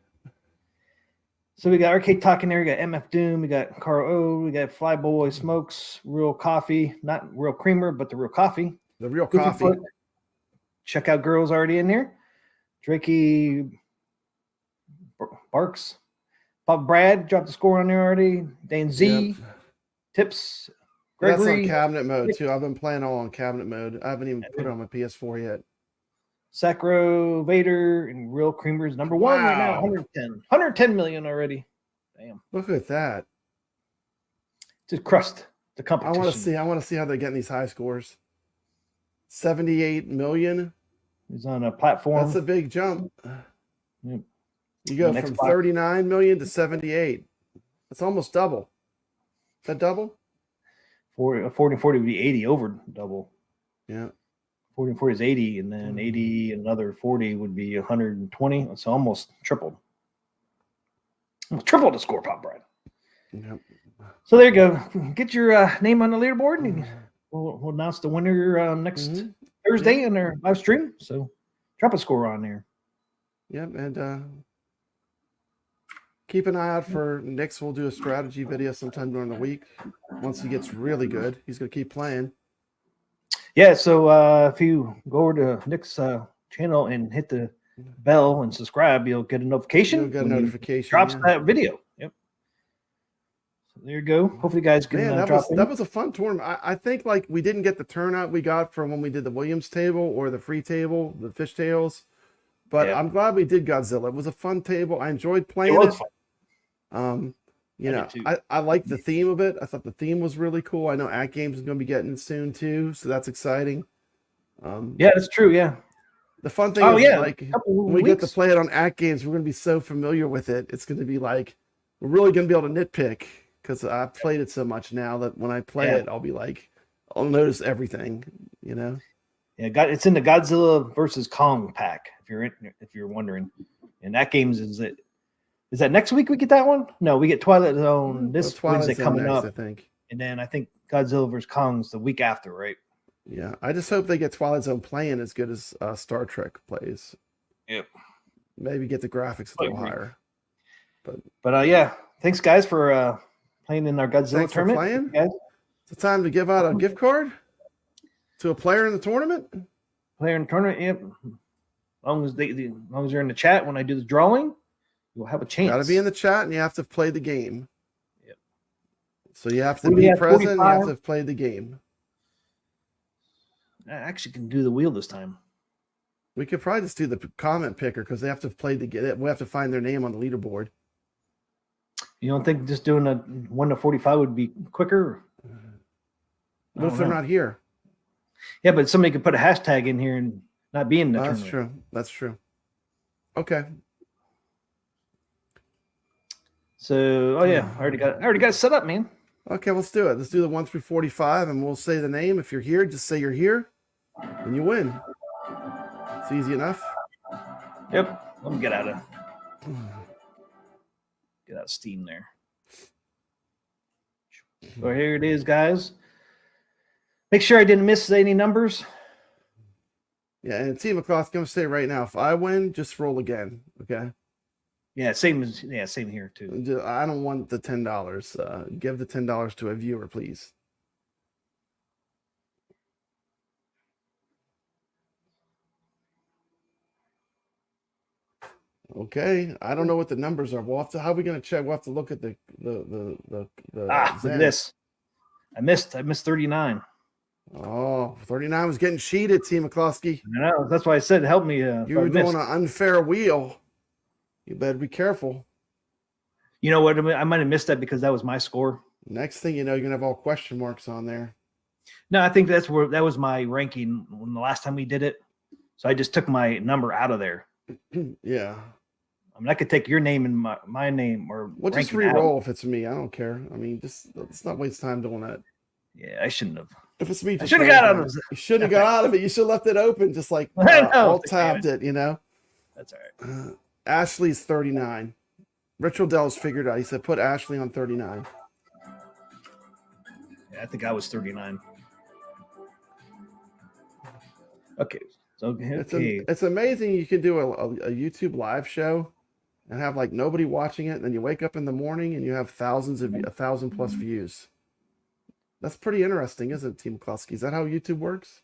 So we got Arcade Talk in there. We got MF Doom. We got Carl O. We got Flyboy Smokes. Real Coffee. Not Real Creamer, but the Real Coffee. The Real Goofy Coffee. Foot. Check out Girls already in there. Drakey Barks. Pop Brad dropped the score on there already. Dan Z. Yep. Tips. That's Gregory. on cabinet mode too. I've been playing all on cabinet mode. I haven't even put it on my PS4 yet. Sacro, Vader, and Real Creamer's number 1 right now. Wow. 110 million already. Damn. Look at that. Just crushed the I competition. want to see how they're getting these high scores. 78 million. He's on a platform. That's a big jump. Yep. You go The from next 39 million to 78. That's almost double. Is that double? 40 and 40 would be 80 over double. Yeah. 40 and 40 is 80, and then 80 and another 40 would be 120. So almost tripled. Almost tripled the score, Pop Brad. Yep. So there you go. Get your name on the leaderboard, and we'll announce the winner next Thursday in our live stream. So drop a score on there. Yep. And keep an eye out for Nick's. We'll do a strategy video sometime during the week. Once he gets really good, he's going to keep playing. Yeah, so if you go over to Nick's channel and hit the bell and subscribe, you'll get a notification. You'll get a when he notification. drops Yeah. that video. Yep. So there you go. Hopefully, you guys can Man, drop in. that was a fun tournament. I think like we didn't get the turnout we got from when we did the Williams table or the free table, the fishtails. But Yeah. I'm glad we did Godzilla. It was a fun table. I enjoyed playing It it. was fun. You I know, did too. I liked the theme of it. I thought the theme was really cool. I know AtGames is going to be getting it soon too, so that's exciting. Yeah, that's true. Yeah. The fun thing Oh, is yeah, like a couple when we get to weeks. play it on AtGames, we're going to be so familiar with it. It's going to be like we're really going to be able to nitpick because I've played it so much now that when I play Yeah. it, I'll be like, I'll notice everything. You know. Yeah, it's in the Godzilla versus Kong pack. If you're wondering, and that game's is that next week we get that one? No, we get Twilight Zone this Twilight Wednesday Zone coming next, up, I think. and then I think Godzilla versus Kong's the week after, right? Yeah, I just hope they get Twilight Zone playing as good as Star Trek plays. Yep. Maybe get the graphics a little agree. higher. But yeah, thanks guys for playing in our Godzilla Thanks for tournament. playing. Guys, It's time to give out a gift card to a player in the tournament. player in the tournament. Yep. As long as you're in the chat when I do the drawing, you'll have a chance. Got to be in the chat, and you have to have played the game. Yep. So you have to What do we be have, present. And you have 45? to have played the game. I actually can do the wheel this time. We could probably just do the comment picker because they have to have played the game. We have to find their name on the leaderboard. You don't think just doing a 1 to 45 would be quicker? What if they're not here? Yeah, but somebody could put a hashtag in here and not be in the That's tournament. true. That's true. Okay. So, I already got it set up, man. Okay, let's do it. Let's do the 1 through 45, and we'll say the name. If you're here, just say you're here, and you win. It's easy enough. Yep. Let me get out of Steam there. So here it is, guys. Make sure I didn't miss any numbers. Yeah, and TMCLOSKY, I'm gonna say right now, if I win, just roll again. Okay. Yeah, same here too. I don't want the $10. Give the $10 to a viewer, please. Okay, I don't know what the numbers are. We'll have to. How are we gonna check? We'll have to look at the Look at Zen. this. I missed 39. Oh, 39 was getting cheated, TMCLOSKY. I know. That's why I said help me. You were doing an unfair wheel. You better be careful. You know what? I might have missed that because that was my score. Next thing you know, you're gonna have all question marks on there. No, I think that was my ranking when the last time we did it. So I just took my number out of there. Yeah. I mean, I could take your name and my name or Well, just ranking out. re-roll if it's me. I don't care. I mean, just let's not waste time doing that. Yeah, I shouldn't have. If it's me, I just should have roll got out it. of it. You shouldn't have got out of it. You should have left it open, just like I know. alt tabbed it. You know. That's all right. Ashley's 39. Rich Odell's figured out. He said put Ashley on 39. Yeah, I think I was 39. Okay. So It's amazing you can do a YouTube live show and have like nobody watching it, and then you wake up in the morning and you have 1,000 plus views. That's pretty interesting, isn't it, TMCLOSKY? Is that how YouTube works?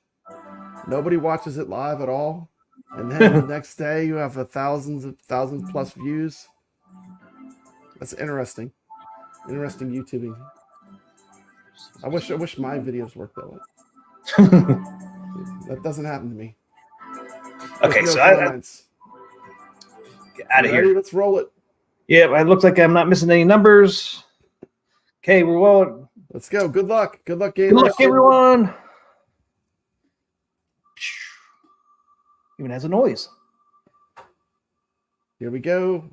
Nobody watches it live at all, and then the next day you have 1,000 plus views. That's interesting. Interesting YouTubing. I wish my videos worked that way. That doesn't happen to me. Okay, There's so no I comments. get out of Ready? here. Let's roll it. Yeah, it looks like I'm not missing any numbers. Okay, we're well. Let's go. Good luck. Good luck, gamers. Good luck, everyone. Even has a noise. Here we go.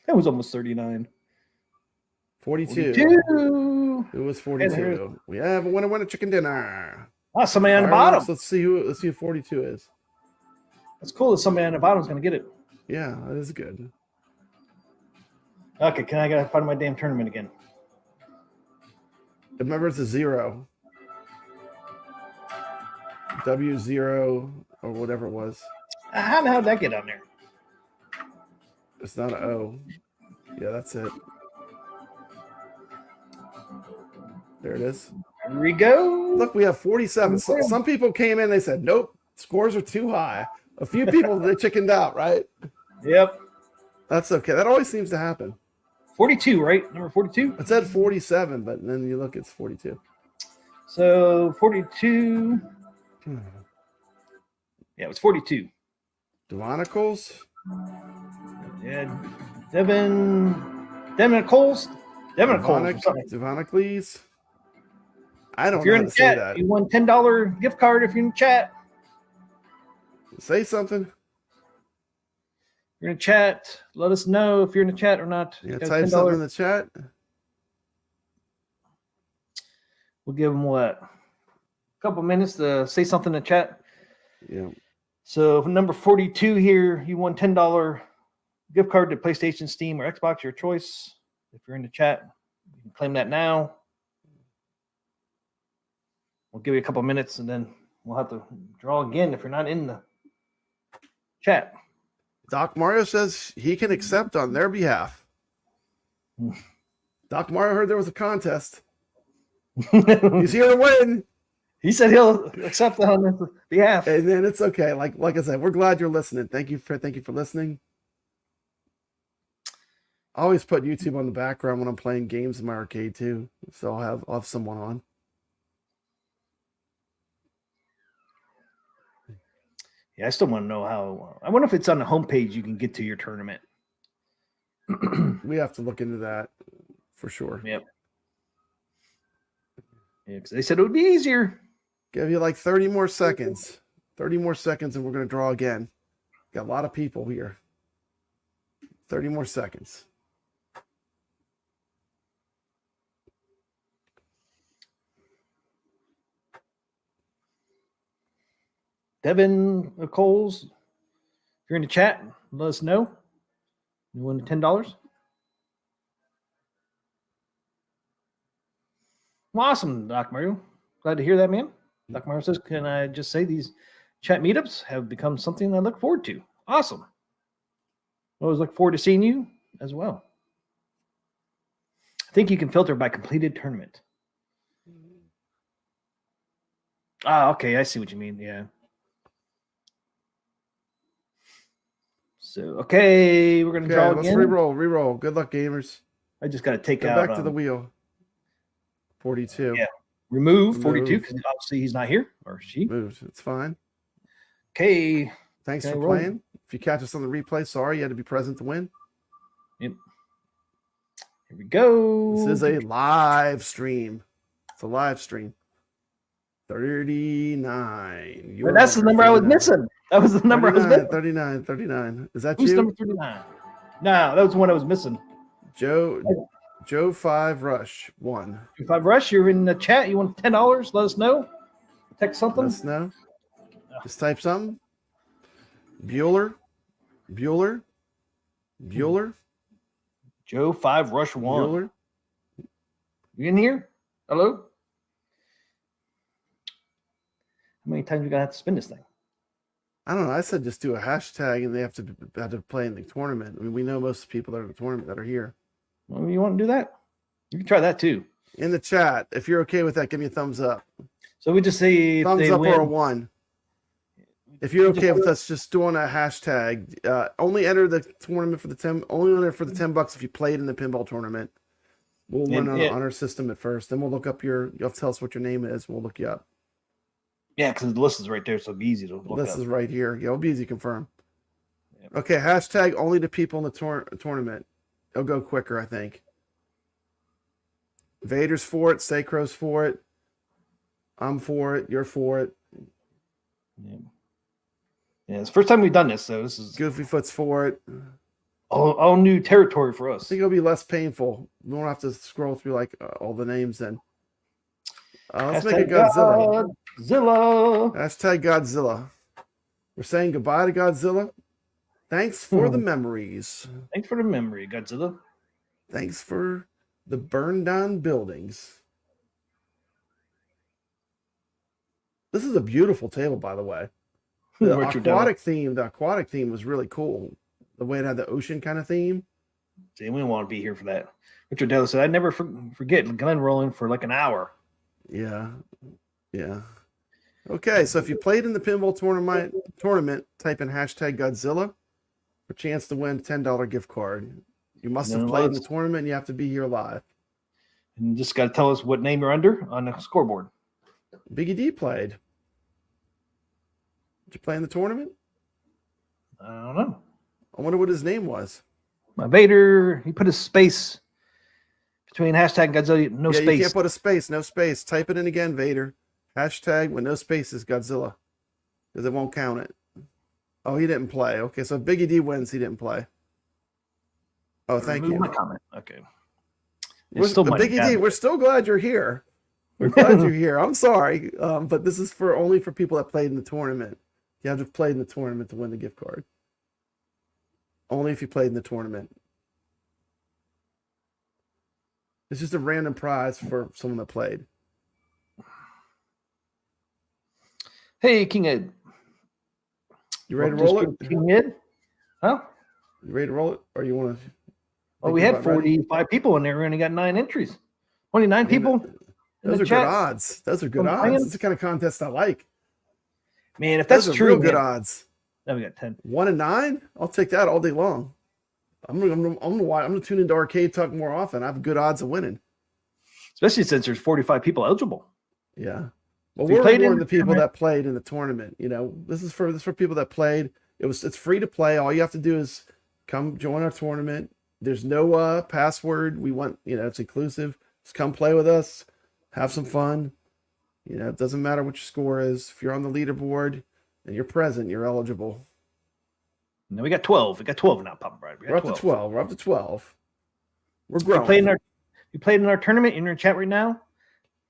That was almost 39. 42. 42. It was 42. We have a winner chicken dinner. Ah, somebody on the Fireworks. bottom. Let's see who 42 is. That's cool that somebody on the bottom is going to get it. Yeah, that is good. Okay, I got to find my damn tournament again. Remember, it's a 0. W0 or whatever it was. How the hell did that get on there? It's not an O. Yeah, that's it. There it is. Here we go. Look, we have 47. So, some people came in, they said, nope, scores are too high. A few people, they chickened out, right? Yep. That's okay. That always seems to happen. 42, right? Number 42? It said 47, but then you look, it's 42. So 42. Yeah, it was 42. Devonicals? Yeah. Devin Coles. Devonicles? I don't If you're know how in to the say chat, that. you won $10 gift card if you're in the chat. Say something. You're in the chat. Let us know if you're in the chat or not. Yeah, You got type something in the chat. We'll give them what? A couple minutes to say something in the chat. Yeah. So for number 42 here, you won $10 gift card to PlayStation, Steam, or Xbox, your choice. If you're in the chat, you can claim that now. We'll give you a couple minutes and then we'll have to draw again if you're not in the chat. Doc Mario says he can accept on their behalf. Doc Mario heard there was a contest. He's here to win. He said he'll accept that on his behalf. And then it's okay. Like I said, we're glad you're listening. Thank you for listening. I always put YouTube on the background when I'm playing games in my arcade too. So I'll have someone on. Yeah, I still want to know how. I wonder if it's on the homepage you can get to your tournament. We have to look into that for sure. Yep. Yeah, because they said it would be easier. Give you like 30 more seconds. 30 more seconds and we're going to draw again. Got a lot of people here. 30 more seconds. Devin Coles, if you're in the chat, let us know. You won $10. Well, awesome, Doc Mario. Glad to hear that, man. Doc Mario says, can I just say these chat meetups have become something I look forward to. Awesome. I always look forward to seeing you as well. I think you can filter by completed tournament. Ah, okay. I see what you mean. Yeah. So, okay, we're going to draw let's again. Reroll. Good luck, gamers. I just got to take Go out. back to the wheel. 42. Yeah. Remove 42 because obviously he's not here or she. Moved. It's fine. Okay. Thanks Okay, for roll. playing. If you catch us on the replay, sorry, you had to be present to win. Yep. Here we go. This is a live stream. It's a live stream. 39. Well, that's the number 39. I was missing. That was the number 39, I was missing. 39. Is that Who's you? number 39? No, that was the one I was missing. Joe 5 Rush 1. Joe 5 Rush, you're in the chat. You want $10? Let us know. Text something. Let us know. Just type something. Bueller. Joe 5 Rush 1. Bueller. You in here? Hello? How many times you gonna have to spin this thing? I don't know. I said just do a hashtag and they have to play in the tournament. I mean, we know most of the people that are in the tournament that are here. Well, you want to do that? You can try that too. In the chat, if you're okay with that, give me a thumbs up. So we just say if thumbs they up win. or a 1. If you're okay with us just doing a hashtag, only enter the tournament for the 10. Only enter for the $10 if you played in the pinball tournament. We'll run on our system at first. Then we'll look up you'll have to tell us what your name is. We'll look you up. Yeah, because the list is right there, so it'll be easy to look This up. is right here. Yeah, it'll be easy to confirm. Yep. Okay, hashtag only to people in the tournament. It'll go quicker, I think. Vader's for it. Sacro's for it. I'm for it. You're for it. Yeah, it's the first time we've done this, so this is Goofyfoot's for it. all new territory for us. I think it'll be less painful. We won't have to scroll through like all the names then. Let's make it Godzilla. Hashtag Godzilla. We're saying goodbye to Godzilla. Thanks for the memories. Thanks for the memory, Godzilla. Thanks for the burned down buildings. This is a beautiful table, by the way. The aquatic theme was really cool. The way it had the ocean kind of theme. See, we don't want to be here for that. Richard Della said, I'd never forget Glenn rolling for like an hour. Yeah. Yeah. Okay, so if you played in the pinball tournament, type in hashtag Godzilla for a chance to win a $10 gift card. You must have played in the tournament and you have to be here live. And you just got to tell us what name you're under on the scoreboard. Biggie D played. Did you play in the tournament? I don't know. I wonder what his name was. My Vader, he put a space between hashtag Godzilla, no space. You can't put a space, no space. Type it in again, Vader. Hashtag with no spaces, Godzilla. Because it won't count it. Oh, he didn't play. Okay, so if Biggie D wins, he didn't play. Oh, thank you. My comment. Okay. Biggie D, we're still glad you're here. We're glad you're here. I'm sorry, but this is only for people that played in the tournament. You have to have played in the tournament to win the gift card. Only if you played in the tournament. It's just a random prize for someone that played. Hey, King Ed. You ready to roll it? King Ed? Huh? You ready to roll it? Or you want to? Well, we had 45 people in there. We only got 9 entries. 29 people. Those are good odds. Those are good odds. It's the kind of contest I like. Man, if that's true, real good odds. Now we got 10. 1 in 9. I'll take that all day long. I'm gonna tune into Arcade Talk more often. I have good odds of winning, especially since there's 45 people eligible. Yeah, well, we're rewarding the people that played in the tournament. You know, this is for people that played. It's free to play. All you have to do is come join our tournament. There's no password. We want, it's inclusive. Just come play with us, have some fun. It doesn't matter what your score is. If you're on the leaderboard and you're present, you're eligible. No, we got 12. We got 12 now, Papa Brad. We're up to 12. We're up to 12. We're growing. You played in our tournament in your chat right now.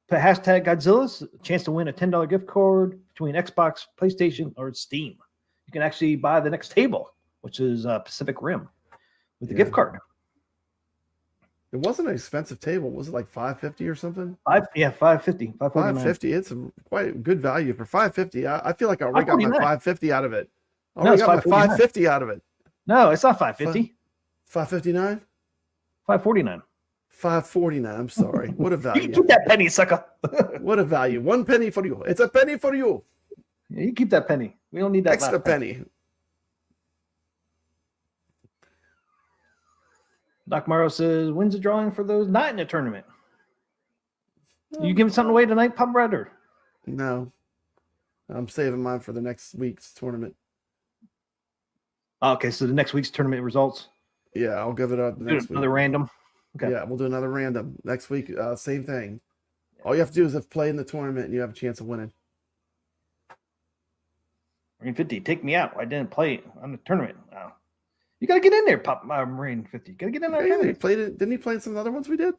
Put hashtag Godzilla's a chance to win a $10 gift card between Xbox, PlayStation, or Steam. You can actually buy the next table, which is Pacific Rim, with the gift card. It wasn't an expensive table. Was it like $5.50 or something? $5.50. $5.50. It's quite good value for $5.50. I feel like I already got my $5.50 out of it. No, it's got my $5.50 out of it. No, it's not $5.50. $5.59? $5.49. $5.49. I'm sorry. What a value. Keep that penny, sucker. What a value. 1 penny for you. It's a penny for you. Yeah, you keep that penny. We don't need that extra penny. Doc Morrow says, when's the drawing for those not in the tournament? You giving something away tonight, Pop Brother? No. I'm saving mine for the next week's tournament. Okay, so the next week's tournament results. Yeah, I'll give it up next week. Another random. Okay. Yeah, we'll do another random next week. Same thing. All you have to do is play in the tournament, and you have a chance of winning. Marine 50, take me out. I didn't play on the tournament. Oh. You got to get in there, Marine 50. You got to get in there. Yeah, he played it. Didn't he play in some of the other ones we did?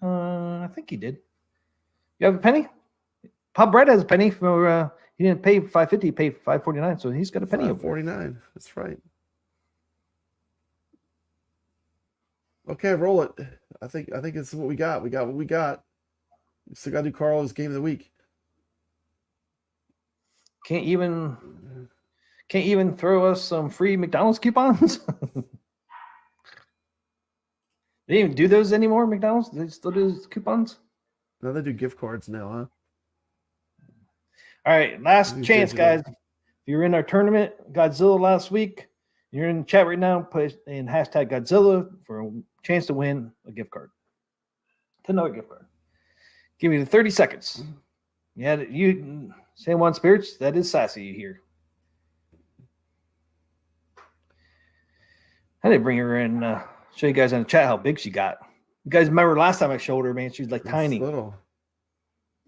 I think he did. You have a penny? Pop Brett has a penny for. He didn't pay $5.50. He paid $5.49, so he's got a penny. $5.49. That's right. Okay, roll it. I think it's what we got. We got what we got. We still got to do Carlos' game of the week. Can't even throw us some free McDonald's coupons. They didn't even do those anymore. McDonald's, they still do coupons. No, they do gift cards now, huh? All right, last chance, guys. If you're in our tournament, Godzilla last week, you're in the chat right now. Put in hashtag Godzilla for a chance to win a gift card. $10 gift card. Give me the 30 seconds. Yeah, you San Juan Spirits, that is sassy here. I didn't bring her in. Show you guys in the chat how big she got. You guys remember last time I showed her, man? She was like tiny. Little.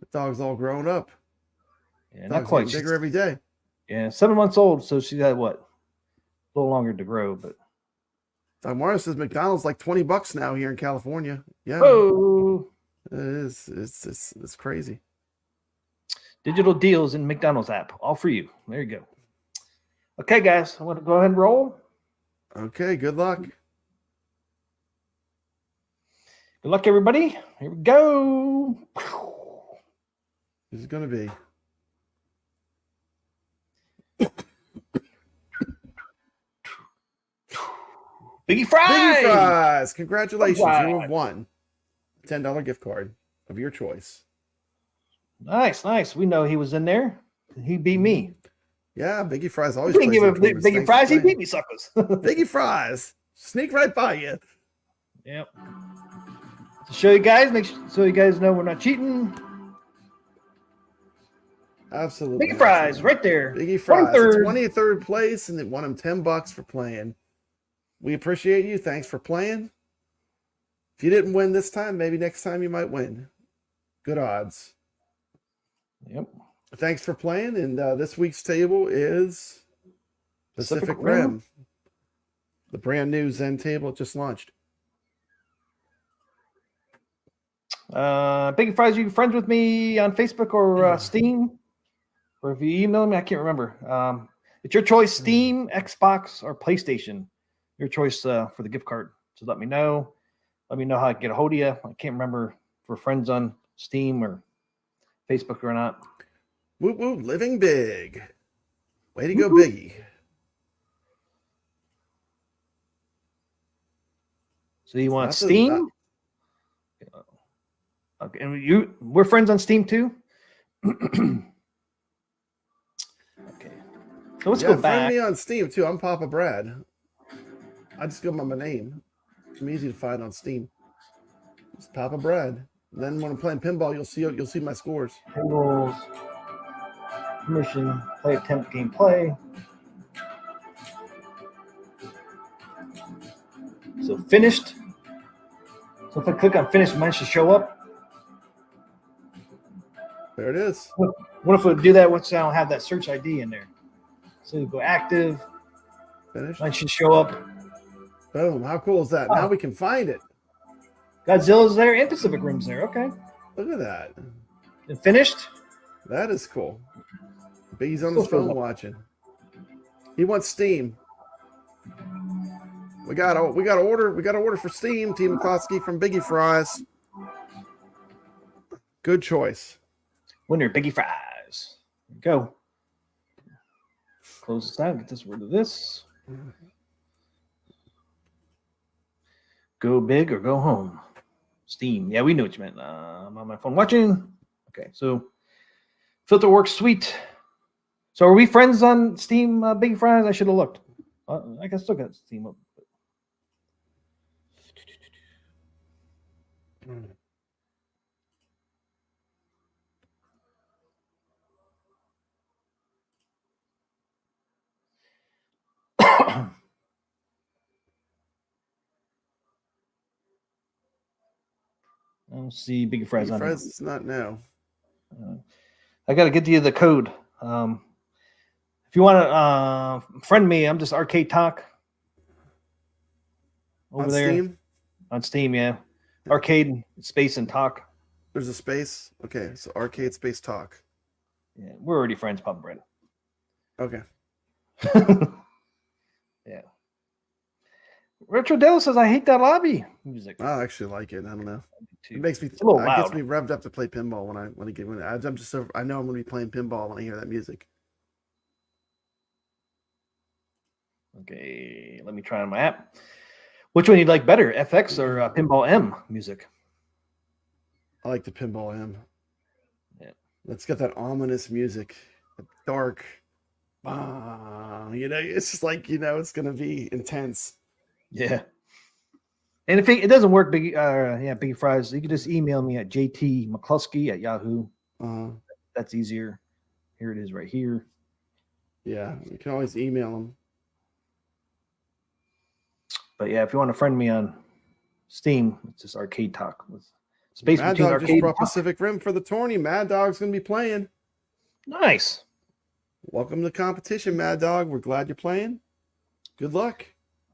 The dog's all grown up. Yeah, not quite. Bigger every day. Yeah, 7 months old, so she got what? A little longer to grow, but. Doc Mario says McDonald's like $20 now here in California. Yeah. Oh. It is. It's crazy. Digital deals in McDonald's app, all for you. There you go. Okay, guys, I want to go ahead and roll. Okay, good luck. Good luck, everybody. Here we go. This is going to be. Biggie Fries! Biggie Fries! Congratulations. You have won a $10 gift card. of your choice. Nice, nice. We know he was in there. He beat me. Yeah, Biggie Fries always He didn't plays give in a tournaments. Biggie Thanks Fries. for He playing. beat me, suckers. Biggie Fries sneak right by you. Yep. To show you guys, so you guys know we're not cheating. Absolutely. Biggie Fries, right there. Biggie Fries, 23rd. 23rd place, and it won him $10 for playing. We appreciate you. Thanks for playing. If you didn't win this time, maybe next time you might win. Good odds. Yep. Thanks for playing, and this week's table is Pacific Rim. The brand new Zen table just launched. Biggie Fries, you friends with me on Facebook or Steam? Or if you email me, I can't remember. It's your choice, Steam, Xbox, or PlayStation. Your choice for the gift card. So let me know. Let me know how I can get a hold of you. I can't remember if we're friends on Steam or Facebook or not. Woo woo, living big. Way to go, Biggie. So you want Steam? Okay, and we're friends on Steam too. Okay, so let's go back. Find me on Steam too. I'm Papa Brad. I just give them my name. I'm easy to find on Steam. It's Papa Brad. And then when I'm playing pinball, you'll see my scores. Rules, permission, play attempt gameplay. So finished. So if I click on finish, mine should show up. There it is. What if we do that once I don't have that search ID in there? So we go active. Finish. Mine should show up. Boom. How cool is that? Oh. Now we can find it. Godzilla's there and Pacific Rim's there. Okay. Look at that. And finished. That is cool. B's on his phone watching. He wants Steam. We got to order for Steam. TMCLOSKY from Biggie Fries. Good choice. Winner, Biggie Fries. There we go. Close this out. Get this rid of this. Go big or go home. Steam. Yeah, we knew what you meant. I'm on my phone watching. Okay, so filter works sweet. So are we friends on Steam, Biggie Fries? I should have looked. I can still get Steam up. I don't see Biggie Fries Biggie on Fries is not now. I got to get you the code. If you want to friend me, I'm just Arcade Talk over on there Steam? on Steam. Yeah, Arcade Space and Talk. There's a space. Okay, so Arcade Space Talk. Yeah, we're already friends, Papa Bread. Okay. Yeah. Retro Dell says I hate that lobby music. I actually like it. I don't know. Too. It makes me. It's a little It loud. gets me revved up to play pinball when I'm just so I know I'm going to be playing pinball when I hear that music. Okay, let me try on my app. Which one you like better, FX or Pinball M music? I like the pinball M. Yeah. Let's get that ominous music, the dark. It's just like it's going to be intense. Yeah. And if it doesn't work, Biggie Fries, you can just email me at jtmcclusky@yahoo. That's easier. Here it is right here. Yeah, you can always email them. But yeah, if you want to friend me on Steam, it's just Arcade Talk with space Mad between Dog just Arcade. brought Pacific Rim for the tourney. Mad Dog's going to be playing. Nice. Welcome to the competition, Mad Dog. We're glad you're playing. Good luck.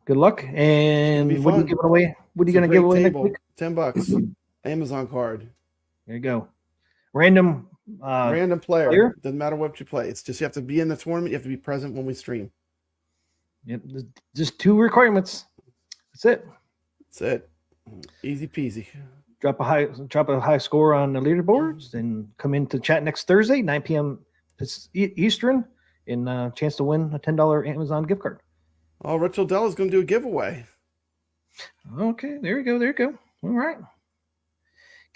Good luck. And what are you giving away? What are you going to give away next week? $10. Amazon card. There you go. Random player. Doesn't matter what you play. It's just you have to be in the tournament. You have to be present when we stream. Yep. Just 2 requirements. That's it. That's it. Easy peasy. Drop a high score on the leaderboards, and come into chat next Thursday, 9 p.m. Eastern, and chance to win a $10 Amazon gift card. Oh, Rich Odell is going to do a giveaway. Okay, there you go. All right.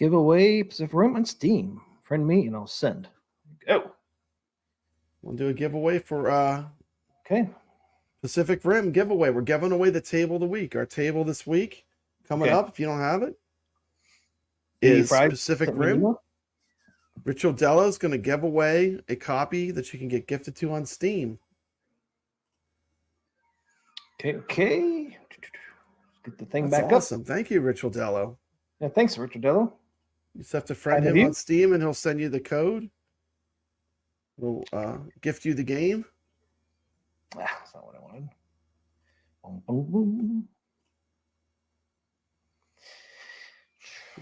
Give away Pacific Rim on Steam. Friend me and I'll send. Go. We'll do a giveaway for Okay. Pacific Rim giveaway. We're giving away the table of the week. Our table this week coming Okay. up, if you don't have it, Any is fried Pacific something Rim. you want? Rich Dello is going to give away a copy that you can get gifted to on Steam. Okay. Let's get the thing That's back awesome. Thank you, Rich Dello. up. Yeah, thanks, Richard Dello. You just have to friend Have him you? on Steam, and he'll send you the code. We'll gift you the game. That's not what I wanted. Boom, boom, boom.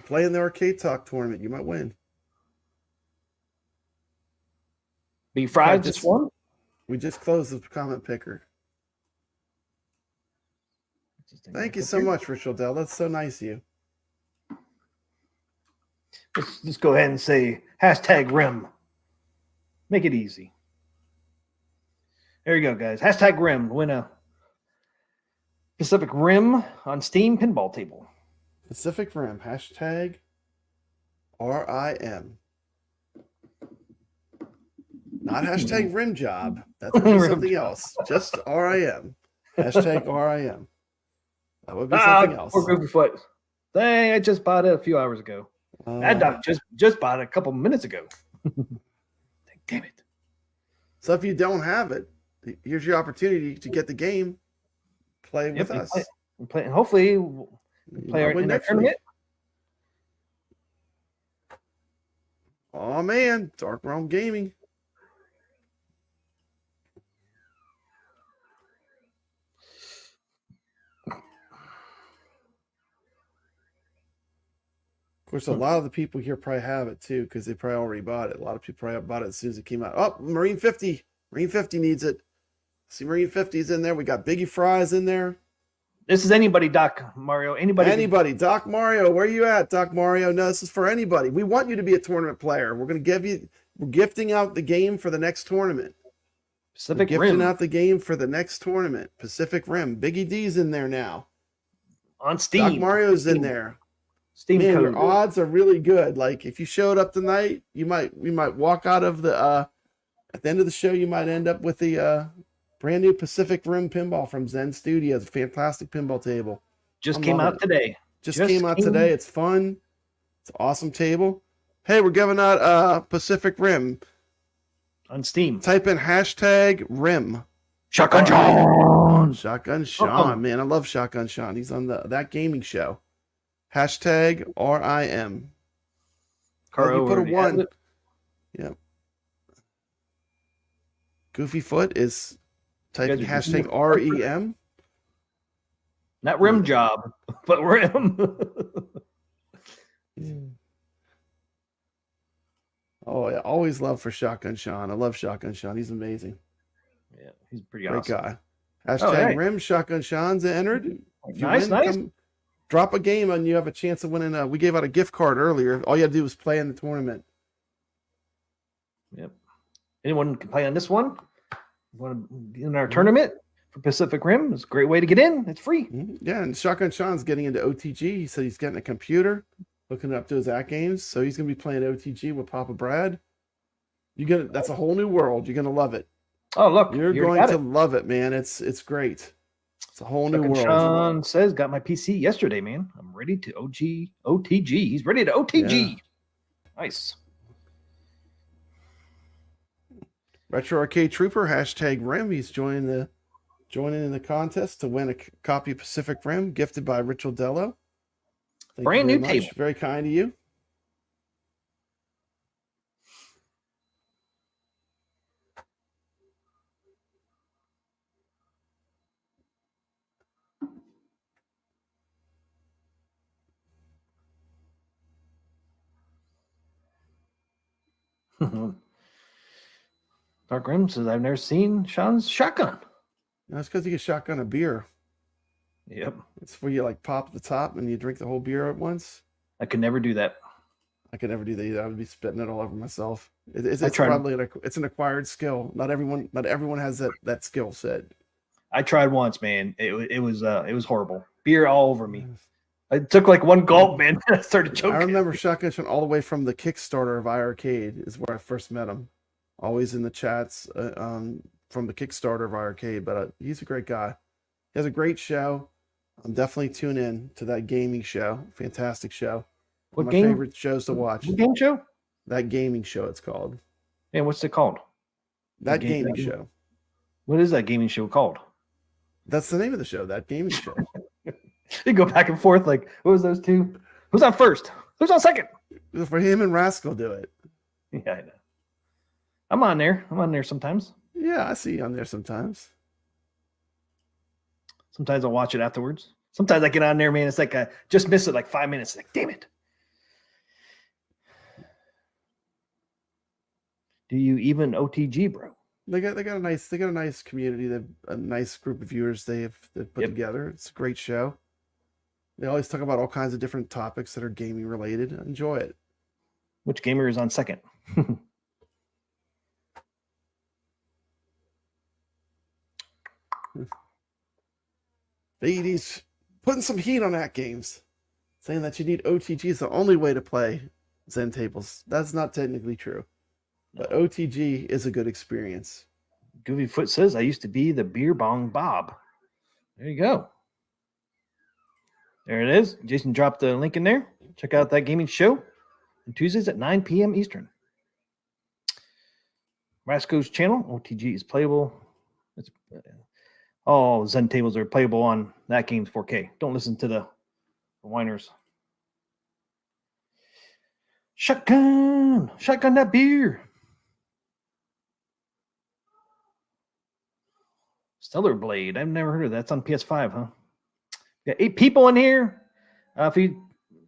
Play in the Arcade Talk tournament. You might win. Be fried just- just one? We just closed the comment picker. Thank you so much, Rich Dello. That's so nice of you. Let's just go ahead and say hashtag Rim. Make it easy. There you go, guys. Hashtag Rim. Win a Pacific Rim on Steam pinball table. Pacific Rim. Hashtag RIM. Not hashtag rim job. That's gonna be something else. Just RIM. Hashtag RIM. That would be something else. Poor Goofy Foot. Dang, I just bought it a few hours ago. That doc just bought it a couple minutes ago. Damn it. So if you don't have it, here's your opportunity to get the game. Play with us. We play, and hopefully we'll play our, in our tournament. Oh man, Dark Realm Gaming. Of course, a lot of the people here probably have it too, because they probably already bought it. A lot of people probably bought it as soon as it came out. Oh, Marine 50. Marine 50 needs it. See, Marine 50's in there. We got Biggie Fries in there. This is anybody, Doc Mario. Anybody. Doc Mario, where you at, Doc Mario? No, this is for anybody. We want you to be a tournament player. We're going to give you, we're gifting out the game for the next tournament. Pacific we're Rim. gifting out the game for the next tournament. Pacific Rim. Biggie D's in there now. On Steam. Doc Mario's in there. Steam Man, code. your odds are really good. Like if you showed up tonight, we might walk out of the at the end of the show, you might end up with the brand new Pacific Rim pinball from Zen Studios. Fantastic pinball table. Just came out today. Just came out today. It's fun. It's an awesome table. Hey, we're giving out Pacific Rim on Steam. Type in hashtag Rim. Shotgun Sean. Shotgun Sean. Man, I love Shotgun Sean. He's on that gaming show. Hashtag RIM. Caro, you put a 1. Yep. Goofy Foot is typing hashtag REM. Not rim job, but rim. Oh, yeah. Always love for Shotgun Sean. I love Shotgun Sean. He's amazing. Yeah, he's pretty Great awesome. guy. Hashtag Rim. Shotgun Sean's entered. Nice. Drop a game and you have a chance of winning. We gave out a gift card earlier. All you have to do is play in the tournament. Yep. Anyone can play on this one. Want to get in our tournament for Pacific Rim? It's a great way to get in. It's free. Yeah, and Shotgun Sean's getting into OTG. He said he's getting a computer, hooking it up to his AtGames. So he's gonna be playing OTG with Papa Brad. That's a whole new world. You're gonna love it. Oh, look. You're going to love it, man. It's great. It's a whole new world. Sean says, got my PC yesterday, man. I'm ready to OTG. He's ready to OTG. Yeah. Nice. Retro Arcade Trooper, hashtag Rim. He's joining in the contest to win a copy of Pacific Rim gifted by Rich Dello. Brand new table. Very kind of you. Dark Rim says, I've never seen Sean's shotgun. That's because you get shotgun a beer. Yep. It's where you like pop the top and you drink the whole beer at once. I could never do that. I could never do that either. I would be spitting it all over myself. It's probably it's an acquired skill. Not everyone has that skill set. I tried once, man. It was horrible. Beer all over me. I took like one gulp, man. I started choking. I remember Shotgun Sean all the way from the Kickstarter of iArcade is where I first met him. Always in the chats from the Kickstarter of iArcade, but he's a great guy. He has a great show. I'm definitely tune in to that gaming show. Fantastic show. One of my favorite shows to watch. What game show? That gaming show, it's called. And what's it called? That gaming show. What is that gaming show called? That's the name of the show, That Gaming Show. They go back and forth like, what was those two? Who's on first? Who's on second? For him and Rascal do it. Yeah, I know. I'm on there. I'm on there sometimes. Yeah, I see you on there sometimes. Sometimes I'll watch it afterwards. Sometimes I get on there, man. It's like I just miss it like 5 minutes. Like, damn it. Do you even OTG, bro? They got a nice community. They have a nice group of viewers they've put together. It's a great show. They always talk about all kinds of different topics that are gaming related. Enjoy it. Which gamer is on second? He's putting some heat on AtGames, saying that you need OTG is the only way to play Zen tables. That's not technically true, but OTG is a good experience. Goofy Foot says, I used to be the beer bong Bob. There you go. There it is. Jason dropped the link in there. Check out That Gaming Show on Tuesdays at 9 p.m. Eastern. Rasco's channel, OTG is playable. All Zen tables are playable on That Games 4K. Don't listen to the whiners. Shotgun that beer. Stellar Blade. I've never heard of that. That's on PS5, huh? Got 8 people in here. If you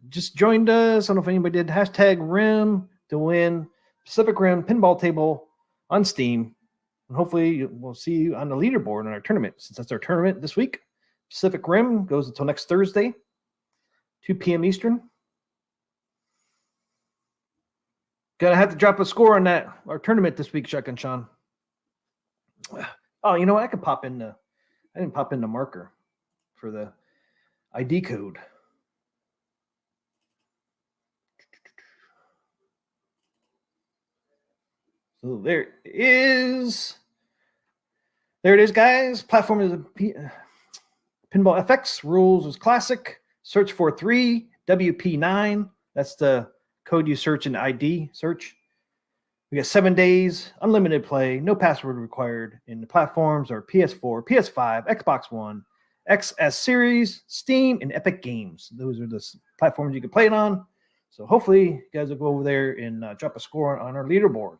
just joined us, I don't know if anybody did. Hashtag RIM to win Pacific Rim pinball table on Steam. And hopefully we'll see you on the leaderboard in our tournament. Since that's our tournament this week. Pacific Rim goes until next Thursday, 2 p.m. Eastern. Gonna have to drop a score on that our tournament this week, Chuck and Sean. Oh, you know what? I didn't pop in the marker for the ID code. So there it is. There it is, guys. Platform is Pinball FX. Rules is classic. Search for 3WP9. That's the code you search in ID search. We got 7 days, unlimited play, no password required. And the platforms are PS4, PS5, Xbox One, XS Series, Steam, and Epic Games. Those are the platforms you can play it on. So hopefully you guys will go over there and drop a score on our leaderboard.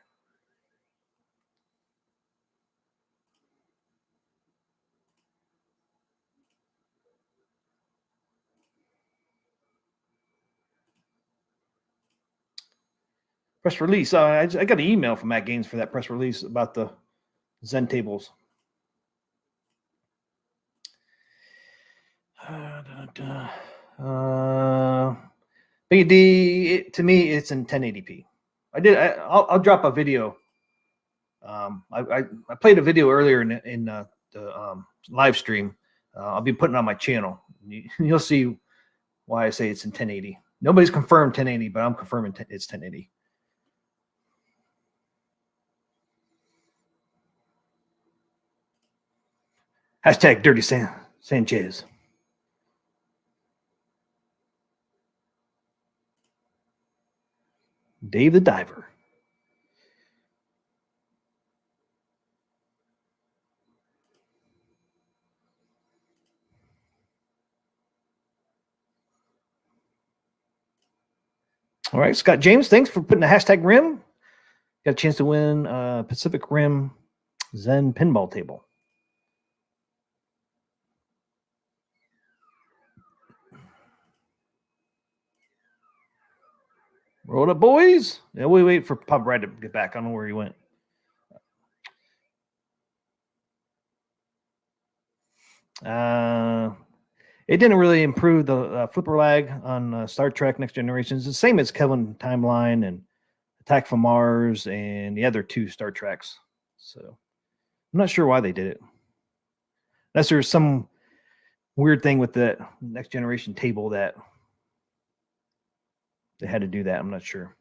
Press release. I got an email from AtGames for that press release about the Zen tables. Big D, to me, it's in 1080p. I'll drop a video. I played a video earlier in the live stream. I'll be putting it on my channel. You'll see why I say it's in 1080. Nobody's confirmed 1080, but I'm confirming it's 1080. Hashtag Dirty Sanchez. Dave the Diver. All right, Scott James, thanks for putting the hashtag RIM. Got a chance to win Pacific Rim Zen pinball table. Roll up, boys. Yeah, we wait for Pub Brad to get back. I don't know where he went. It didn't really improve the flipper lag on Star Trek Next Generation. It's the same as Kelvin Timeline and Attack from Mars and the other 2 Star Treks. So I'm not sure why they did it. Unless there's some weird thing with the Next Generation table that they had to do that. I'm not sure.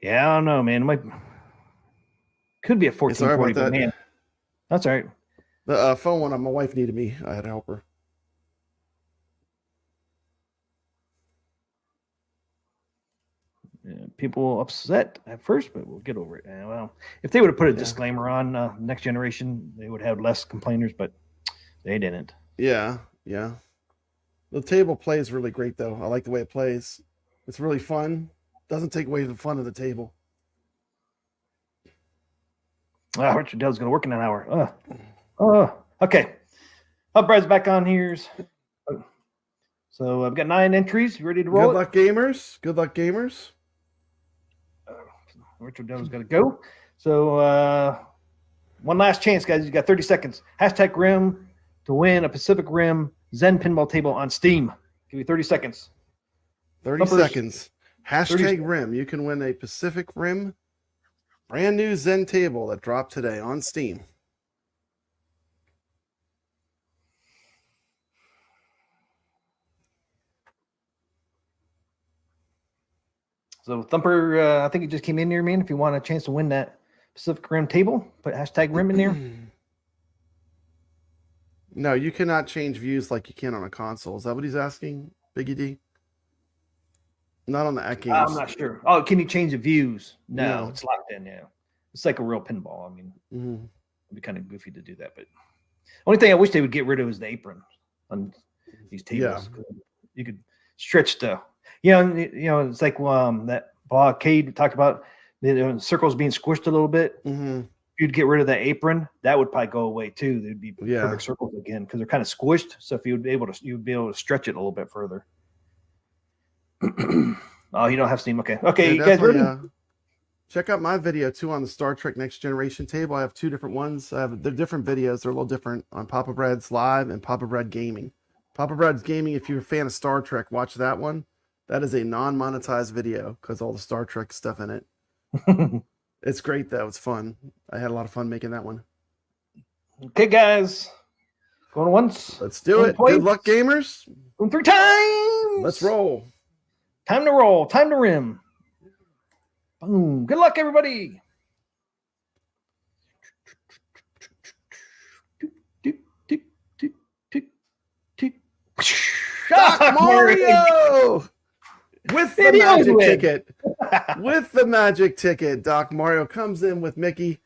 Yeah, I don't know, man. Could be a 1440, but man, that's all right. The phone went on. My wife needed me. I had to help her. People upset at first, but we'll get over it. Well, if they would have put a disclaimer on next generation, they would have less complainers, but they didn't. Yeah. The table plays really great, though. I like the way it plays. It's really fun. Doesn't take away the fun of the table. Richard Dell's going to work in an hour. Okay. Brad's back on here. So I've got 9 entries. You ready to roll? Good luck, gamers. Good luck, gamers. Richard Dell's got to go. So one last chance, guys. You got 30 seconds. Hashtag Rim to win a Pacific Rim Zen pinball table on Steam. Give you 30 seconds. 30 seconds. Hashtag Rim. You can win a Pacific Rim brand new Zen table that dropped today on Steam. So Thumper, I think it just came in there, man. If you want a chance to win that Pacific Rim table, put hashtag Rim in there. No, you cannot change views like you can on a console. Is that what he's asking, Biggie D? Not on the AtGames. I'm not sure. Oh, can you change the views? No, it's locked in. Yeah, it's like a real pinball. I mean, it'd be kind of goofy to do that. But only thing I wish they would get rid of is the apron on these tables. Yeah. You could stretch the. It's like that blockade talked about the circles being squished a little bit. You'd get rid of the apron, that would probably go away too. There'd be perfect circles again because they're kind of squished. So if you'd be able to stretch it a little bit further. Oh, you don't have Steam. Okay, you guys ready? Check out my video too on the Star Trek Next Generation table. I have 2 different ones. They're different videos. They're a little different on Papa Brad's Live and Papa Brad Gaming. Papa Brad's Gaming. If you're a fan of Star Trek, watch that one. That is a non-monetized video because all the Star Trek stuff in it. It's great though. It's fun. I had a lot of fun making that one. Okay, guys. Going once. Let's do it. Twice. Good luck, gamers. Going 3 times. Let's roll. Time to roll. Time to rim. Boom. Good luck, everybody. Doc Mario! With the magic ticket. With the magic ticket, Doc Mario comes in with Mickey.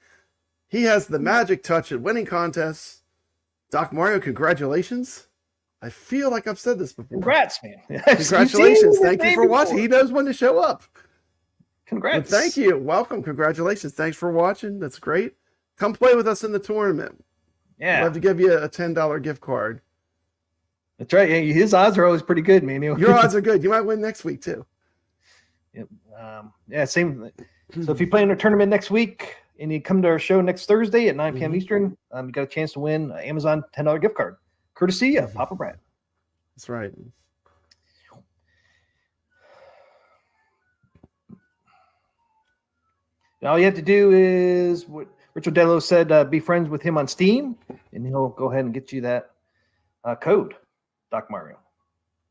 He has the magic touch at winning contests. Doc Mario, congratulations. I feel like I've said this before. Congrats, man. Congratulations. Thank you for watching. He knows when to show up. Congrats. But thank you. Welcome. Congratulations. Thanks for watching. That's great. Come play with us in the tournament. Yeah. We'll have to give you a $10 gift card. That's right. Yeah, his odds are always pretty good, man. Your odds are good. You might win next week, too. Yep. Same. So if you play in a tournament next week and you come to our show next Thursday at 9 p.m. Eastern, you got a chance to win an Amazon $10 gift card, courtesy of Papa Brad. That's right. All you have to do is what Richard Dello said, be friends with him on Steam, and he'll go ahead and get you that code, Doc Mario.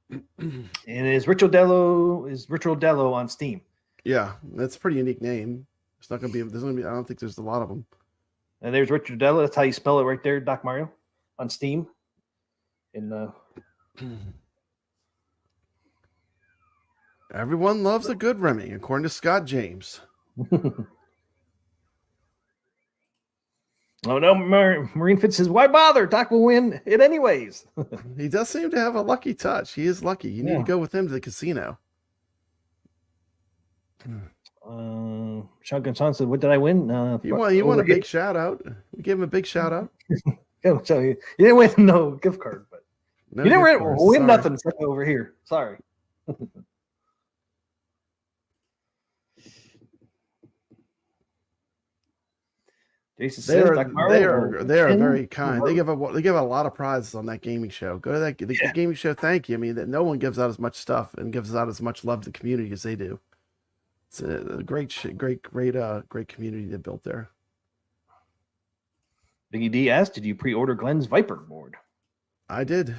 And is Richard Dello on Steam? Yeah, that's a pretty unique name. It's not gonna be. I don't think there's a lot of them. And there's Richard Dello. That's how you spell it right there, Doc Mario, on Steam. And everyone loves a good rimming, according to Scott James. Oh no, Marine Fitz says, why bother? Doc will win it anyways. He does seem to have a lucky touch. He is lucky. You need to go with him to the casino. Shotgun Son said, what did I win? You won a big shout out. We gave him a big shout out. So you didn't win no gift card, but no, you didn't win nothing over here. Sorry. Jason says, they are very kind. They give a lot of prizes on that gaming show. Go to the gaming show. Thank you. I mean, that no one gives out as much stuff and gives out as much love to the community as they do. It's a great community they built there. Biggie D asked, "Did you pre-order Glenn's Viper board?" I did.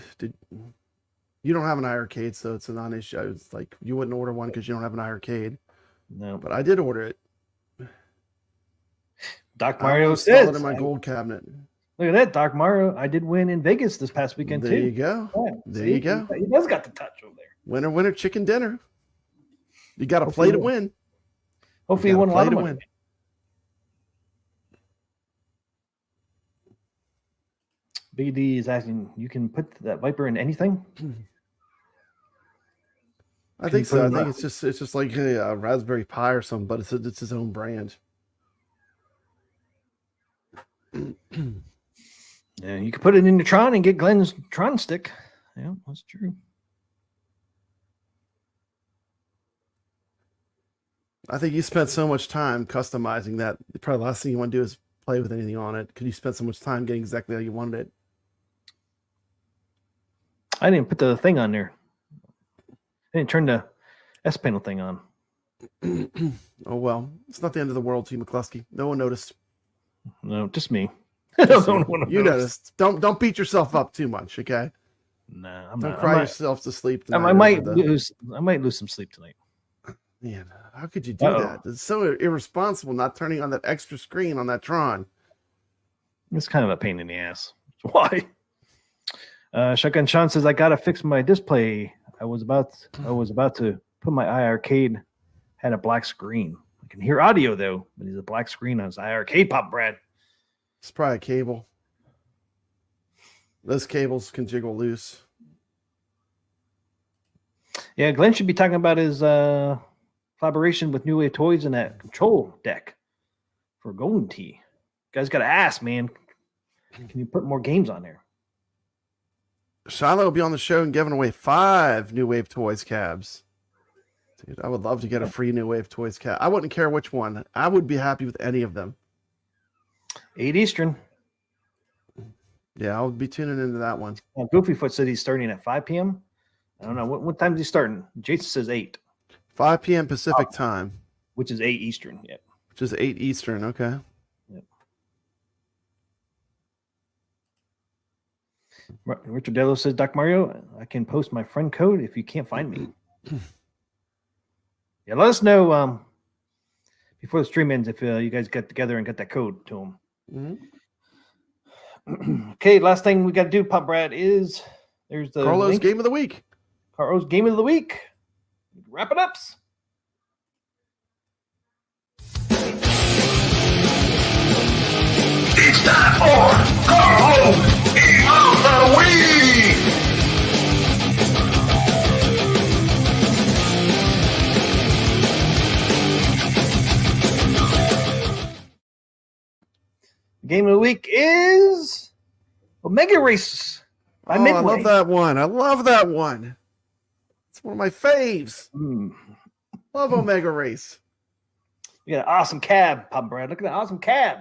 You don't have an iArcade, so it's a non-issue. It's like you wouldn't order one because you don't have an iArcade. No. But I did order it. Doc I Mario installed says it in my gold cabinet. Look at that, Doc Mario. I did win in Vegas this past weekend, There too. you go. Yeah, There see? you go. He does got the touch over there. Winner, winner, chicken dinner. You got to play to win. Hopefully you won a lot of money. Big D is asking, you can put that Viper in anything? I think so. I think it's just like a Raspberry Pi or something, but it's his own brand. Yeah, you can put it in your Tron and get Glenn's Tron stick. Yeah, that's true. I think you spent so much time customizing that probably the last thing you want to do is play with anything on it because you spent so much time getting exactly how you wanted it. I didn't put the thing on there. I didn't turn the S panel thing on. Oh well, it's not the end of the world, T. McCluskey. No one noticed. No, just me. You noticed. Don't beat yourself up too much, okay? No, don't cry yourself to sleep tonight. I might lose some sleep tonight. Man, how could you do that? It's so irresponsible not turning on that extra screen on that Tron. It's kind of a pain in the ass. Why? Shotgun Sean says I gotta fix my display. I was about to put my iArcade had a black screen. I can hear audio though, but it's a black screen on his iArcade pop, Brad. It's probably a cable. Those cables can jiggle loose. Yeah, Glenn should be talking about his collaboration with New Wave Toys and that control deck for Golden Tee. You guys got to ask, man. Can you put more games on there? Shiloh will be on the show and giving away 5 New Wave Toys cabs. Dude, I would love to get a free New Wave Toys cab. I wouldn't care which one. I would be happy with any of them. 8 Eastern. Yeah, I'll be tuning into that one. Goofyfoot said he's starting at 5 p.m. I don't know. What time is he starting? Jason says 8. 5 p.m. Pacific time. Which is 8 Eastern. Yep. Which is 8 Eastern. Okay. Yep. Richard Dello says, Doc Mario, I can post my friend code if you can't find me. Yeah, let us know before the stream ends if you guys get together and get that code to him. Mm-hmm. Okay, last thing we got to do, Pop Brad, is there's the Carlos Game of the Week. Carlos Game of the Week. Wrap it up. It's time for Carlos Game of the Week. Game of the week is Omega Race by Midway. I love that one. I love that one. It's one of my faves. Love Omega Race. You got an awesome cab, Pop Brad. Look at that awesome cab.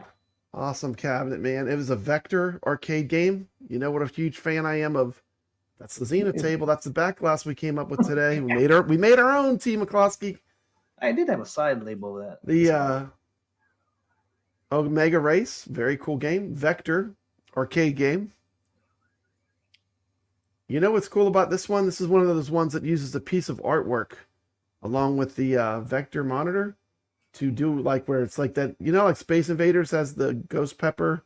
Awesome cabinet, man. It was a Vector arcade game. You know what a huge fan I am of. That's the Zenith table. That's the back glass we came up with today. We made our own, T. McCloskey. I did have a side label of that. The Omega Race, very cool game. Vector arcade game. You know what's cool about this one? This is one of those ones that uses a piece of artwork along with the Vector monitor to do like where it's like that, you know, like Space Invaders has the Ghost Pepper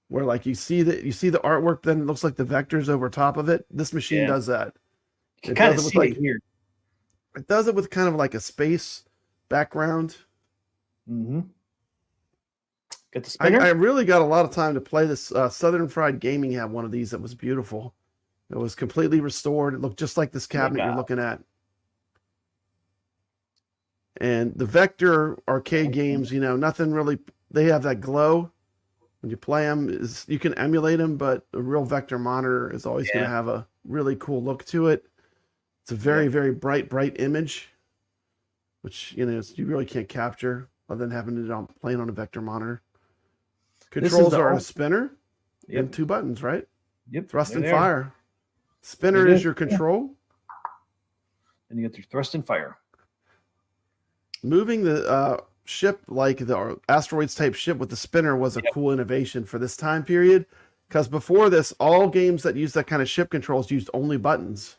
where like you see the artwork, then it looks like the vectors over top of it. This machine does that. You can kind of see it here. It does it with kind of like a space background. Mm-hmm. Get the spinner. I really got a lot of time to play this. Southern Fried Gaming had one of these that was beautiful. It was completely restored. It looked just like this cabinet you're looking at. And the Vector arcade games, you know, nothing really. They have that glow when you play them. You can emulate them, but a real Vector monitor is always going to have a really cool look to it. It's a very, very bright image, which you know you really can't capture other than having it playing on a Vector monitor. Controls are a spinner and 2 buttons, right? Yep. Thrust and fire. Spinner is your control. And you get your thrust and fire. Moving the ship like the asteroids type ship with the spinner was a cool innovation for this time period Because before this, all games that used that kind of ship controls used only buttons.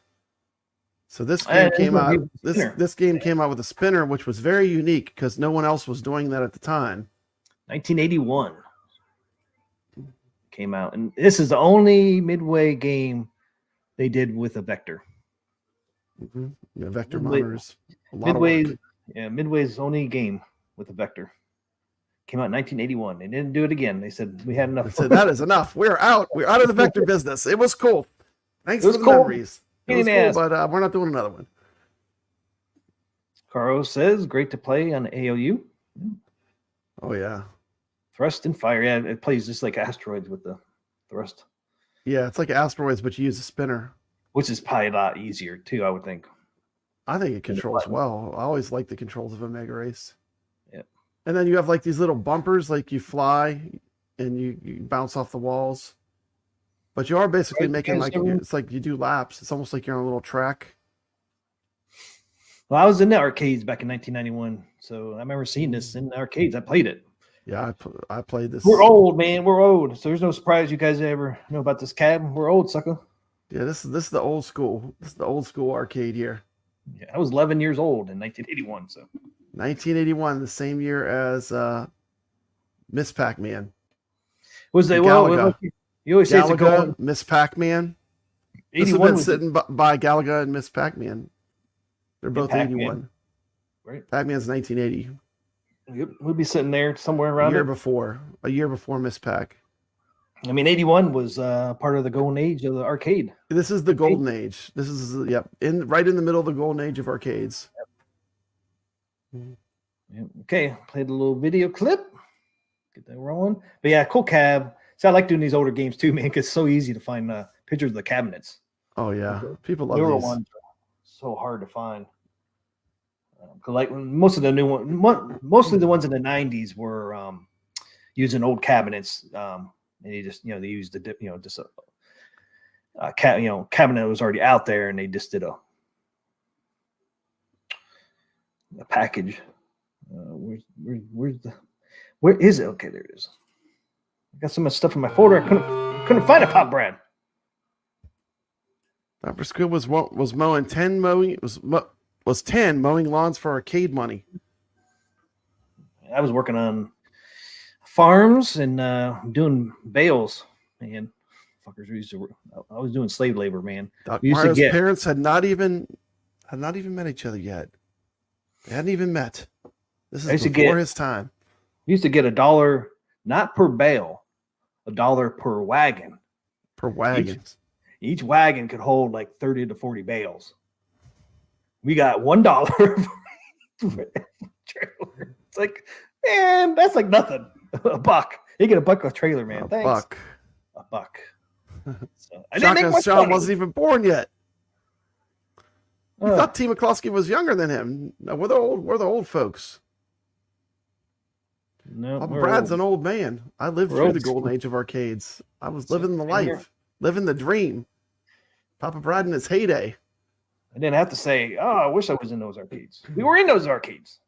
So this game came out. This game came out with a spinner, which was very unique because no one else was doing that at the time. 1981 came out, and this is the only Midway game they did with a vector. Mm-hmm. Yeah, vector monitors. Midway's only game with a vector. Came out in 1981. They didn't do it again. They said we had enough. They said that is enough. We're out. We're out of the vector business. It was cool. Thanks for the memories. It was cool, but we're not doing another one. Caro says, great to play on AOU. Oh, yeah. Thrust and fire. Yeah, it plays just like Asteroids with the thrust. Yeah, it's like Asteroids, but you use a spinner. Which is probably a lot easier, too, I would think. I think it controls well. I always like the controls of a Mega Race. Yeah. And then you have like these little bumpers, like you fly and you bounce off the walls. But you are basically making like, it's like you do laps. It's almost like you're on a little track. Well, I was in the arcades back in 1991, so I remember seeing this in the arcades. I played it. Yeah, I played this. We're old, man. We're old. So there's no surprise you guys ever know about this cab. We're old, sucker. Yeah, this is the old school. This is the old school arcade here. Yeah, I was 11 years old in 1981. So 1981, the same year as Miss Pac-Man. Was they you always say it's a goal. Miss Pac-Man. This has been sitting by Galaga and Miss Pac-Man. They're both 81. Right. Pac-Man's 1980. Yep. We'll be sitting there somewhere around a year before Miss Pac. I mean, 81 was part of the golden age of the arcade. This is the golden age. This is right in the middle of the golden age of arcades. Yep. Okay, played a little video clip. Get that rolling. But yeah, cool cab. See, I like doing these older games too, man, because it's so easy to find pictures of the cabinets. Oh yeah, people love newer these. Ones are so hard to find. Like most of the new ones, mostly the ones in the 90s were using old cabinets. And they just, they used the, cabinet that was already out there, and they just did a package. Where is it? Okay, there it is. I got so much stuff in my folder. I couldn't find a Pop Brad. Dr. Squid was mowing 10 mowing lawns for arcade money. I was working on farms and doing bales, man. Fuckers used to. I was doing slave labor, man. Mario's parents had not even met each other yet. They hadn't even met. This is before his time. Used to get $1, not per bale, $1 per wagon. Per wagon. Each wagon could hold like 30 to 40 bales. We got $1 for trailer. It's like, man, that's like nothing. $1. You get $1 a trailer, man. Thanks. A buck. So, I didn't make much Sean money. wasn't even born yet. I thought TMCLOSKY was younger than him. No, we're the old folks. No, Papa Brad's an old man. I lived through the golden age of arcades. I was living the life, living the dream. Papa Brad in his heyday. I didn't have to say, "Oh, I wish I was in those arcades." We were in those arcades.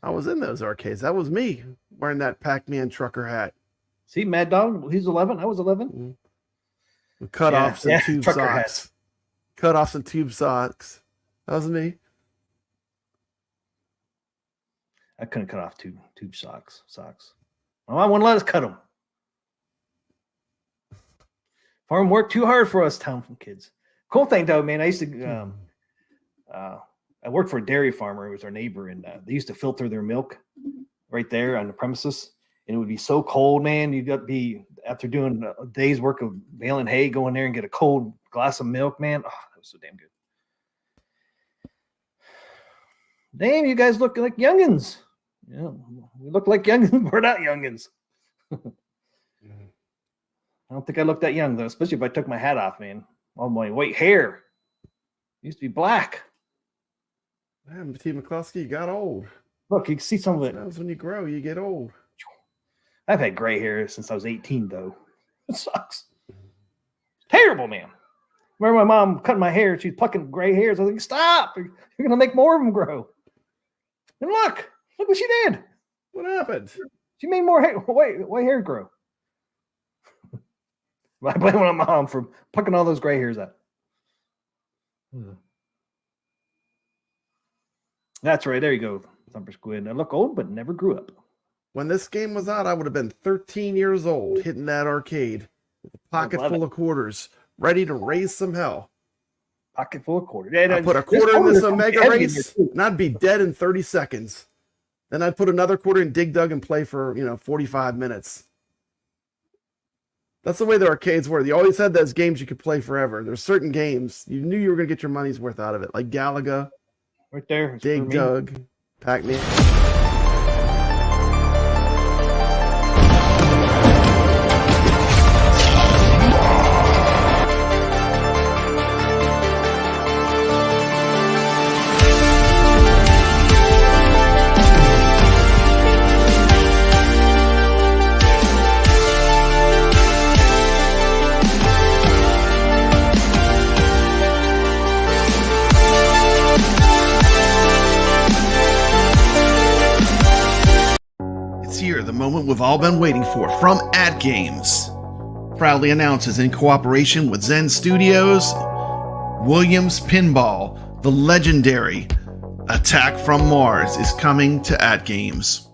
I was in those arcades. That was me wearing that Pac-Man trucker hat. See, Mad Dog, he's 11. I was 11. Mm-hmm. Cut-offs and tube socks. Hats. Cut-offs and tube socks. That was me. I couldn't cut off tube socks. My mom wouldn't let us cut them. Farm worked too hard for us town kids. Cool thing though, man. I used to I worked for a dairy farmer. It was our neighbor, and they used to filter their milk right there on the premises. And it would be so cold, man. You'd be after doing a day's work of baling hay, go in there and get a cold glass of milk, man. Oh, that was so damn good. Damn, you guys look like youngins. Yeah, we look like youngins. We're not youngins. I don't think I look that young though, especially if I took my hat off, man. All my white hair used to be black. Man, TMCLOSKY, you got old. Look, you can see some of it. Sometimes when you grow, you get old. I've had gray hair since I was 18, though. It sucks. Terrible, man. Remember my mom cutting my hair. She's plucking gray hairs. I was like, stop. You're going to make more of them grow. And look what she did. What happened? She made more hair, white hair grow. I blame it on my mom for plucking all those gray hairs out. That's right. There you go, Thumper Squid. I look old, but never grew up. When this game was out, I would have been 13 years old, hitting that arcade with a pocket full of quarters, ready to raise some hell. Pocket full of quarters. Yeah, I put a quarter in this Omega race, and I'd be dead in 30 seconds. Then I'd put another quarter in Dig Dug and play for 45 minutes. That's the way the arcades were. You always had those games you could play forever. There's certain games you knew you were going to get your money's worth out of it, like Galaga, right there, Dig Dug, Pac-Man. Here, the moment we've all been waiting for from AtGames. Proudly announces in cooperation with Zen Studios, Williams Pinball, the legendary Attack from Mars is coming to AtGames.